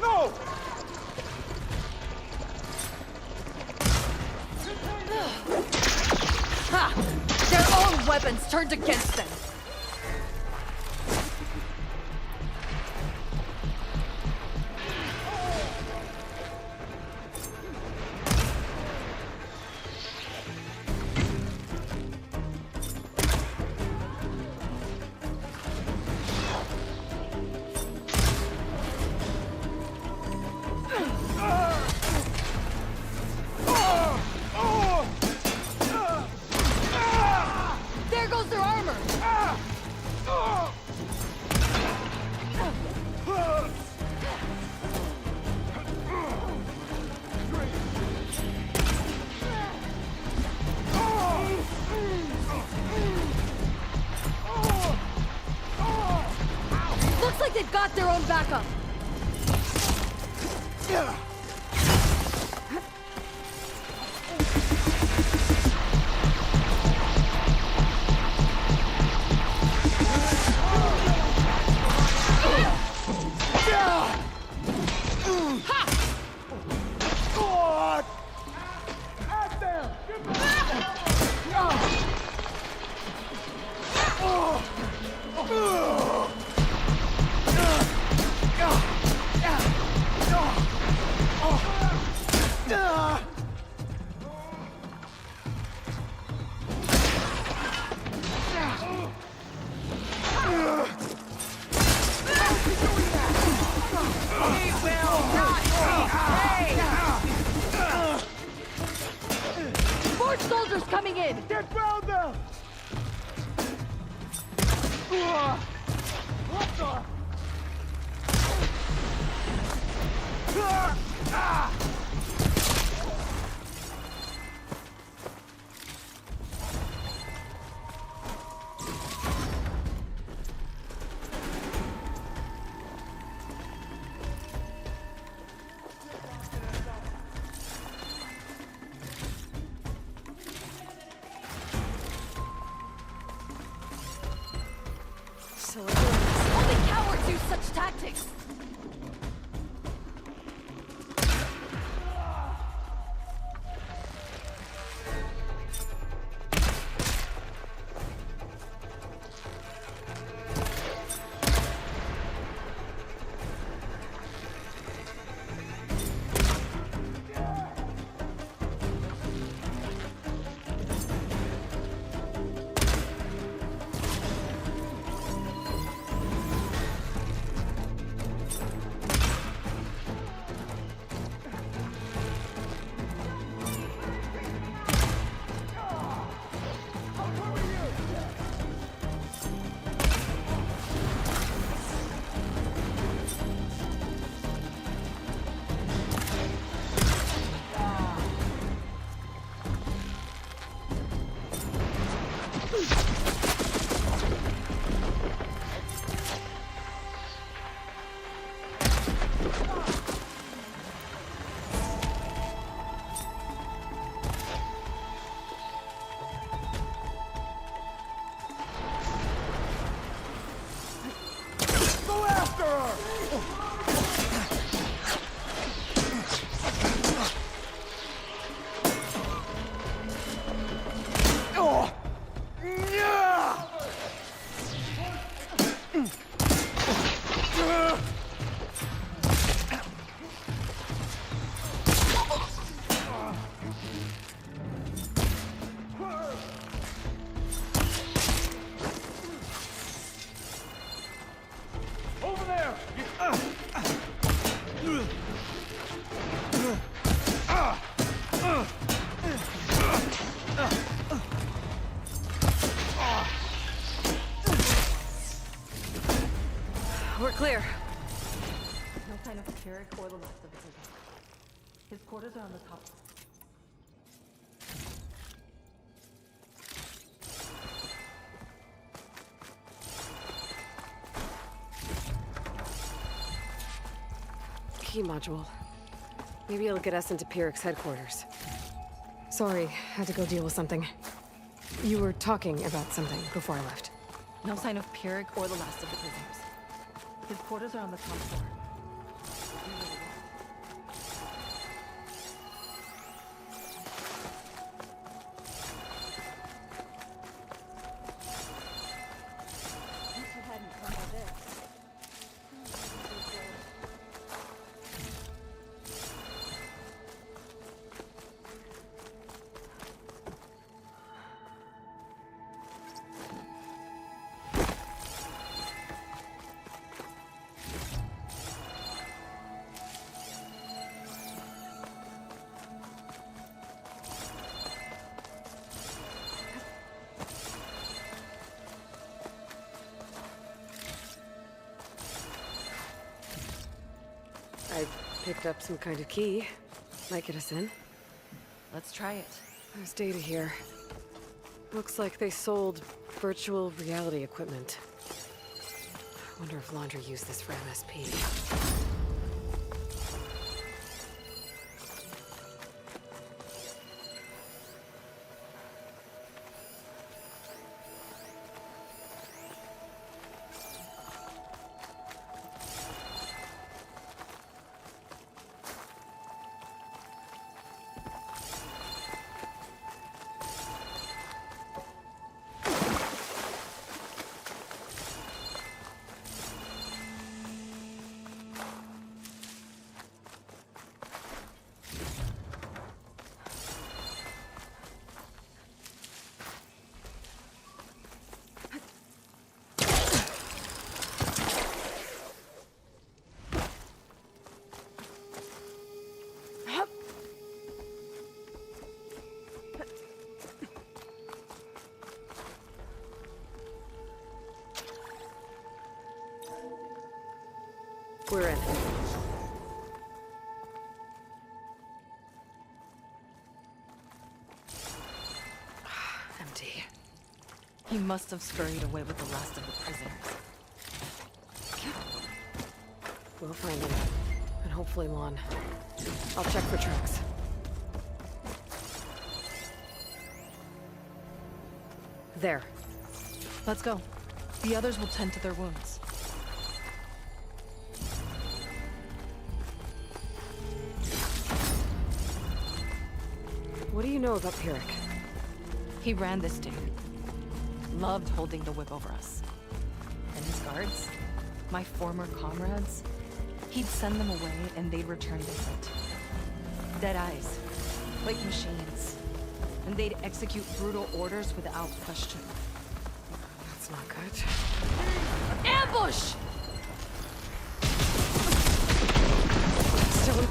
K: No!
M: Ha! Their own weapons turned against them. There goes their armor! Looks like they've got their own backup. it!
O: Get found them! What the?
M: Only cowards use such tactics!
O: Go after her! Oh! Yeah! Over there!
A: We're clear.
T: No sign of Carrick or the rest of the prisoners. His quarters are on the top.
A: Key module. Maybe it'll get us into Pyrex headquarters. Sorry, had to go deal with something. You were talking about something before I left.
T: No sign of Pyric or the last of the prisoners. His quarters are on the top floor.
A: I picked up some kind of key. Might get us in.
D: Let's try it.
A: There's data here. Looks like they sold virtual reality equipment. I wonder if Laundry used this for MSP. we're in. Empty.
C: He must have scurried away with the last of the prisoners.
A: We'll find him. And hopefully Lon. I'll check for tracks. There.
C: Let's go. The others will tend to their wounds.
A: What do you know about Pyrrhic?
C: He ran this day. Loved holding the whip over us. And his guards? My former comrades? He'd send them away and they'd return different. Dead eyes. Like machines. And they'd execute brutal orders without question.
A: That's not good.
C: Ambush!
A: Still...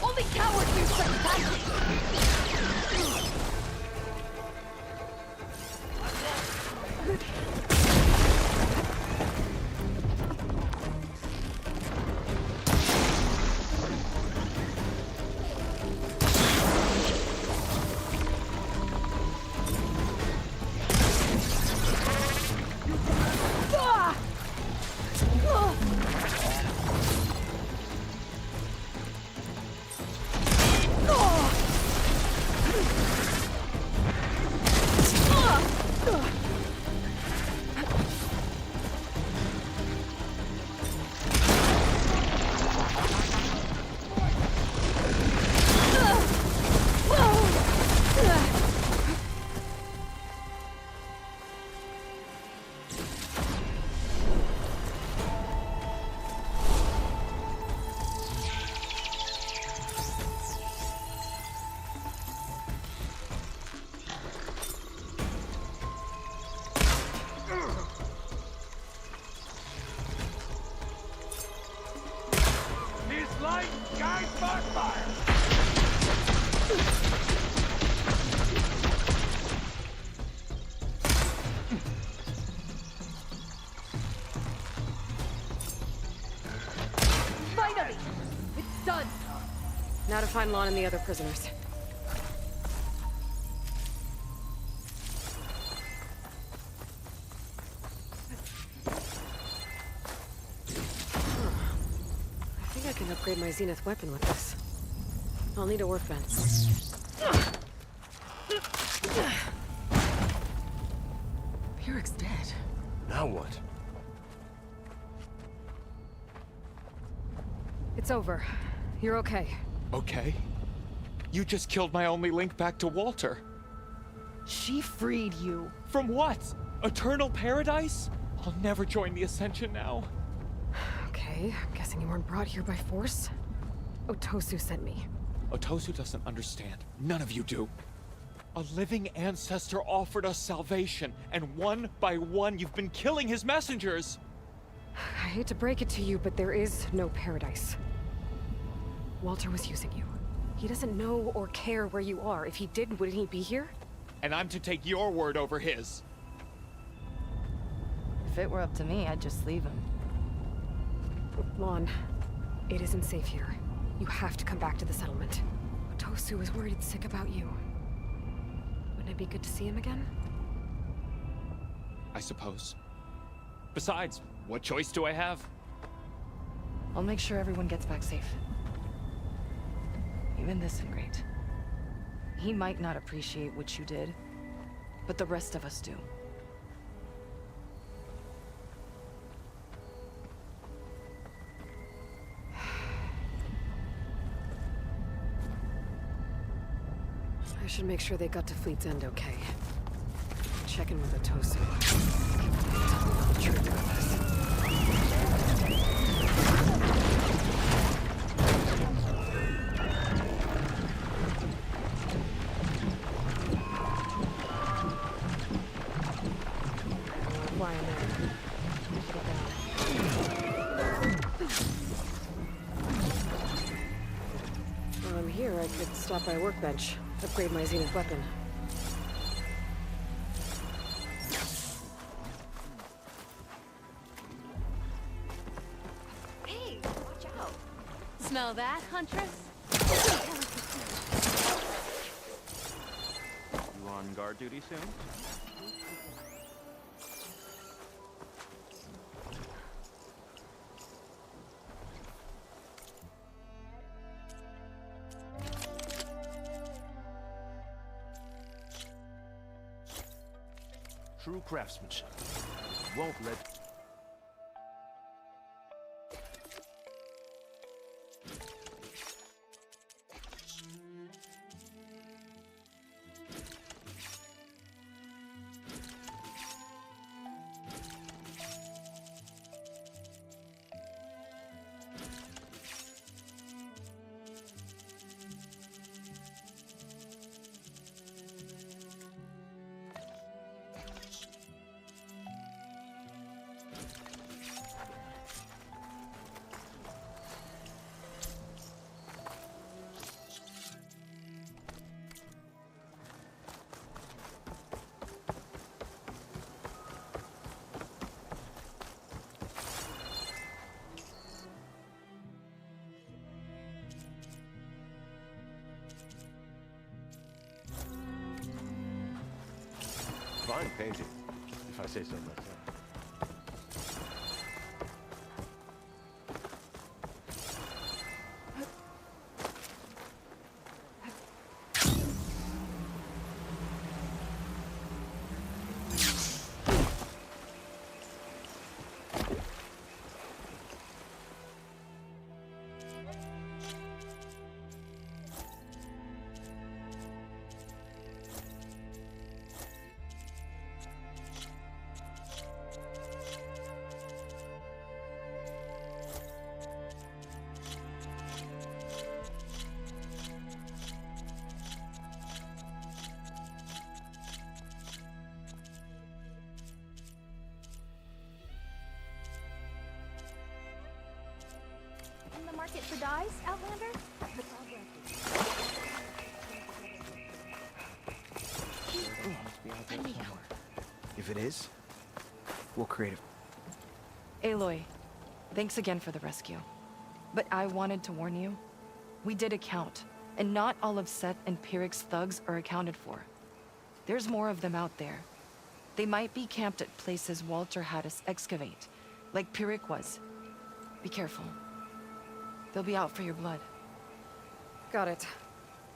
C: Only cowards do such tactics! Finally! It's done!
A: Now to find Lon and the other prisoners. I think I can upgrade my Zenith weapon with this. I'll need a workbench.
D: Pyrrhic's dead.
O: Now what?
A: It's over. You're okay.
E: Okay? You just killed my only link back to Walter.
C: She freed you.
E: From what? Eternal paradise? I'll never join the Ascension now.
A: Okay, I'm guessing you weren't brought here by force. Otosu sent me.
E: Otosu doesn't understand. None of you do. A living ancestor offered us salvation, and one by one you've been killing his messengers!
A: I hate to break it to you, but there is no paradise. Walter was using you. He doesn't know or care where you are. If he did, wouldn't he be here?
E: And I'm to take your word over his.
C: If it were up to me, I'd just leave him.
A: Lon, it isn't safe here. You have to come back to the settlement. Otosu is worried sick about you. Wouldn't it be good to see him again?
E: I suppose. Besides, what choice do I have?
C: I'll make sure everyone gets back safe. Even this ingrate. He might not appreciate what you did, but the rest of us do.
A: I should make sure they got to Fleet's End okay. Check in with Otosu. Tell me about the truth about this. Why am I? Put it down. While I'm here, I could stop by a workbench. Upgrade my Zenith weapon.
H: Huntress.
G: You on guard duty soon?
K: True craftsmanship. Won't let...
J: Fine painting, if I say so myself.
H: In the market for dyes, Outlander?
I: If it is, we'll create it.
C: Aloy, thanks again for the rescue. But I wanted to warn you. We did a count, and not all of Set and Pyrrhic's thugs are accounted for. There's more of them out there. They might be camped at places Walter had us excavate, like Pyrrhic was. Be careful. They'll be out for your blood.
A: Got it.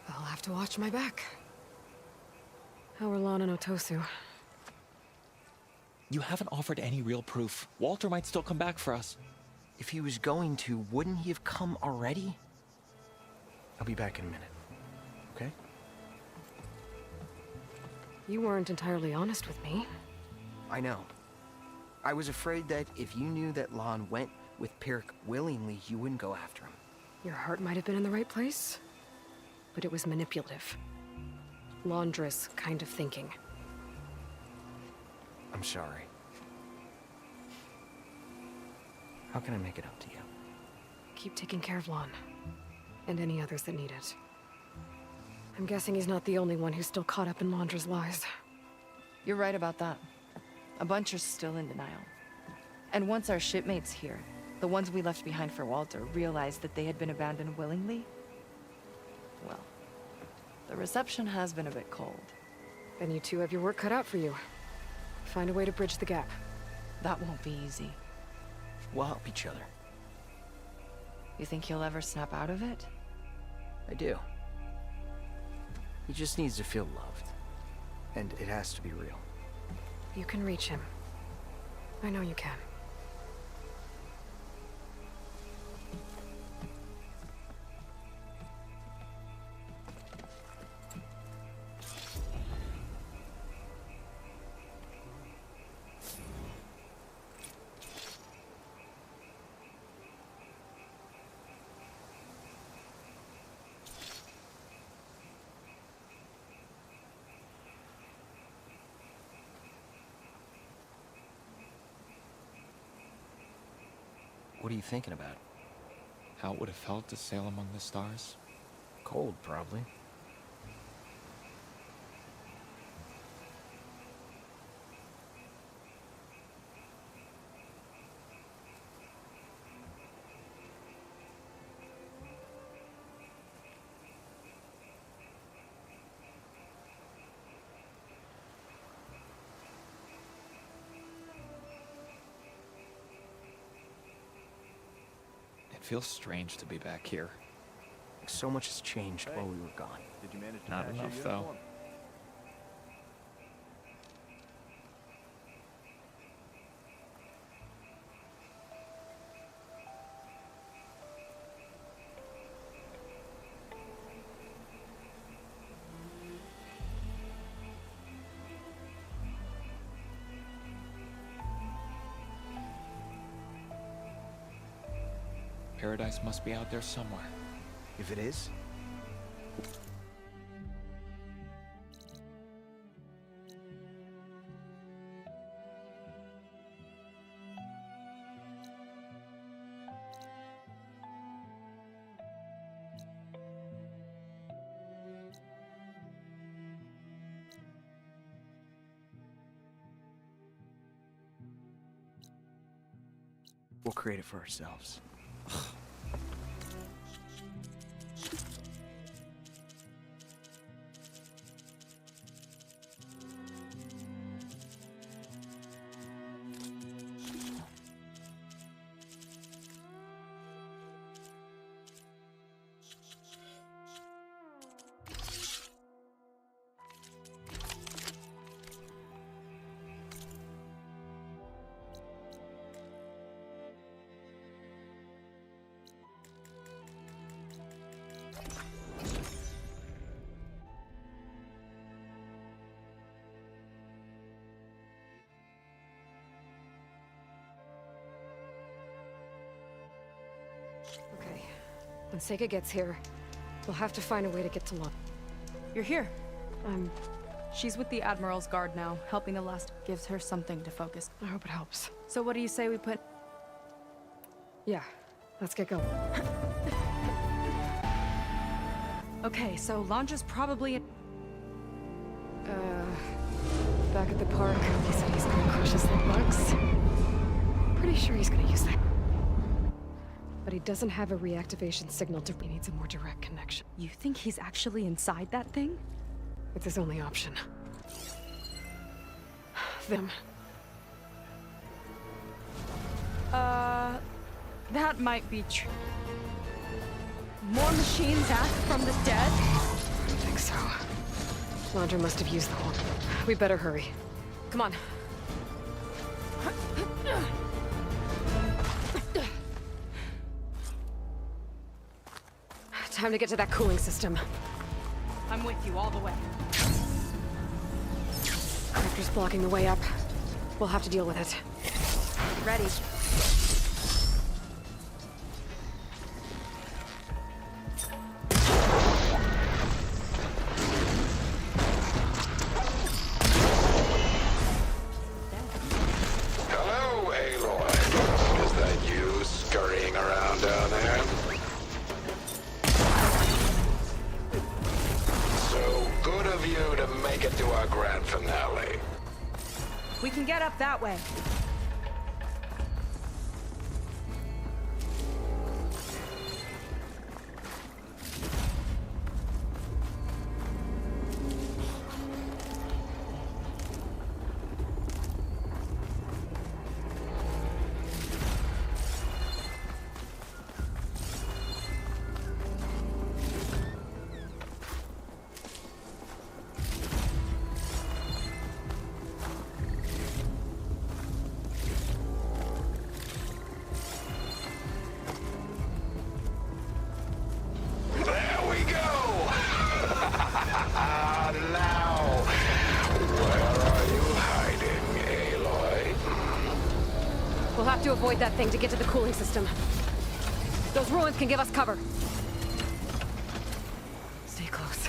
A: I'll have to watch my back. How are Lon and Otosu?
E: You haven't offered any real proof. Walter might still come back for us.
I: If he was going to, wouldn't he have come already? I'll be back in a minute, okay?
A: You weren't entirely honest with me.
I: I know. I was afraid that if you knew that Lon went with Pyrrhic willingly, you wouldn't go after him.
A: Your heart might have been in the right place, but it was manipulative. Laundress kind of thinking.
I: I'm sorry. How can I make it up to you?
A: Keep taking care of Lon, and any others that need it. I'm guessing he's not the only one who's still caught up in Laundra's lies.
C: You're right about that. A bunch are still in denial. And once our shipmates here, the ones we left behind for Walter, realized that they had been abandoned willingly, well, the reception has been a bit cold.
A: Then you two have your work cut out for you. Find a way to bridge the gap.
C: That won't be easy.
I: We'll help each other.
C: You think he'll ever snap out of it?
I: I do. He just needs to feel loved. And it has to be real.
A: You can reach him. I know you can.
I: What are you thinking about?
E: How it would have felt to sail among the stars?
I: Cold, probably.
E: feels strange to be back here.
I: So much has changed while we were gone.
J: Did you manage to
E: Not
J: patch your
E: enough, though.
J: uniform?
E: Paradise must be out there somewhere.
I: If it is, we'll create it for ourselves.
A: Okay. When Sega gets here, we'll have to find a way to get to Lon.
C: You're here. She's with the Admiral's Guard now, helping the last. Gives her something to focus.
A: I hope it helps.
C: So what do you say we put...
A: Yeah, let's get going.
C: Okay, so Landra's probably...
A: Back at the park, he said he's gonna crush his little bugs. Pretty sure he's gonna use that. But he doesn't have a reactivation signal to... He needs a more direct connection.
C: You think he's actually inside that thing?
A: It's his only option. Them.
C: That might be true. More machines act from the dead?
A: I don't think so. Landra must have used the horn. We better hurry. Come on. Time to get to that cooling system.
C: I'm with you all the way.
A: Crafters blocking the way up. We'll have to deal with it.
C: Ready.
F: Hello, Aloy. Is that you scurrying around down there? So good of you to make it to our grand finale.
C: We can get up that way.
A: We'll have to avoid that thing to get to the cooling system. Those ruins can give us cover. Stay close.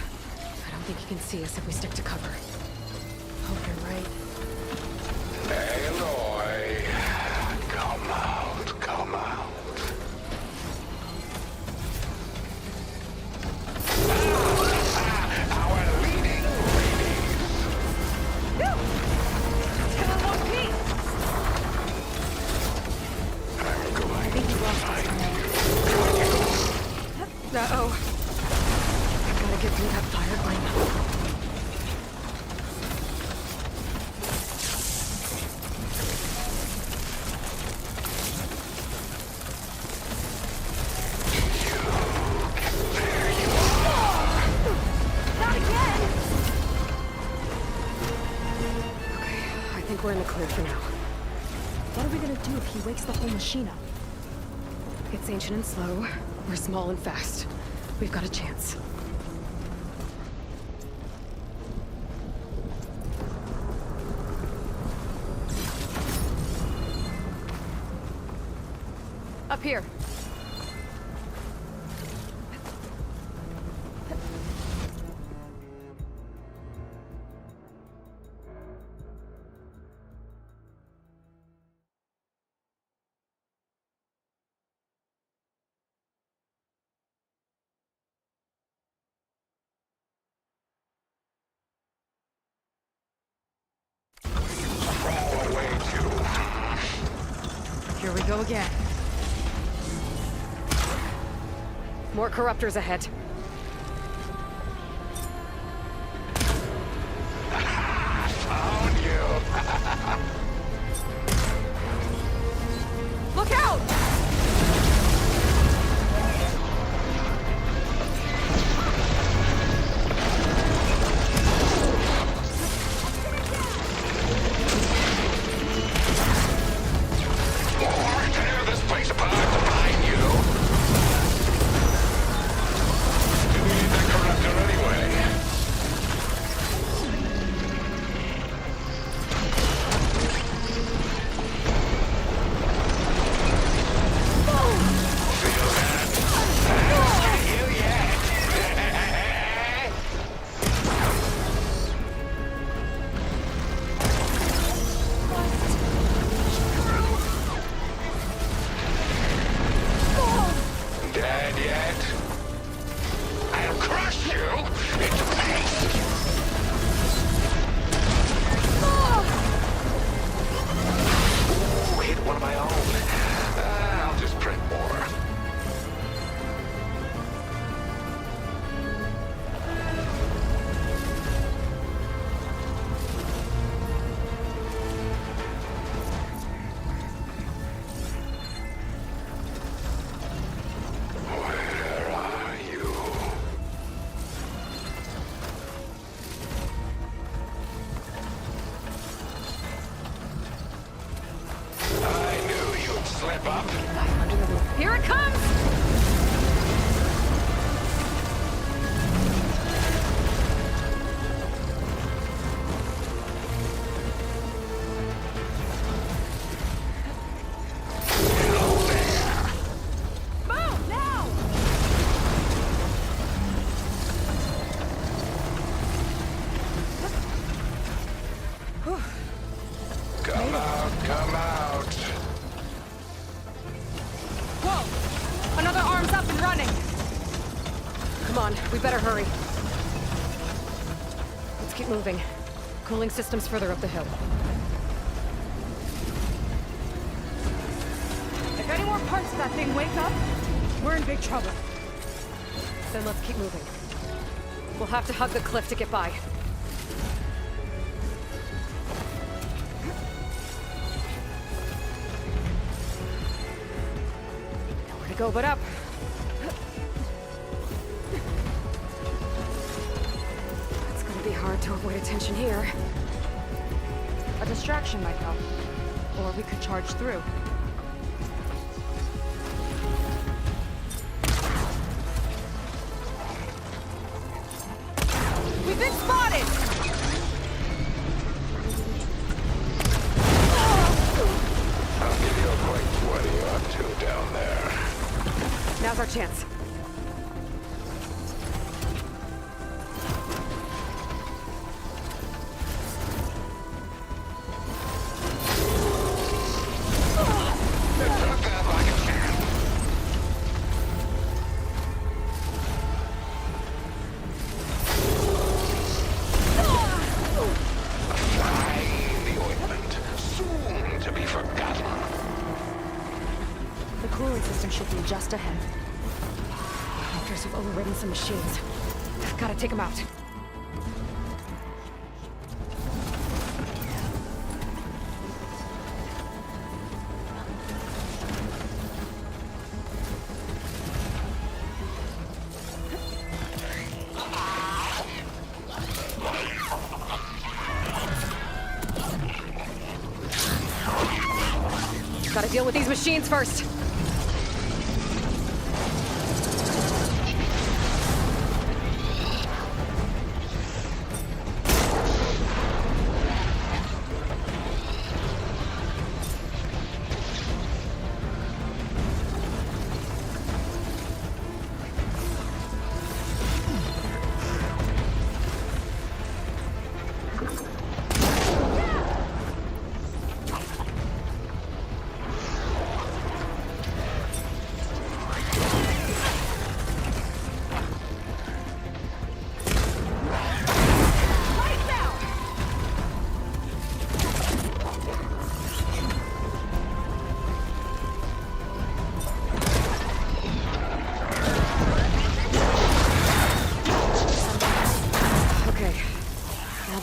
A: I don't think he can see us if we stick to cover. Hope you're right.
F: Aloy, come out, come out. Our leading ladies.
C: Two in one piece.
F: I'm going to find you.
A: Uh-oh. I gotta get through that fire flame. we're in the clear for now.
C: What are we gonna do if he wakes the whole machine up?
A: It's ancient and slow. We're small and fast. We've got a chance. Up here. Here we go again. More corruptors ahead.
F: Found you.
A: Look out!
F: Tear this place apart to find you. You need that corruptor anyway. Feel that? You yet? Dead yet? I'll crush you into paste! Ooh, hit one of my own. I'll just print more. Where are you? I knew you'd slip up.
A: Here it comes!
C: Move, now!
F: Come out, come out.
C: Whoa! Another arm's up and running!
A: Come on, we better hurry. Let's keep moving. Cooling system's further up the hill.
C: If any more parts of that thing wake up, we're in big trouble.
A: Then let's keep moving. We'll have to hug the cliff to get by. Nowhere to go but up. It's gonna be hard to avoid attention here.
C: A distraction might help. Or we could charge through. We've been spotted!
F: I'll give you a quick what are you up to down there?
A: Now's our chance.
F: Took that like a champ. Applying the ointment, soon to be forgotten.
A: The cooling system should be just ahead. Hunters have overridden some machines. Gotta take them out. Deal with these machines first.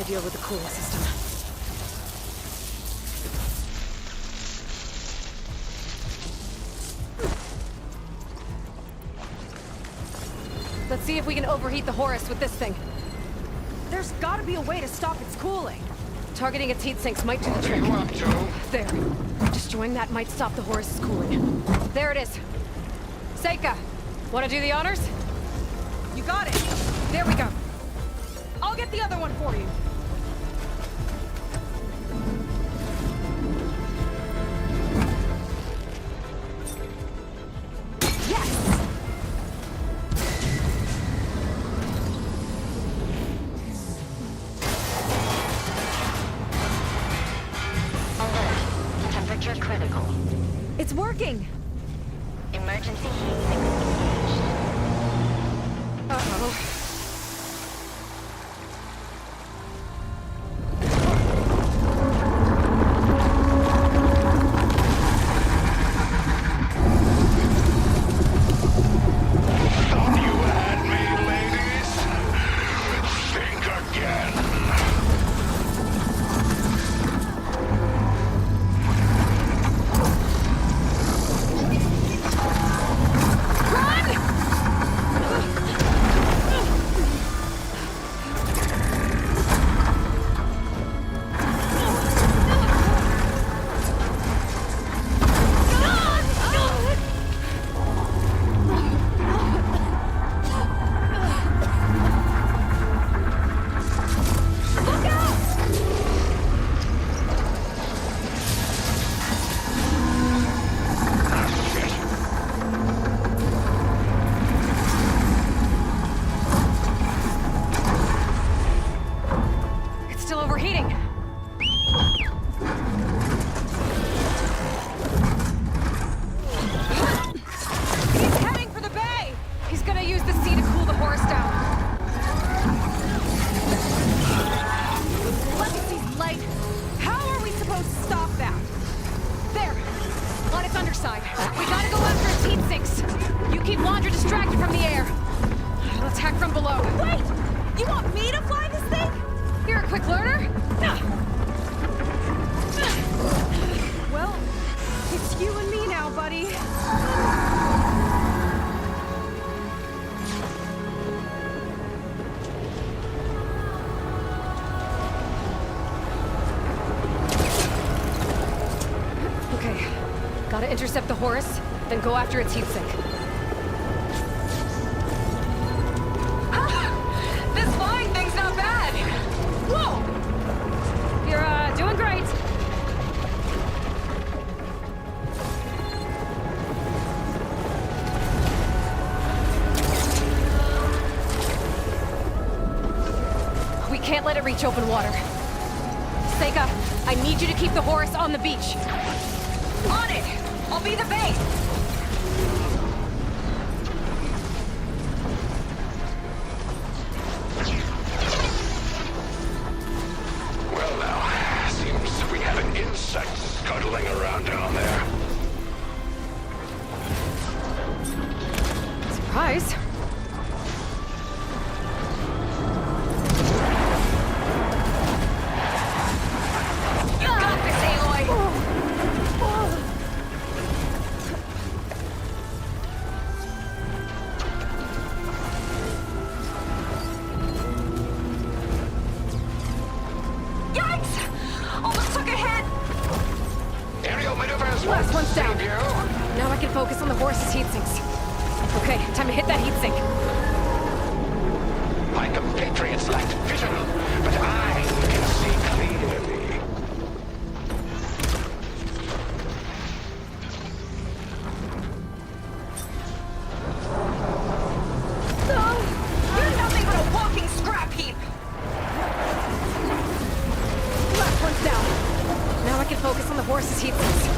A: Deal with the cooling system. Let's see if we can overheat the Horus with this thing.
C: There's gotta be a way to stop its cooling.
A: Targeting its heat sinks might do the trick. There. Destroying that might stop the Horus's cooling. There it is. Seika, wanna do the honors?
C: You got it.
A: There we go.
C: I'll get the other one for you.
L: Critical.
C: It's working!
L: Emergency heat sinks engaged.
A: Uh-oh.
F: Thought you had me, ladies? Think again.
A: We gotta go after its heat sinks. You keep Laundra distracted from the air. I'll attack from below.
C: Wait! You want me to fly this thing?
A: You're a quick learner.
C: Well, it's you and me now, buddy.
A: Okay, gotta intercept the Horus, then go after its heat sink. This flying thing's not bad! Whoa! You're, doing great. We can't let it reach open water. Seika, I need you to keep the Horus on the beach. On it! I'll be the base!
F: Well now, seems we have an insect scuttling around down there.
A: Surprise. You got this, Aloy! focus on the horse's heat sinks. Okay, time to hit that heat sink.
F: My compatriots lacked vision, but I can see clearly.
C: You're nothing but a walking scrap heap!
A: Last one's down. Now I can focus on the horse's heat sinks.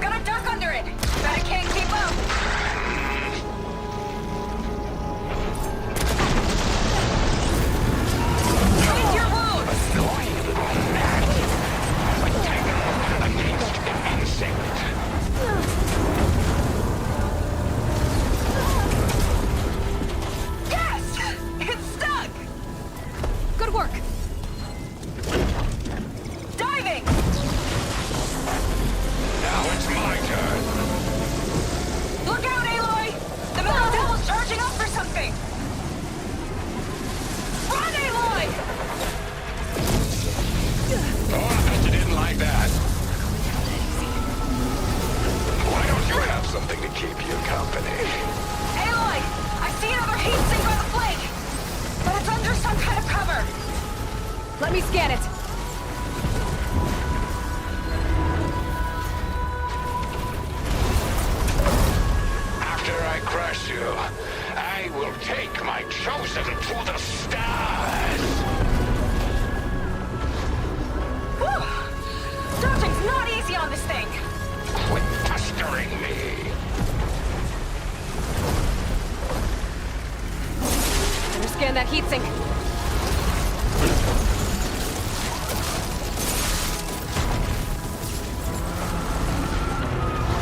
C: Gotta duck under it! Bet I can't keep up! Mind your wounds! Yes! It's stuck!
A: Good work!
C: Diving!
F: Now it's my turn.
C: Look out, Aloy! The Middle Devil's charging up for something! Run, Aloy!
F: Oh, I bet you didn't like that. Why don't you have something to keep you company?
C: Aloy! I see another heat sink by the flake! But it's under some kind of cover!
A: Let me scan it.
F: After I crush you, I will take my chosen to the stars.
C: Whew! Dodging's not easy on this thing!
F: Quit pestering me.
A: Better scan that heat sink.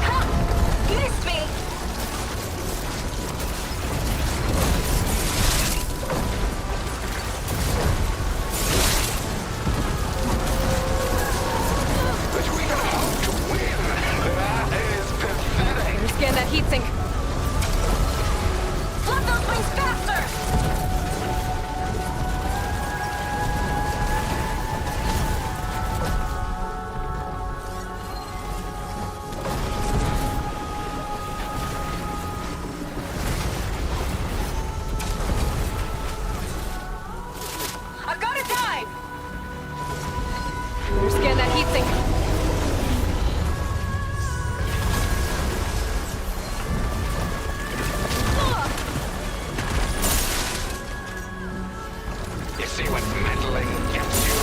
C: Ha! Missed me!
F: But we don't hope to win. That is pathetic.
A: Better scan that heat sink.
C: Flip those wings faster! I've got to dive!
A: Better scan that heat sink.
F: You see what meddling gets you?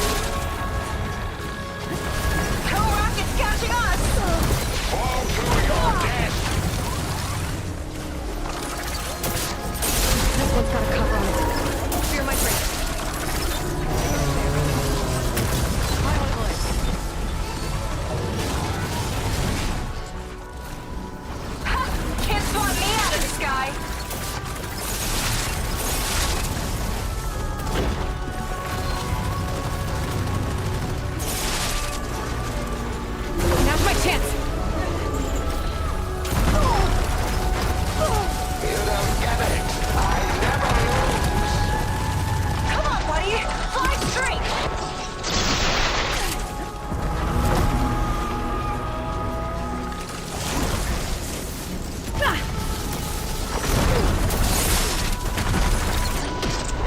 C: No rocket's catching us!
F: Fall to your death.
A: This one's got a cover on it. Fear my break.
C: Ha! Can't swat me out of the sky!
A: Now's my chance.
F: You don't get it. I never lose.
C: Come on, buddy! Fly straight!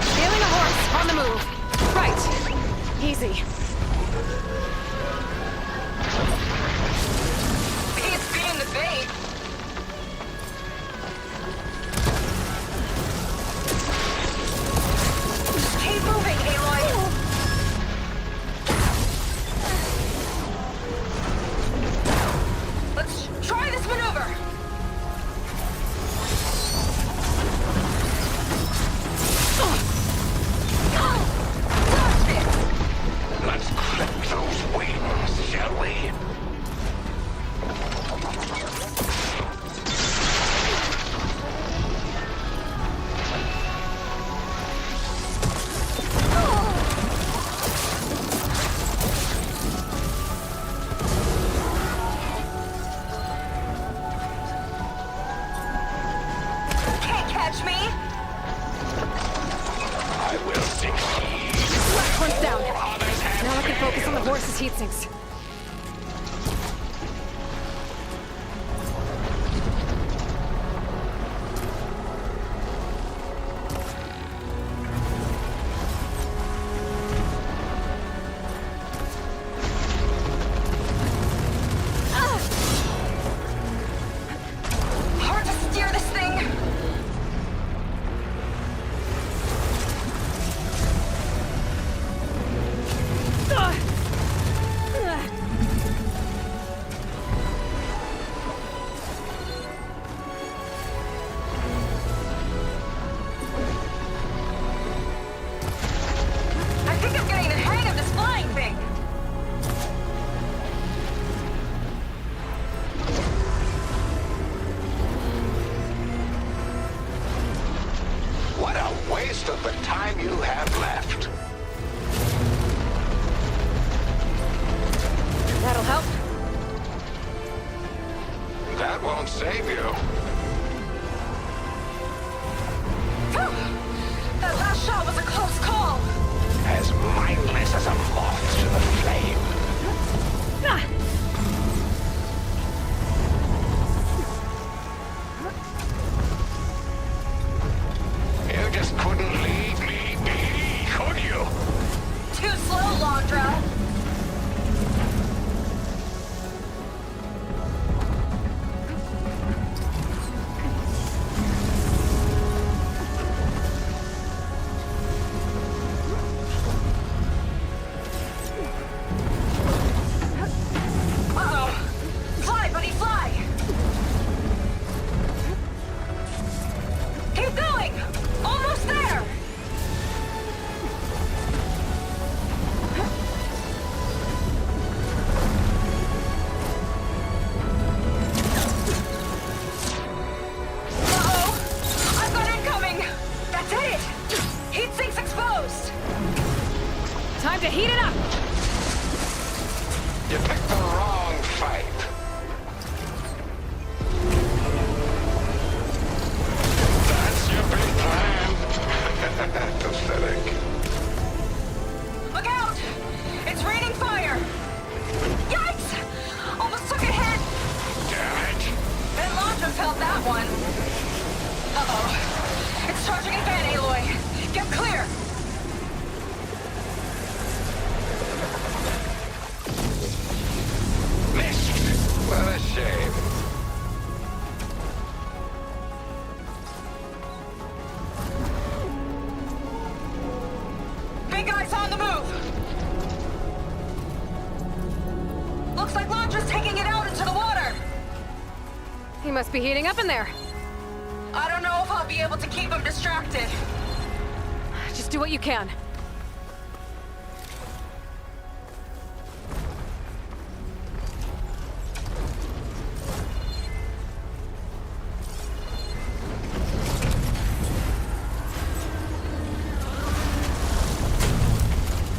A: Scaling a horse on the move. Right. Easy.
C: It's being the bait! Keep moving, Aloy! Let's try this maneuver! Lost it!
F: Let's clip those
A: heat sinks.
C: Hard to steer this thing. I think I'm getting the hang of this flying thing.
F: What a waste of the time you have left.
A: That'll help.
F: That won't save you.
C: That last shot was a close call.
F: As mindless as a moth to the flame. You just couldn't leave me be, could you?
C: Too slow, Londra. Uh-oh. Fly, buddy, fly. Keep going. Almost there. Uh-oh. I've got incoming. That's it. Heat sink's exposed.
A: Time to heat it up!
F: You picked the wrong fight. That's your big plan. Pathetic.
C: Look out! It's raining fire. Yikes! Almost took a hit.
F: Damn it.
C: Ben Londra felt that one. Uh-oh. It's charging again, Aloy. Get clear.
F: Missed. What a shame.
C: Big guy's on the move. Looks like Londra's taking it out into the water.
A: He must be heating up in there.
C: I don't know if I'll be able to keep him distracted.
A: Just do what you can.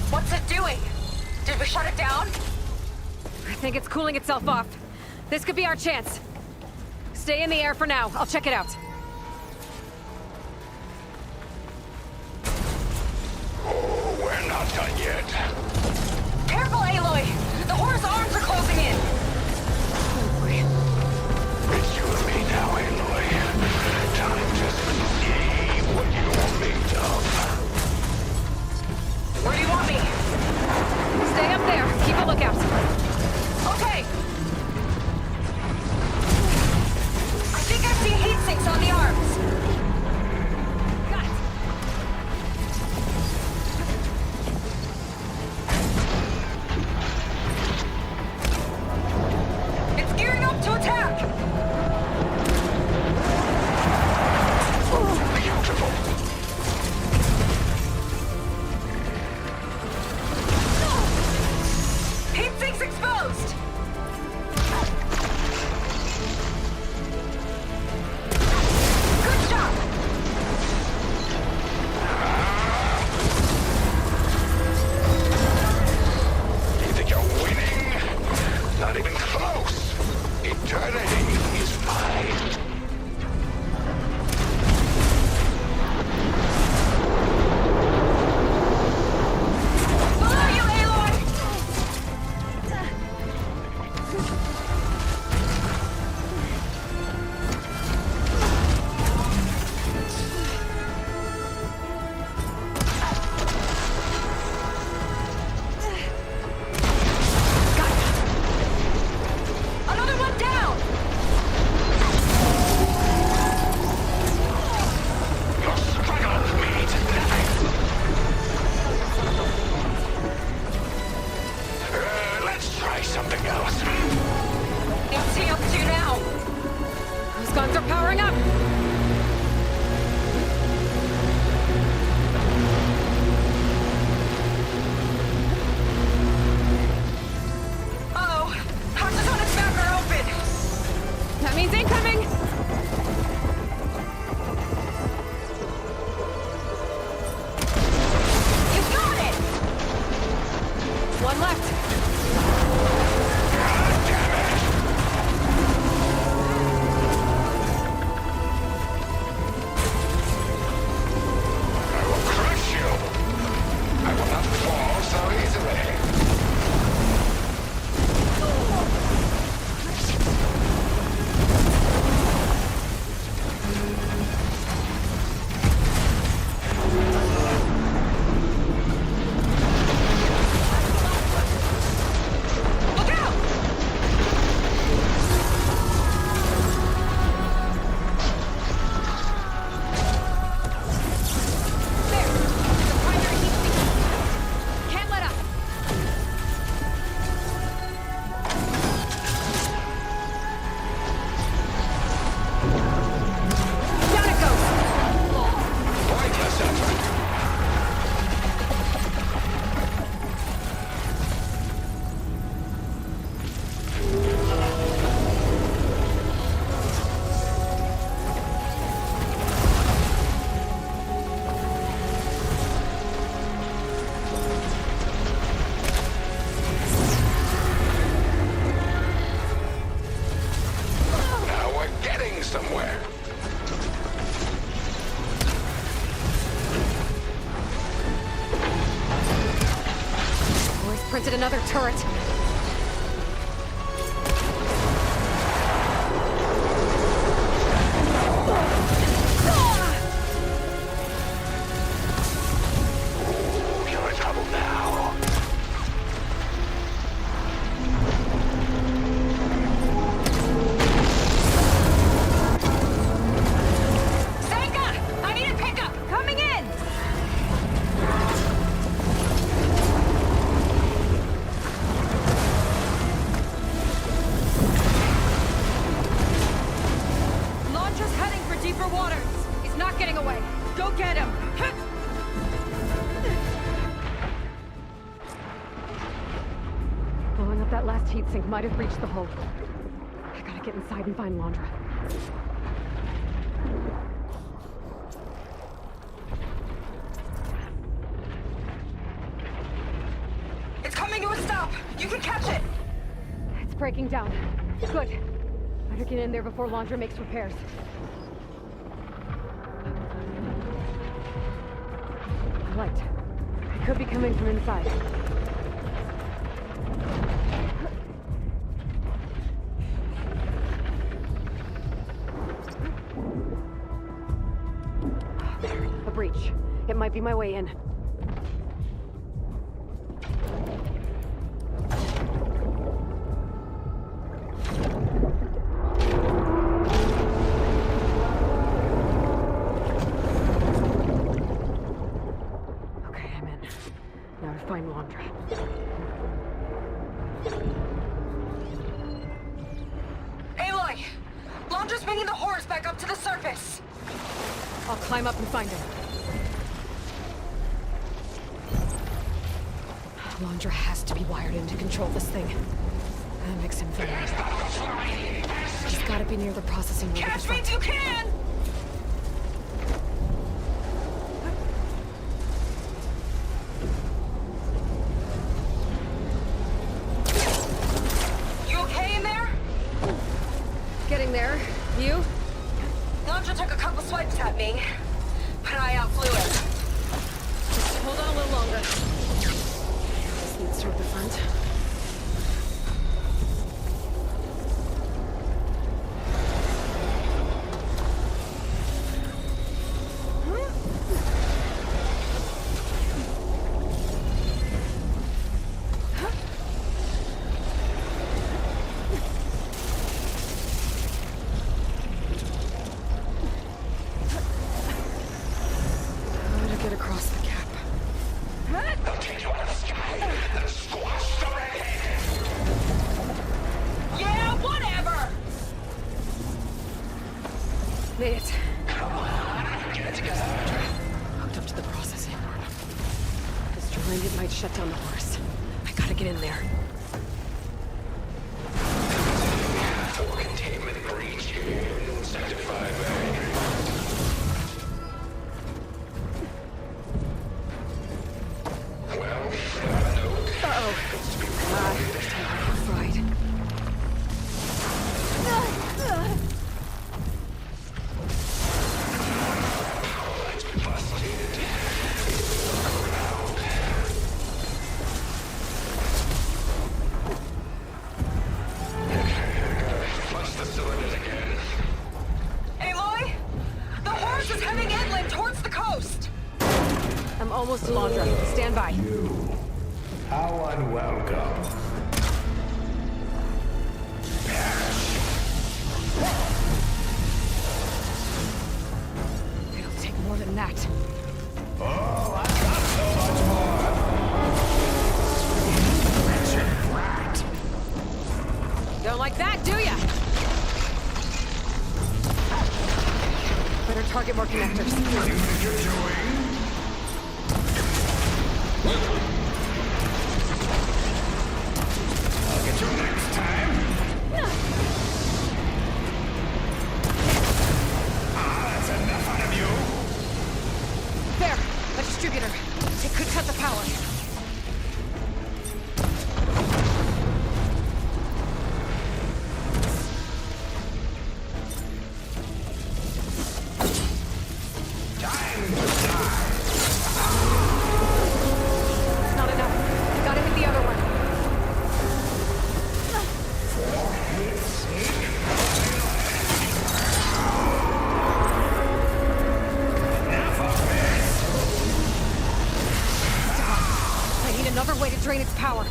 C: What's it doing? Did we shut it down?
A: I think it's cooling itself off. This could be our chance. Stay in the air for now. I'll check it out.
F: Oh, we're not done yet.
C: Careful, Aloy! The Horus arms are closing in!
F: It's you and me now, Aloy. Time to see what you're made of.
C: Where do you want me?
A: Stay up there. Keep a lookout.
C: Okay! I think I see heat sinks on the
A: guns are powering up!
C: Uh-oh! Hatches on its back are open!
A: That means incoming!
C: You got it!
A: One left.
F: I will crush you. I will not fall so easily.
A: Can't let up. Down it goes.
F: Point yourself. Now we're getting somewhere.
A: Boys printed another turret.
F: You're in trouble now.
C: Senka! I need a pickup! Coming in! Launcher's heading for deeper waters.
A: He's not getting away.
C: Go get him!
A: Blowing up that last heat sink might have breached the hull. I gotta get inside and find Londra.
C: It's coming to a stop! You can catch it!
A: It's breaking down. Good. Better get in there before Londra makes repairs. Light. It could be coming from inside. There, a breach. It might be my way in. Okay, I'm in. Now to find Londra.
C: Aloy! Launcher's bringing the horse back up to the surface!
A: I'll climb up and find him. Londra has to be wired in to control this thing. That makes him vulnerable. He's gotta be near the processing room.
C: Catch means you can! You okay in there?
A: Getting there. You?
C: Launcher took a couple swipes at me, but I outflew it.
A: Just hold on a little longer. This needs toward the front.
F: They'll take you out of the sky, then squash the rain.
A: gotta get in there.
F: For containment breach in Sector 5A. Well,
A: Uh-oh. Fried.
F: Flush the cylinders again.
C: Aloy! The horse is heading inland towards the coast!
A: I'm almost to Londra. Stand by.
F: How unwelcome.
A: It'll take more than that.
F: Oh, I got so much more. Wretched brat.
A: Don't like that, do ya? Better target more connectors.
F: What do you think you're doing? I'll get you next time. That's enough out of you.
A: There! A distributor. It could cut the power. Not enough. Gotta hit the other one. I need another way to drain its power.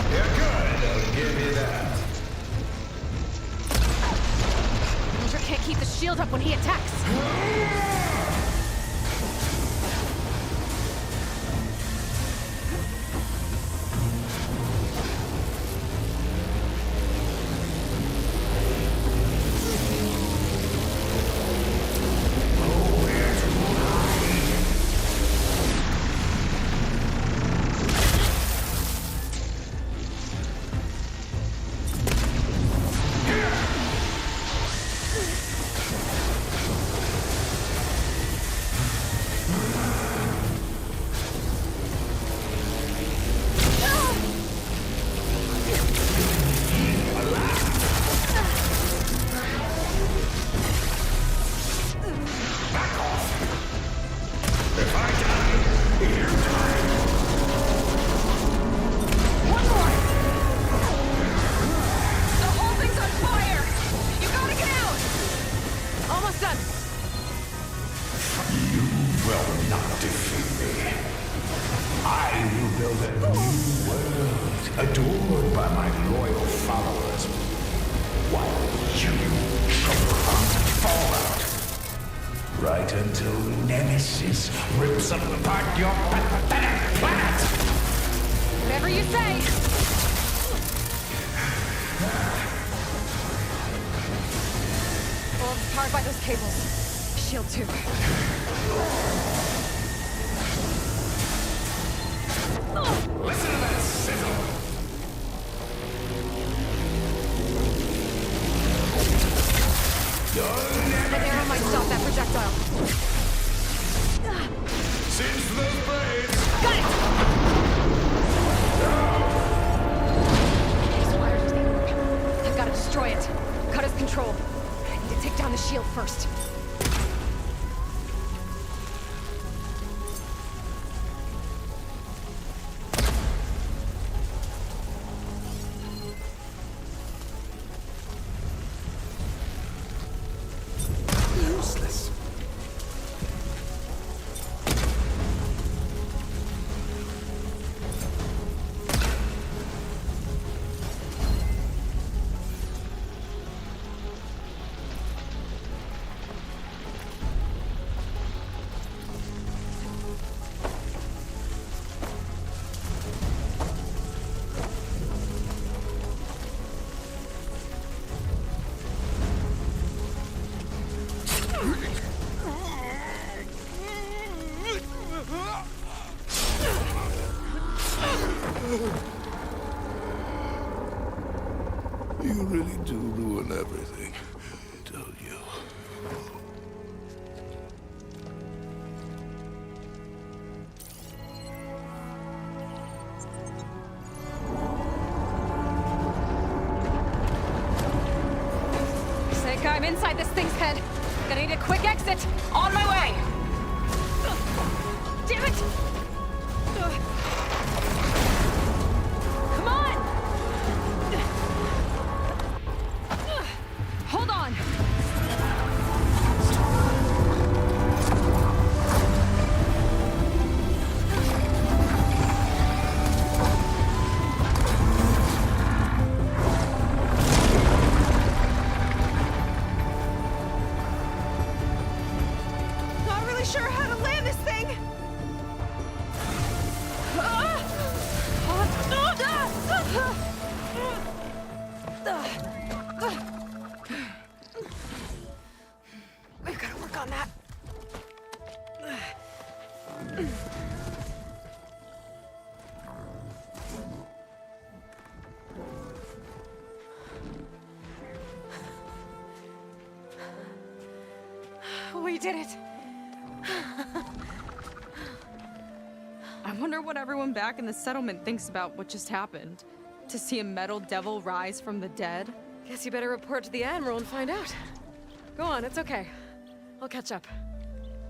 F: You're good, I'll give you that.
A: Ranger can't keep the shield up when he attacks. Almost done.
F: You will not defeat me. I will build a new world, adored by my loyal followers, while you choke on fallout. Right until Nemesis rips apart your pathetic planet!
A: Whatever you say. Well, it's powered by those cables. Shield too.
F: Listen to that sizzle!
A: An arrow might stop that projectile.
F: Since those blades!
A: Got it! These wires to the orb. I've got to destroy it. Cut his control. I need to take down the shield first.
F: Useless. You really do ruin everything, don't you?
A: Seika, I'm inside this thing's head. Gonna need a quick exit. On my way. Damn it! Come on! Hold on.
C: Not really sure how to land this thing.
A: We've got to work on that. We did it.
C: I wonder what everyone back in the settlement thinks about what just happened. To see a metal devil rise from the dead?
A: Guess you better report to the Admiral and find out. Go on, it's okay. I'll catch up.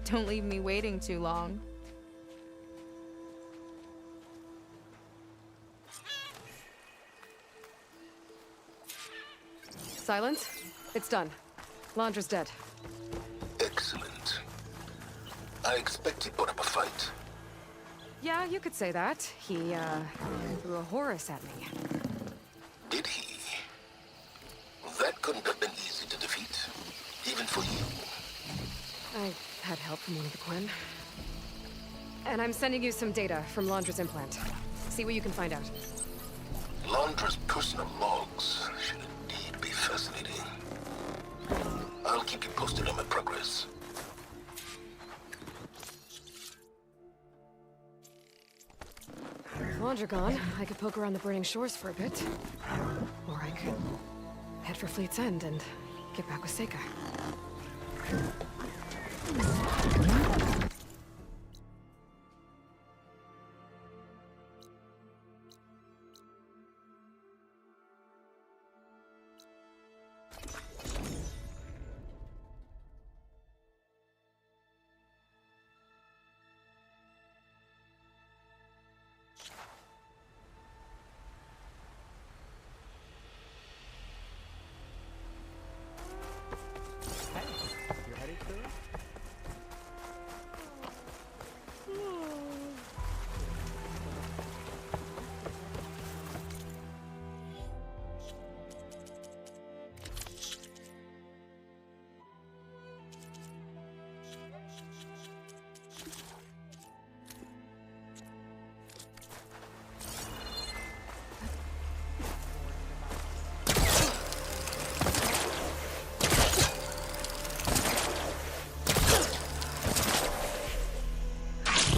C: Don't leave me waiting too long.
A: Silence? It's done. Londra's dead.
F: Excellent. I expect he put up a fight.
A: Yeah, you could say that. He, threw a Horus at me.
F: Did he? That couldn't have been easy to defeat, even for you.
A: I had help from one of the Quen. And I'm sending you some data from Londra's implant. See what you can find out.
F: Londra's personal logs should indeed be fascinating. I'll keep you posted on my progress.
A: With Londra gone, I could poke around the burning shores for a bit. Or I could head for Fleet's End and get back with Seika.
S: You're headed to it?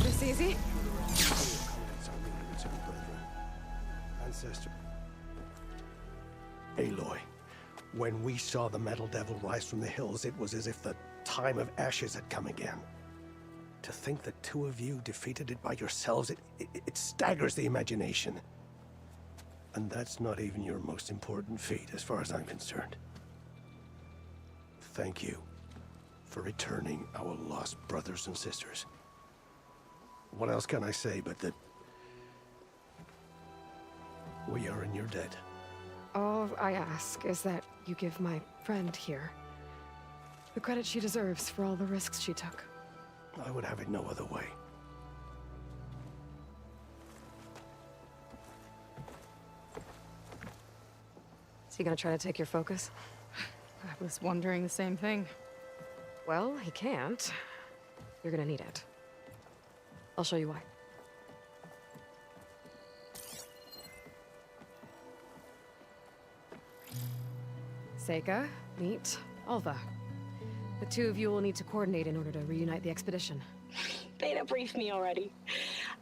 A: This easy?
K: Ancestor. Aloy, when we saw the Metal Devil rise from the hills, it was as if the time of ashes had come again. To think the two of you defeated it by yourselves, it staggers the imagination. And that's not even your most important feat, as far as I'm concerned. Thank you for returning our lost brothers and sisters. What else can I say but that we are in your debt?
A: All I ask is that you give my friend here the credit she deserves for all the risks she took.
K: I would have it no other way.
A: Is he gonna try to take your focus?
C: I was wondering the same thing.
A: Well, he can't. You're gonna need it. I'll show you why. Seika, meet Alva. The two of you will need to coordinate in order to reunite the expedition.
N: Beta briefed me already.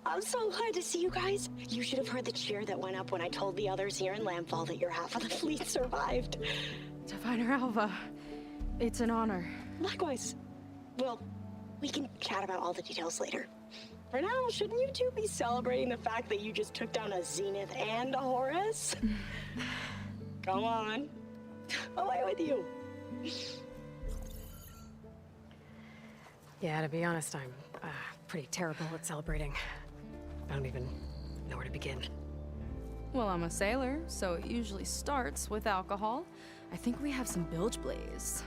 N: I'm so glad to see you guys. You should have heard the cheer that went up when I told the others here in Landfall that your half of the fleet survived.
C: Diviner Alva, it's an honor.
N: Likewise. Well, we can chat about all the details later. For now, shouldn't you two be celebrating the fact that you just took down a Zenith and a Horus? Come on. Away with you.
A: Yeah, to be honest, I'm pretty terrible at celebrating. I don't even know where to begin.
C: Well, I'm a sailor, so it usually starts with alcohol. I think we have some bilge blaze.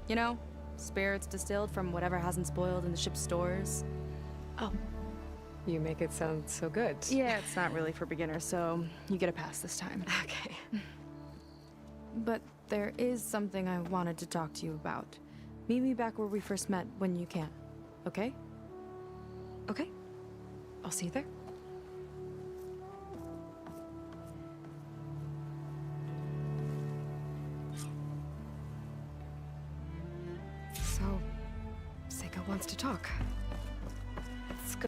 C: You know, spirits distilled from whatever hasn't spoiled in the ship's stores.
A: Oh. You make it sound so good.
C: Yeah, it's not really for beginners, so you get a pass this time.
A: Okay.
C: But there is something I wanted to talk to you about. Meet me back where we first met when you can, okay?
A: Okay. I'll see you there. So, Seika wants to talk. Let's go.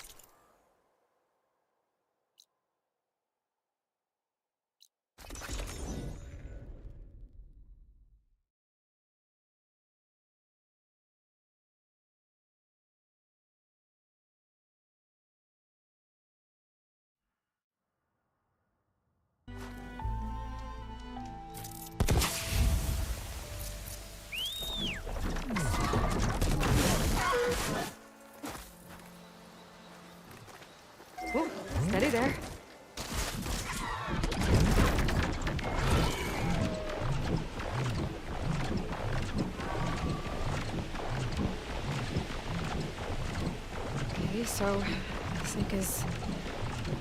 A: Whoa, steady there. Okay, so Seika's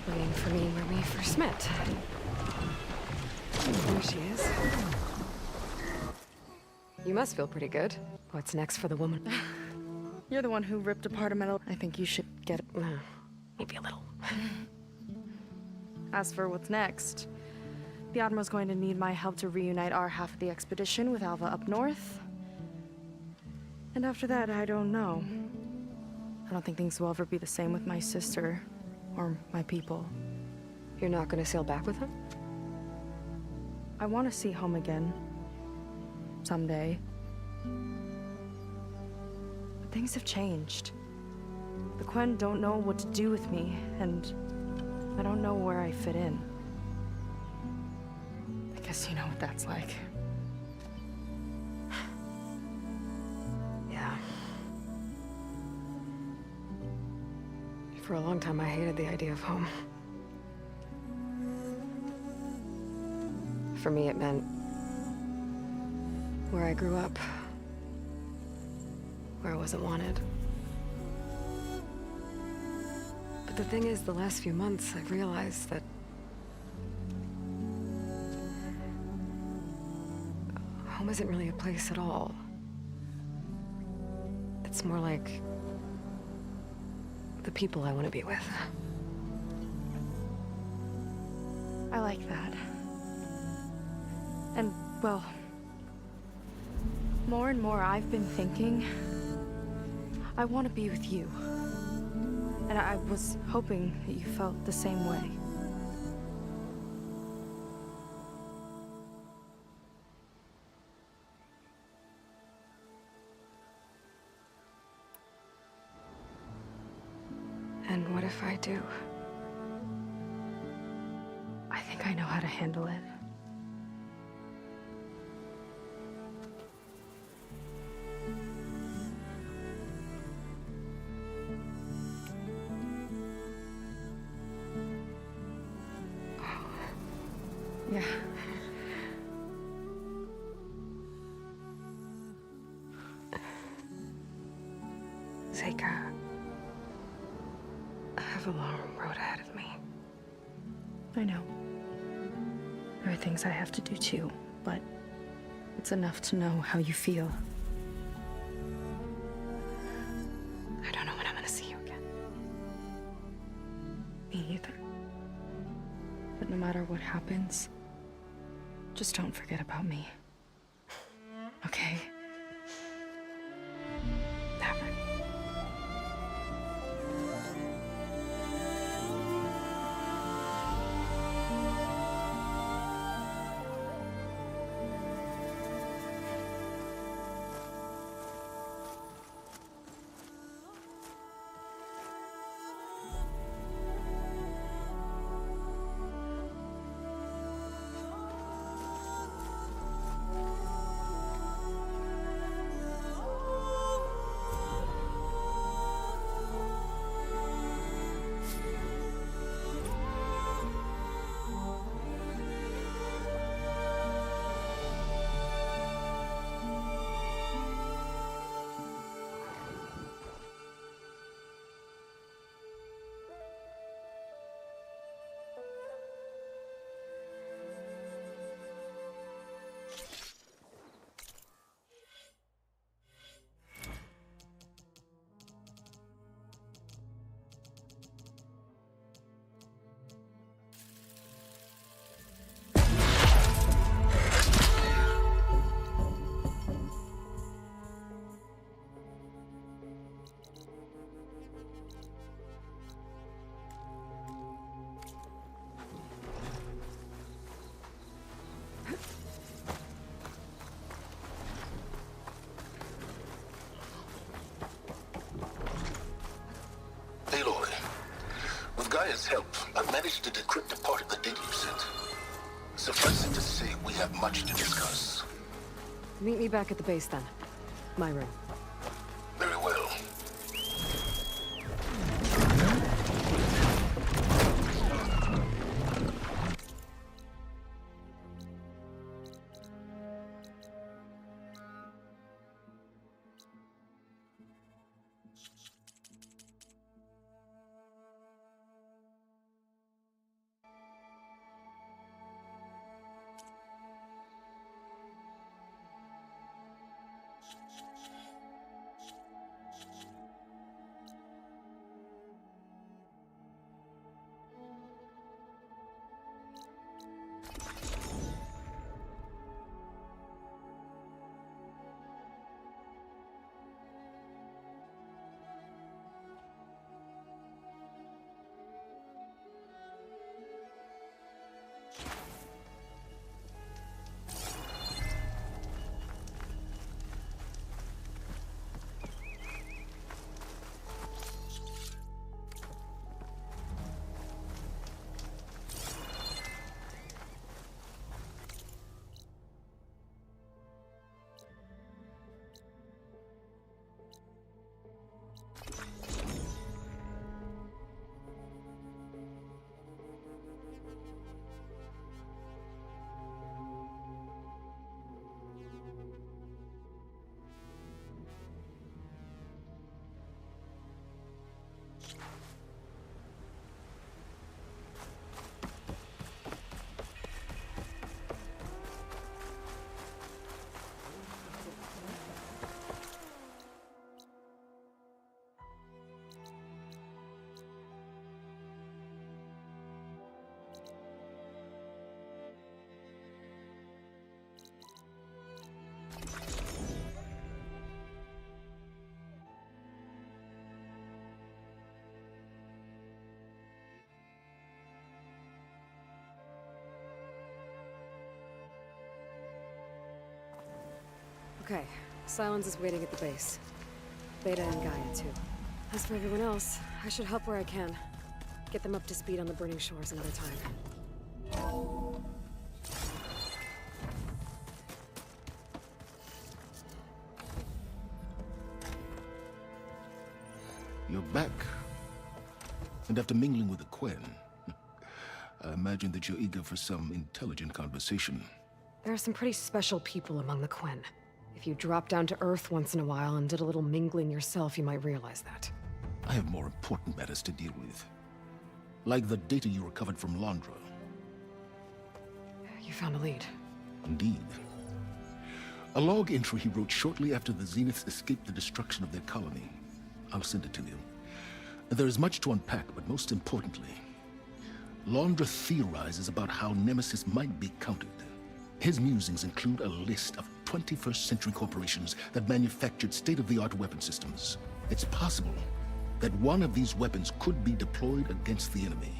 A: waiting for me where we first met. There she is. You must feel pretty good. What's next for the woman?
C: You're the one who ripped apart a metal. I think you should get it.
A: Maybe a little.
C: As for what's next, the Admiral's going to need my help to reunite our half of the expedition with Alva up north. And after that, I don't know. I don't think things will ever be the same with my sister or my people.
A: You're not gonna sail back with him?
C: I want to see home again. Someday. But things have changed. The Quen don't know what to do with me, and I don't know where I fit in. I guess you know what that's like.
A: Yeah. For a long time, I hated the idea of home. For me, it meant where I grew up, where I wasn't wanted. But the thing is, the last few months, I've realized that home isn't really a place at all. It's more like the people I want to be with.
C: I like that. And, well, more and more I've been thinking, I want to be with you. And I was hoping that you felt the same way.
A: And what if I do?
C: I think I know how to handle it. Yeah.
A: Seika, I have a long road ahead of me.
C: I know. There are things I have to do too, but it's enough to know how you feel.
A: I don't know when I'm gonna see you again.
C: Me either. But no matter what happens, just don't forget about me. Okay?
A: Never.
P: Alexander's help, I've managed to decrypt a part of the data you sent. Suffice it to say, we have much to discuss.
A: Meet me back at the base then. My room.
P: Very well.
A: Okay, Silence is waiting at the base. Beta and Gaia, too. As for everyone else, I should help where I can. Get them up to speed on the Burning Shores another time.
U: You're back. And after mingling with the Quen, I imagine that you're eager for some intelligent conversation.
A: There are some pretty special people among the Quen. If you drop down to Earth once in a while and did a little mingling yourself, you might realize that.
U: I have more important matters to deal with. Like the data you recovered from Londra.
A: You found a lead.
U: Indeed. A log entry he wrote shortly after the Zeniths escaped the destruction of their colony. I'll send it to you. There is much to unpack, but most importantly, Londra theorizes about how Nemesis might be countered. His musings include a list of 21st century corporations that manufactured state-of-the-art weapon systems. It's possible that one of these weapons could be deployed against the enemy.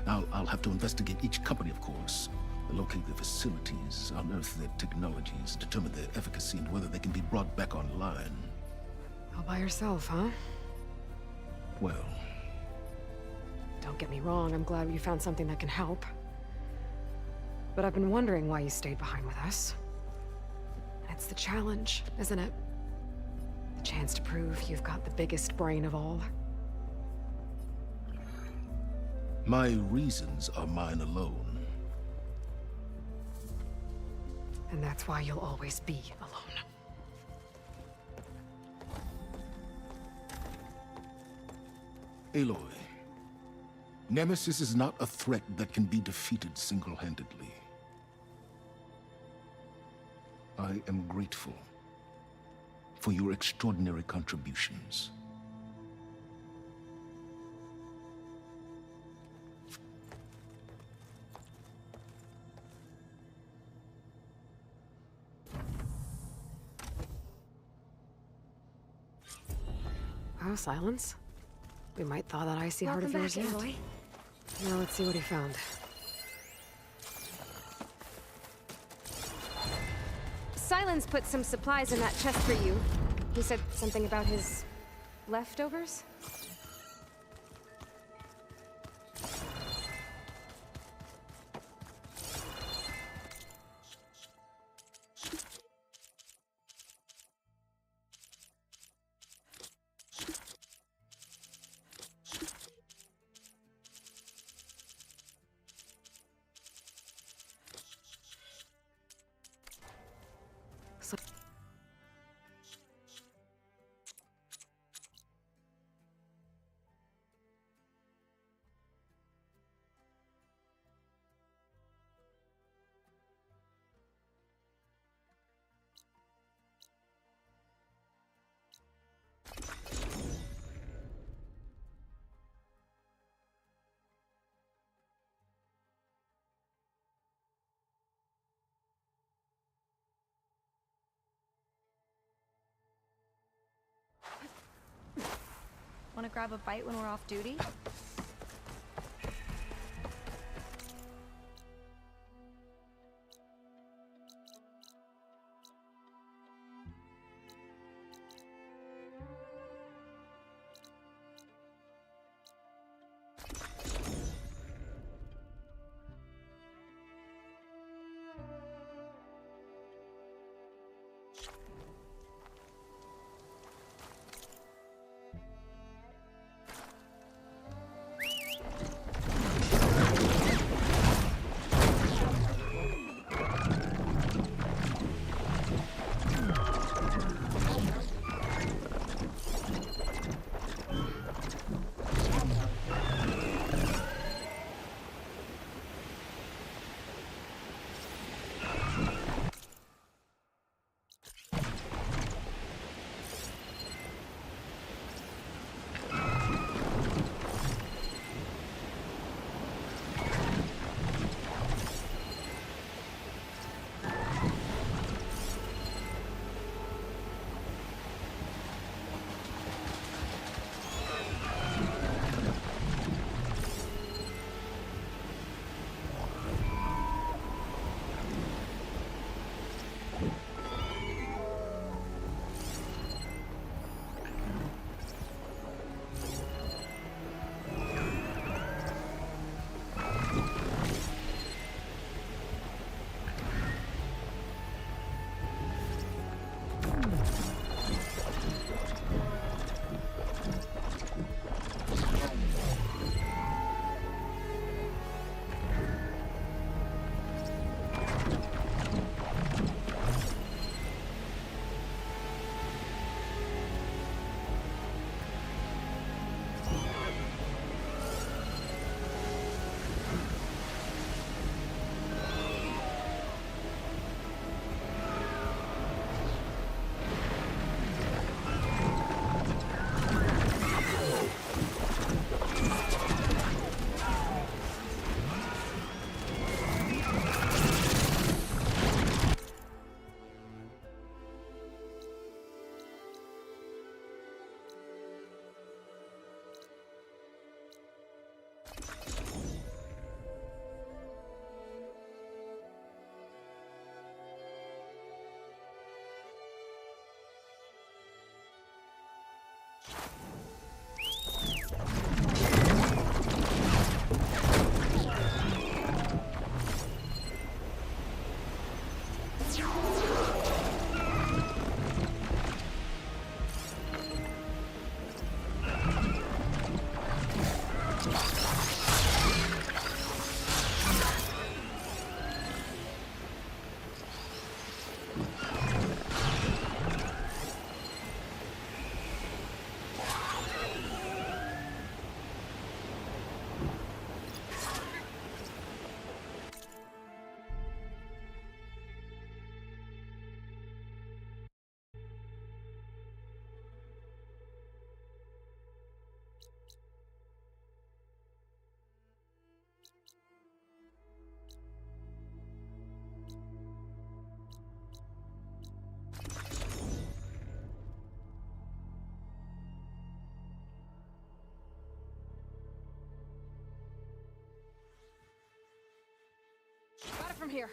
U: I'll have to investigate each company, of course, locate their facilities, unearth their technologies, determine their efficacy and whether they can be brought back online.
A: All by yourself, huh?
U: Well...
A: Don't get me wrong, I'm glad you found something that can help. But I've been wondering why you stayed behind with us. And it's the challenge, isn't it? The chance to prove you've got the biggest brain of all.
U: My reasons are mine alone.
A: And that's why you'll always be alone.
U: Aloy, Nemesis is not a threat that can be defeated single-handedly. I am grateful for your extraordinary contributions.
A: Wow, Silence. We might thaw that icy heart of yours yet. Now let's see what he found. Silence put some supplies in that chest for you. He said something about his leftovers?
C: Want to grab a bite when we're off duty?
A: Got it from here.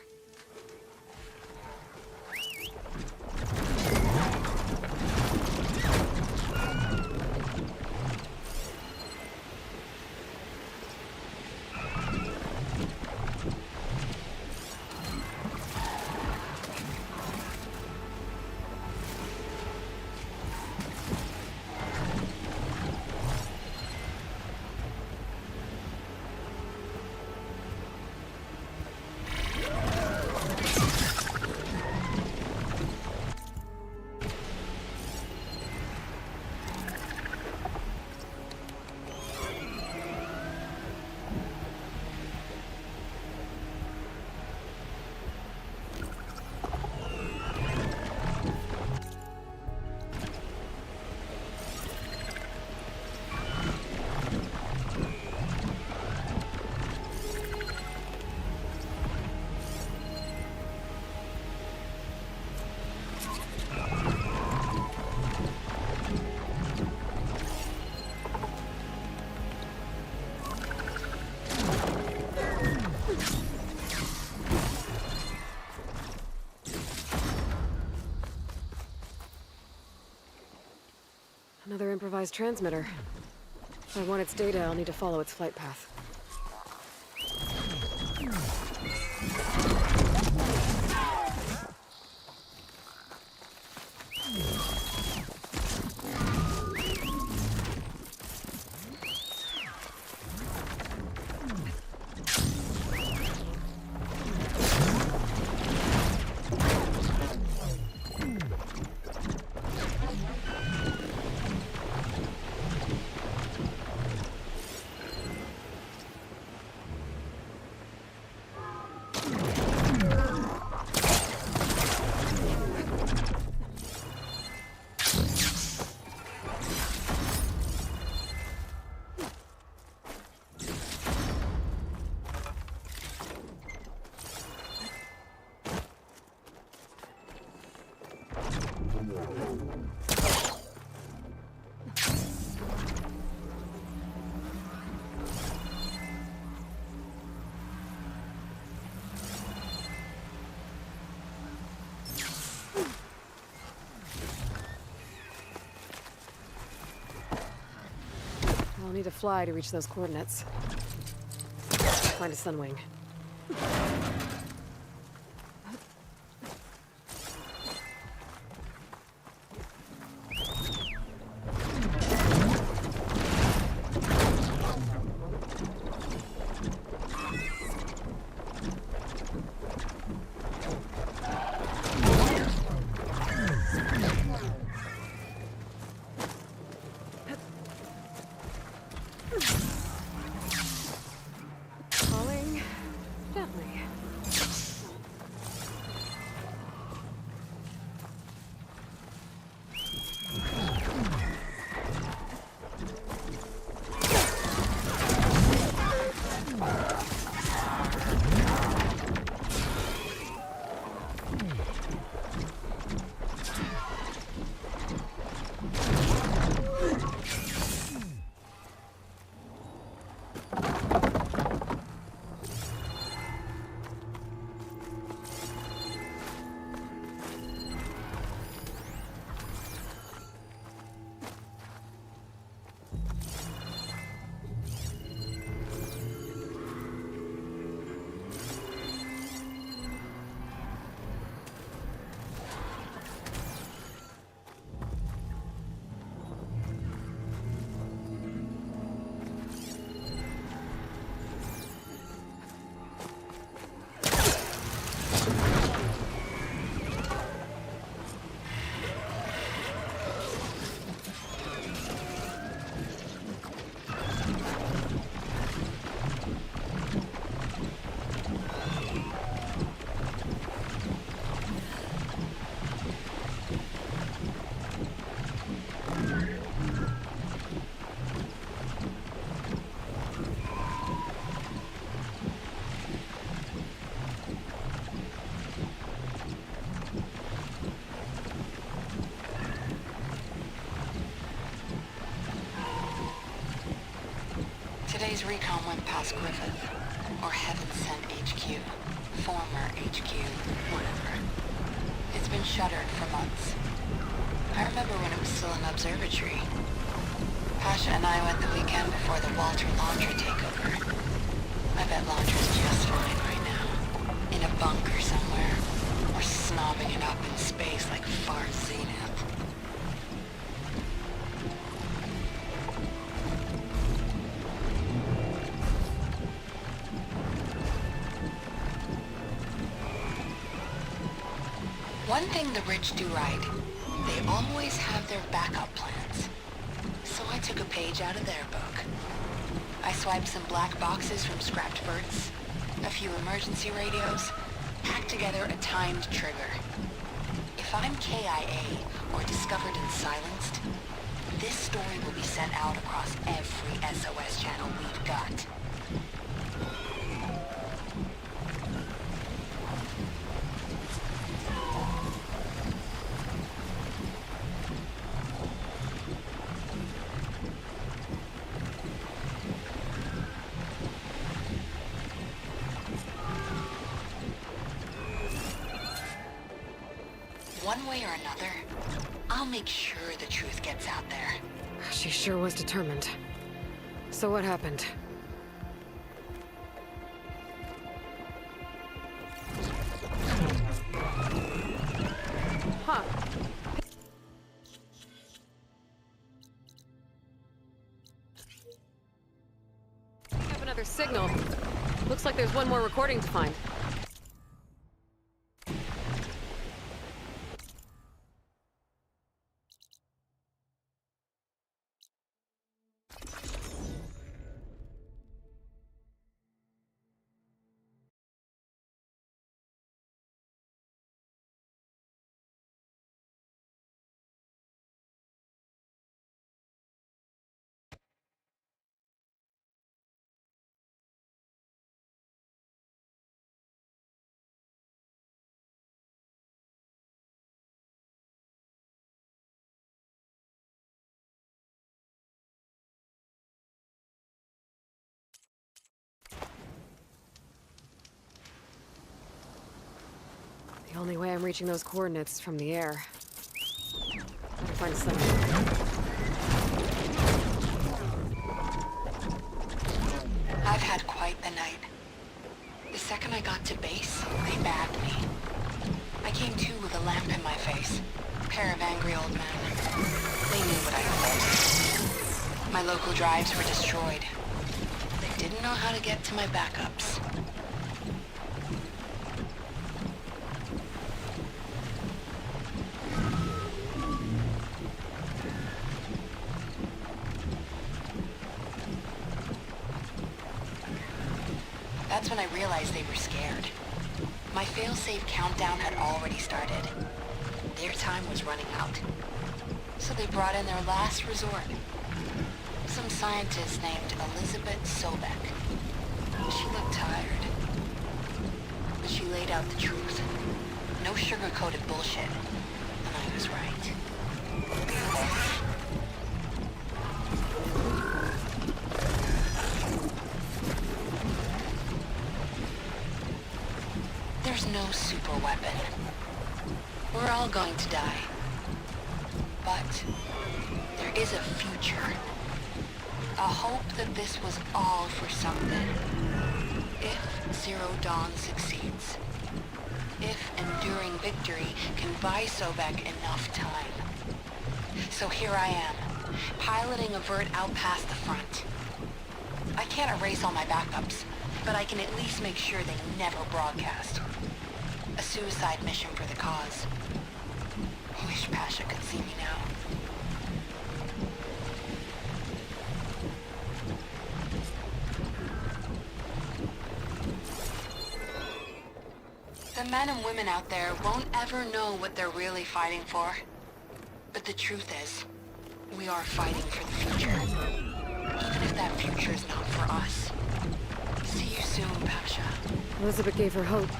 A: Another improvised transmitter. If I want its data, I'll need to follow its flight path. I'll need to fly to reach those coordinates. Find a Sunwing. Falling gently.
B: Today's recon went past Griffith, or Heaven Sent HQ, former HQ, whatever. It's been shuttered for months. I remember when it was still an observatory. Pasha and I went the weekend before the Walter Laundra takeover. I bet Laundra's just fine right now, in a bunker somewhere, or snobbing it up in space like far Zenith. One thing the rich do right, they always have their backup plans. So I took a page out of their book. I swiped some black boxes from scrapped berths, a few emergency radios, packed together a timed trigger. If I'm KIA or discovered and silenced, this story will be sent out across every SOS channel we've got. One way or another, I'll make sure the truth gets out there.
A: She sure was determined. So what happened? Huh. Pick up another signal. Looks like there's one more recording to find. The only way I'm reaching those coordinates is from the air. Gotta find something.
B: I've had quite the night. The second I got to base, they bagged me. I came to with a lamp in my face. A pair of angry old men. They knew what I wanted. My local drives were destroyed. They didn't know how to get to my backups. That's when I realized they were scared. My fail-safe countdown had already started. Their time was running out. So they brought in their last resort. Some scientist named Elizabeth Sobek. She looked tired. But she laid out the truth. No sugar-coated bullshit. And I was right. There's no super weapon. We're all going to die. But there is a future. A hope that this was all for something. If Zero Dawn succeeds. If enduring victory can buy Sobek enough time. So here I am, piloting a vert out past the front. I can't erase all my backups, but I can at least make sure they never broadcast. A suicide mission for the cause. I wish Pasha could see me now. The men and women out there won't ever know what they're really fighting for. But the truth is, we are fighting for the future. Even if that future is not for us. See you soon, Pasha.
A: Elizabeth gave her hope.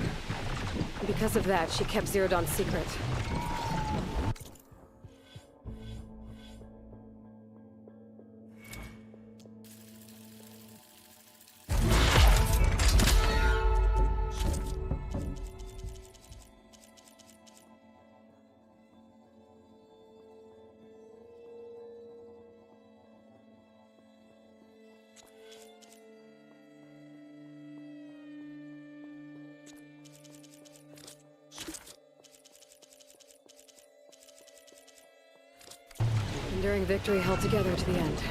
A: Because of that, she kept Zero Dawn's secret. Enduring victory held together to the end.